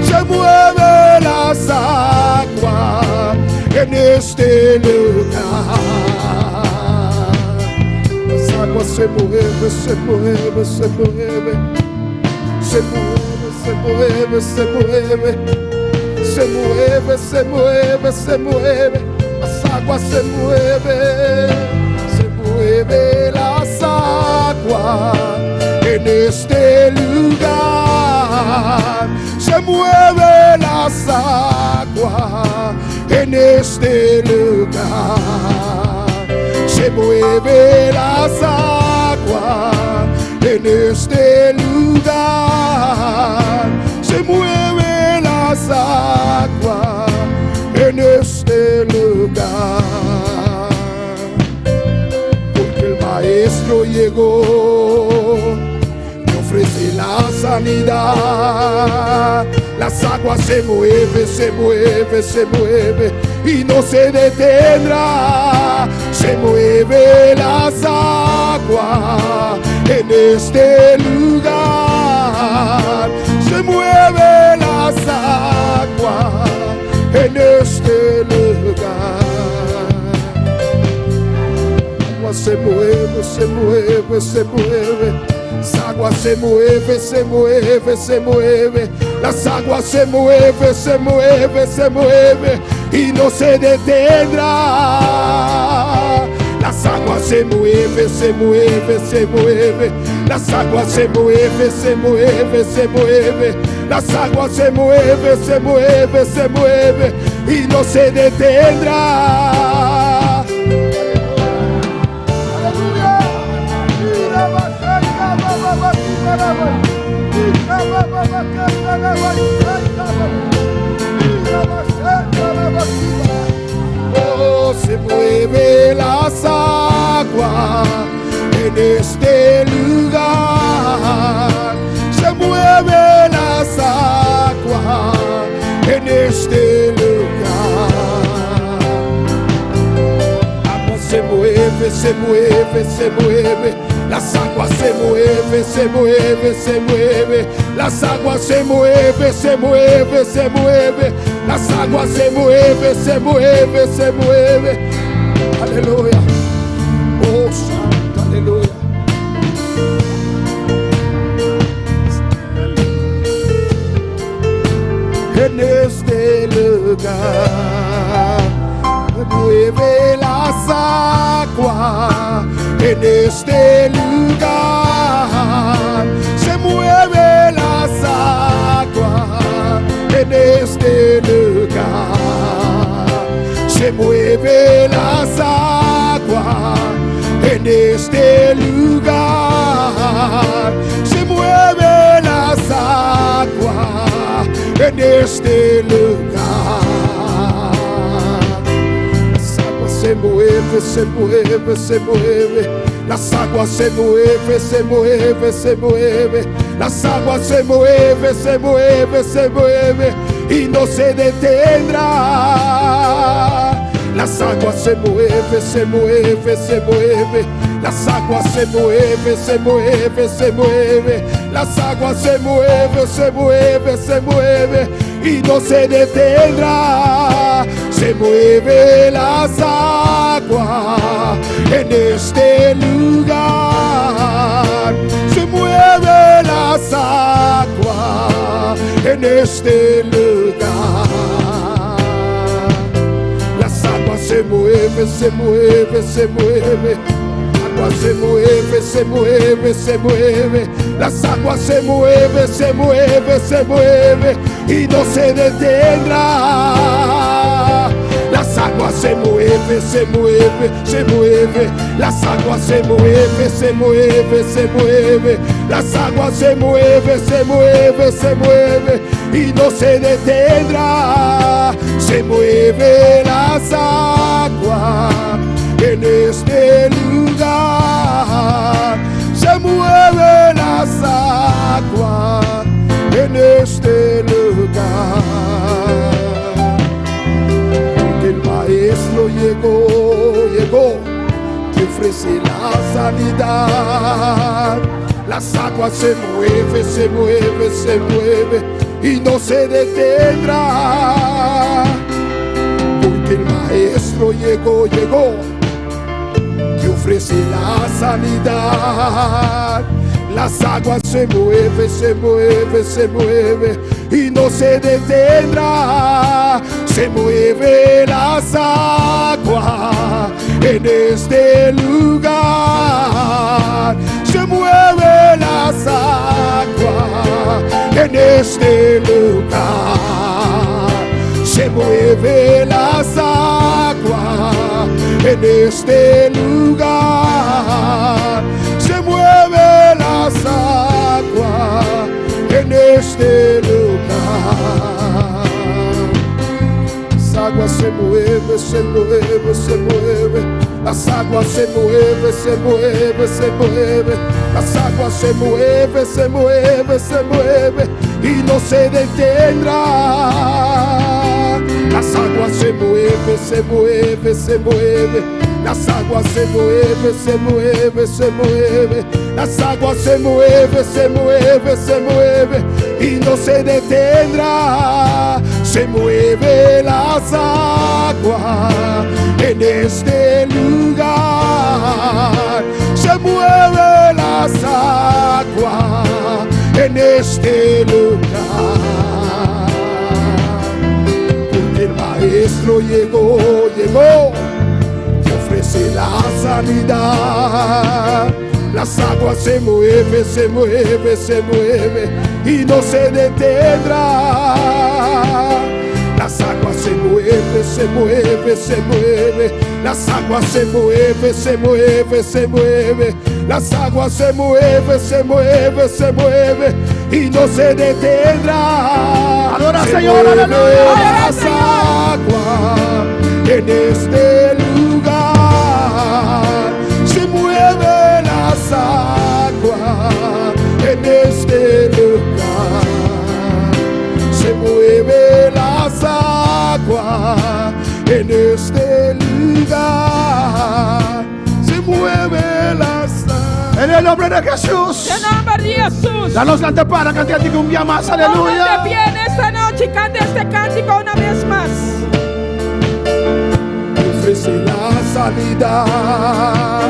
Se mueve las aguas en este lugar. Las aguas se mueve, se mueve, se mueve. Se mueve, se mueve, se mueve. Se mueve, se mueve, se mueve. Las aguas se mueven. Se mueve las aguas en este lugar. Se mueve las aguas en este lugar. Se mueve las aguas en este lugar. Se mueve las aguas en este lugar. Porque el maestro llegó y ofrece la sanidad. Las aguas se mueve, se mueve, se mueve y no se detendrá. Se mueve las aguas en este lugar. Se mueve las aguas en este lugar. Agua se mueve, se mueve, se mueve. Las aguas se mueve, se mueve, se mueve. Las aguas se mueve, se mueve, se mueve y no se detendrá. Las aguas se mueve, se mueve, se mueve. Las aguas se mueve, se mueve, se mueve. Las aguas se mueve, se mueve, se mueve y no se detendrá. Aleluya. Oh, se mueve las aguas en este lugar. Se mueve las aguas en este lugar. Agua se mueve, se mueve, se mueve. Las aguas se mueve, se mueve, se mueve. Las aguas se mueve, se mueve, se mueve. Las aguas se mueve, se mueve, se mueve. Aleluya. Oh, santo, aleluya. mueve las aguas en este lugar. Se mueve las aguas en este lugar. Se mueve las aguas en este lugar. Se mueve las aguas en este lugar. Las aguas se mueve, se mueve, se mueve. Las aguas se mueve, se mueve, se mueve. Las aguas se mueve, se mueve, se mueve y no se detendrá. Las aguas se mueve, se mueve, se mueve. Las aguas se mueve, se mueve, se mueve. Las aguas se mueve, se mueve, se mueve y no se detendrá. Se mueve las aguas en este lugar. Se mueve las aguas en este lugar. Las aguas se mueve, se mueve, se mueve. Agua se mueve, se mueve, se mueve. Las aguas se mueve, se mueve, se mueve y no se detendrá. Las aguas se mueve, se mueve, se mueve. Las aguas se mueve, se mueve, se mueve. Las aguas se mueve, se mueve, se mueve y no se detendrá. Se mueve las aguas en este lugar. Se mueve las aguas en este lugar. Porque el maestro llegó y ofrece la sanidad. Las aguas se mueve, se mueve, se mueve y no se detendrá. Porque el maestro llegó y ofrece la sanidad. Las aguas se mueve, se mueve, se mueve y no se detendrá. Se mueve las aguas en este lugar. Se mueve las aguas en este lugar. Se mueve las aguas en este lugar. Se mueve las aguas en este lugar. Las aguas se mueve, se mueve, se mueve. Las aguas se mueve, se mueve, se mueve. Las aguas se mueve, se mueve, se mueve y no se detendrá. Las aguas se mueve, se mueve, se mueve. Las aguas se mueve, se mueve, se mueve. Las aguas se mueve, se mueve, se mueve y no se detendrá. Se mueve las aguas en este lugar. Se mueve las aguas en este lugar. Porque el maestro llegó y ofrece la sanidad. Las aguas se mueve, se mueve, se mueve y no se detendrá. Las aguas se mueve, se mueve, se mueve. Las aguas se mueve, se mueve, se mueve. Las aguas se mueve, se mueve, se mueve y no se detendrá. Adora, se Señor, mueve aleluya. las aguas en este lugar. Se mueve las aguas en este lugar. Se mueve las aguas en este lugar. Se mueve las aguas. En el nombre de Jesús. En nombre de Jesús. Danos la para cantar un día más. Pónganse de Aleluya. pie en esta noche y cante este cántico una vez más. Ofrece la sanidad.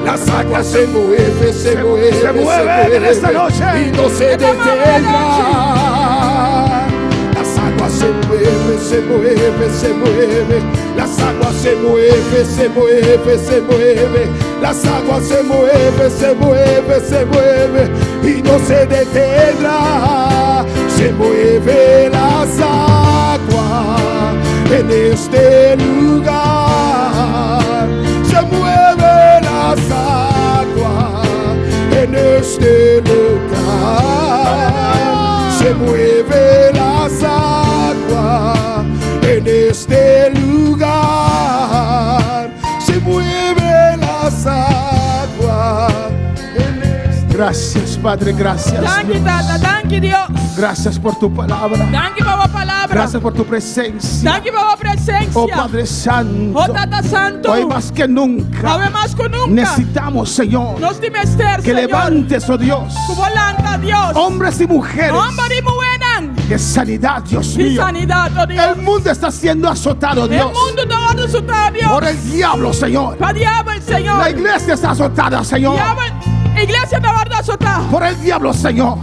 Las aguas se mueve, se mueve, se mueve en esta noche. y no se Esta detendrá. Las aguas se mueve, se mueve, se mueve. Las aguas se mueve, se mueve, se mueve. Las aguas se mueve, se mueve, se mueve. Y no se detendrá. Se mueve las aguas en este lugar. Se mueve las aguas en este lugar. Se mueve las aguas en este lugar. Se mueve las aguas en este. Gracias, Padre, gracias. Thank you, Dios. Tata. Thank you, Dios. Gracias por tu palabra. Thank you for your palabra. Gracias por tu presencia. Thank you for your presencia. Oh Padre Santo, Oh, Tata Santo. hoy más que nunca Ave más que nunca. necesitamos, Señor, Nos dimester, que Señor. levantes, oh Dios, Volanta, Dios. hombres y mujeres Hombre y mujeres. de sanidad, Dios Y mío. sanidad, oh Dios. El mundo está siendo azotado, El Dios, mundo está azotado, Dios. por el diablo, Señor. Por el diablo, el Señor. La iglesia está azotada, Señor, Iglesia está azotada. por el diablo, Señor.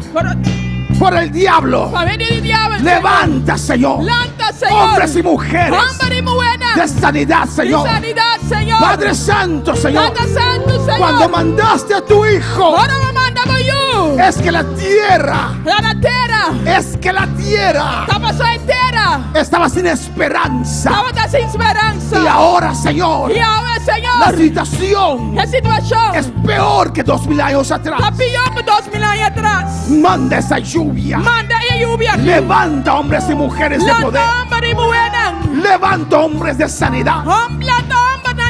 Por el diablo. Familia del diablo. Levanta, Señor. Levanta, Señor. Hombres y mujeres Hombre y mujeres. de sanidad, Señor. De sanidad, Señor. Padre Santo, Señor. Padre Santo, Señor. Cuando mandaste a tu Hijo, Ahora me mandamos yo. es que la tierra, La tierra. es que la tierra Estaba entera. estaba sin esperanza. Estaba sin esperanza. Y ahora, Señor, Y ahora, Señor. la situación La situación es peor que 2000 años atrás. está peor que 2000 años atrás. Manda esa lluvia. Manda ella lluvia aquí. Levanta hombres y mujeres de poder. Levanta hombre y mujeres. Levanta hombres de sanidad. Hombre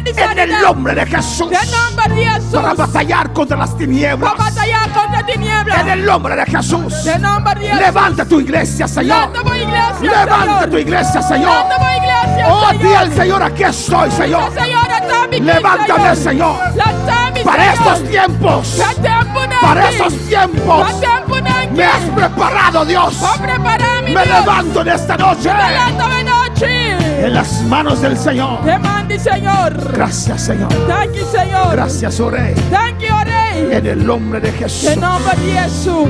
de En el sanidad. nombre de Jesús. En nombre de Jesús. Para batallar contra las tinieblas. Para batallar contra tinieblas. En el nombre de Jesús. En nombre de Jesús. Levanta tu iglesia, Señor. Levanta tu iglesia, Levanta Señor. tu iglesia, Señor. Levanta tu iglesia, Oh, Señor. di al Señor, aquí estoy, Señor. Señor, está mi Levántame, Señor. Levántame, Para Señor. estos tiempos. Para esos tiempos. Me has preparado, Dios. Me levanto en esta noche. En las manos del Señor. Te mande, Señor. Gracias, Señor. Thank you, Señor. Gracias, oh Rey. Thank you, Rey. En el nombre de Jesús. En nombre de Jesús.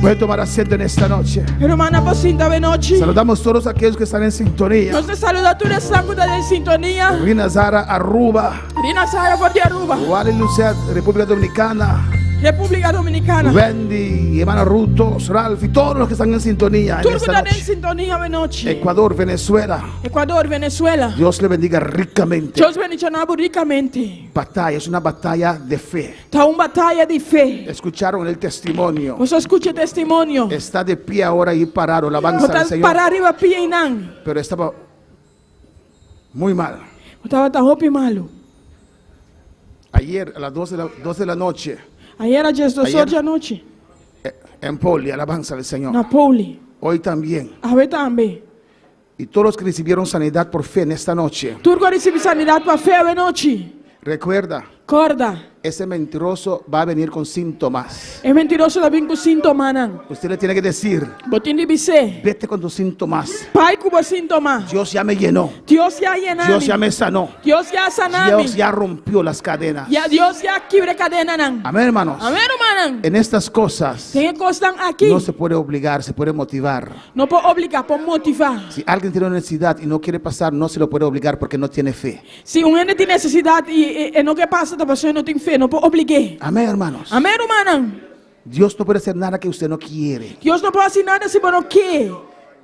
Puede tomar asiento en esta noche. Hermana Pacinta Benochi. Saludamos a todos aquellos que están en sintonía. Nos saluda a todos los que están en sintonía. Rina Zara, Aruba. Rina Zara, Fuerte Aruba. Wally Lucet, República Dominicana. República Dominicana. Wendy, hermana Ruto, Ralph y todos los que están en sintonía en Todos esta están en noche. sintonía Benochi. Ecuador, Venezuela. Ecuador, Venezuela. Dios le bendiga ricamente. Dios bendiga ricamente. Batalla, es una batalla de fe. Está una batalla de fe. Escucharon el testimonio. Vos escucha testimonio. Está de pie ahora y parado, alabanza al Estás Señor. para arriba pie y nan. Pero estaba muy mal. Estaba tan hopi malo. Ayer a las 2 de la noche Ayer a las 2 Ayer. de la noche. en Poli, alabanza al Señor. Napoli. Hoy también. A ver también. Y todos los que recibieron sanidad por fe en esta noche. Turco recibe sanidad para fe Benochi. Recuerda, Corda. ese mentiroso va a venir con síntomas. Es mentiroso también con síntomas. Usted le tiene que decir, Botín de bise. vete con tus síntomas. Pai cubo síntomas. Dios ya me llenó. Dios ya llenó. Dios ya me sanó. Dios ya sanami. Dios ya rompió las cadenas. Ya Dios ya quibre cadena nan. Amén, hermanos. Amén, hermano. En estas cosas ¿Qué cosas aquí? no se puede obligar, se puede motivar. No puedo obligar, puedo motivar. Si alguien tiene una necesidad y no quiere pasar, no se lo puede obligar porque no tiene fe. Si un gente tiene necesidad y no que pasa, esta persona no tiene fe, no puedo obligar. Amén, hermanos. Amén, hermano. Dios no puede hacer nada que usted no quiere. Dios no puede hacer nada si no quiere.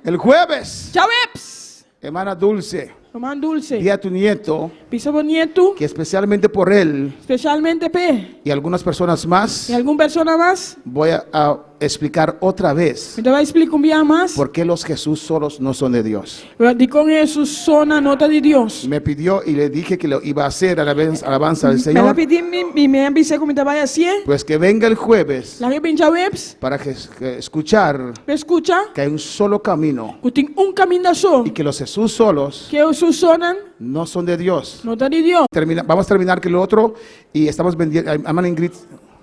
El jueves, Chaveps. hermana Dulce, Román Dulce. di a tu nieto Pisa nieto. que especialmente por él Especialmente P. y algunas personas más, ¿Y alguna persona más? voy a explicar otra vez Me te voy a explicar un día más. por qué los Jesús solos no son de Dios. Di con Jesús zona nota de Dios. Me pidió y le dije que lo iba a hacer, alabanza al Me la Señor. pedí y me avisé como te vaya a hacer. Pues que venga el jueves La que pincha webs. para que escuchar ¿Me escucha? que hay un solo camino Que tiene un camino solo. y que los Jesús solos Que Jesús zona no son de Dios. nota de Dios. Vamos a terminar que lo otro y estamos vendiendo. Hermana Ingrid,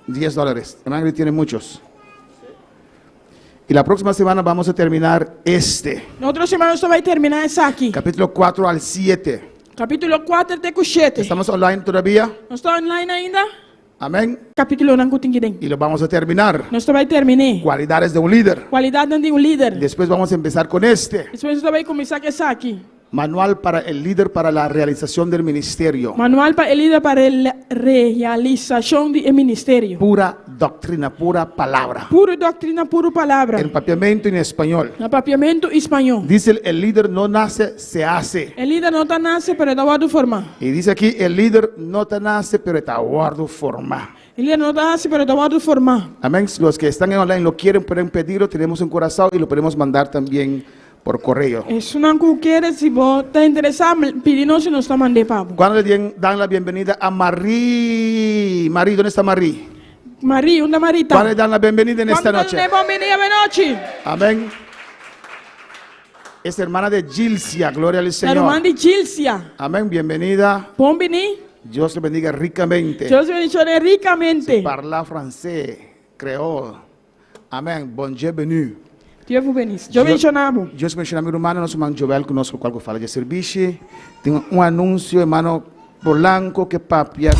$10. Hermana Ingrid tiene muchos. Y la próxima semana vamos a terminar Nosotros hermanos esto va a terminar esa aquí. capítulo 4 al 7. Capítulo 4 de Cuchete. ¿Estamos online todavía? ¿No está online ainda? Amén. Capítulo ng kuting gideng. Y lo vamos a terminar. Nós também terminei. Cualidades de un líder. Qualidade de um líder. Después vamos a empezar con este. Depois também começar com essa aqui. Manual para el líder para la realización del ministerio. Manual para el líder para a realização do ministério. Pura doctrina, pura palabra. Pura doutrina, pura palavra. Empapiamiento en español. Apapiamento espanhol. Dice el líder no nace, se hace. El líder não está nasce, pero está guardo formar. Y dice aquí, el líder no te nace, pero está guardo formar. El líder não está nasce, pero está guardo formar. Amén. Los que están en online lo quieren, pueden pedirlo, tenemos un corazón y lo podemos mandar también por correo. Isso não quer, se você está interessado, pedindo se nós está mandando para. ¿Cuándo le dan la bienvenida a Marí? Marí, ¿dónde está Marí? Marí, onde Marí está? ¿Cuándo le dan la bienvenida en esta noche? Noche? Amén. Es hermana de Gilcia, gloria al Señor. Hermana de Gilcia. Amén, bienvenida. Bom venir. Dios le bendiga ricamente. Deus bendiga ricamente. Parla francés, creole. Amén, bienvenue. Deus bendiga. Eu mencionava. Deus bendiga, meu irmão, nosso irmão Joel, conosco, qual que fala de serviço. Tem um anúncio, irmão Polanco, que papia.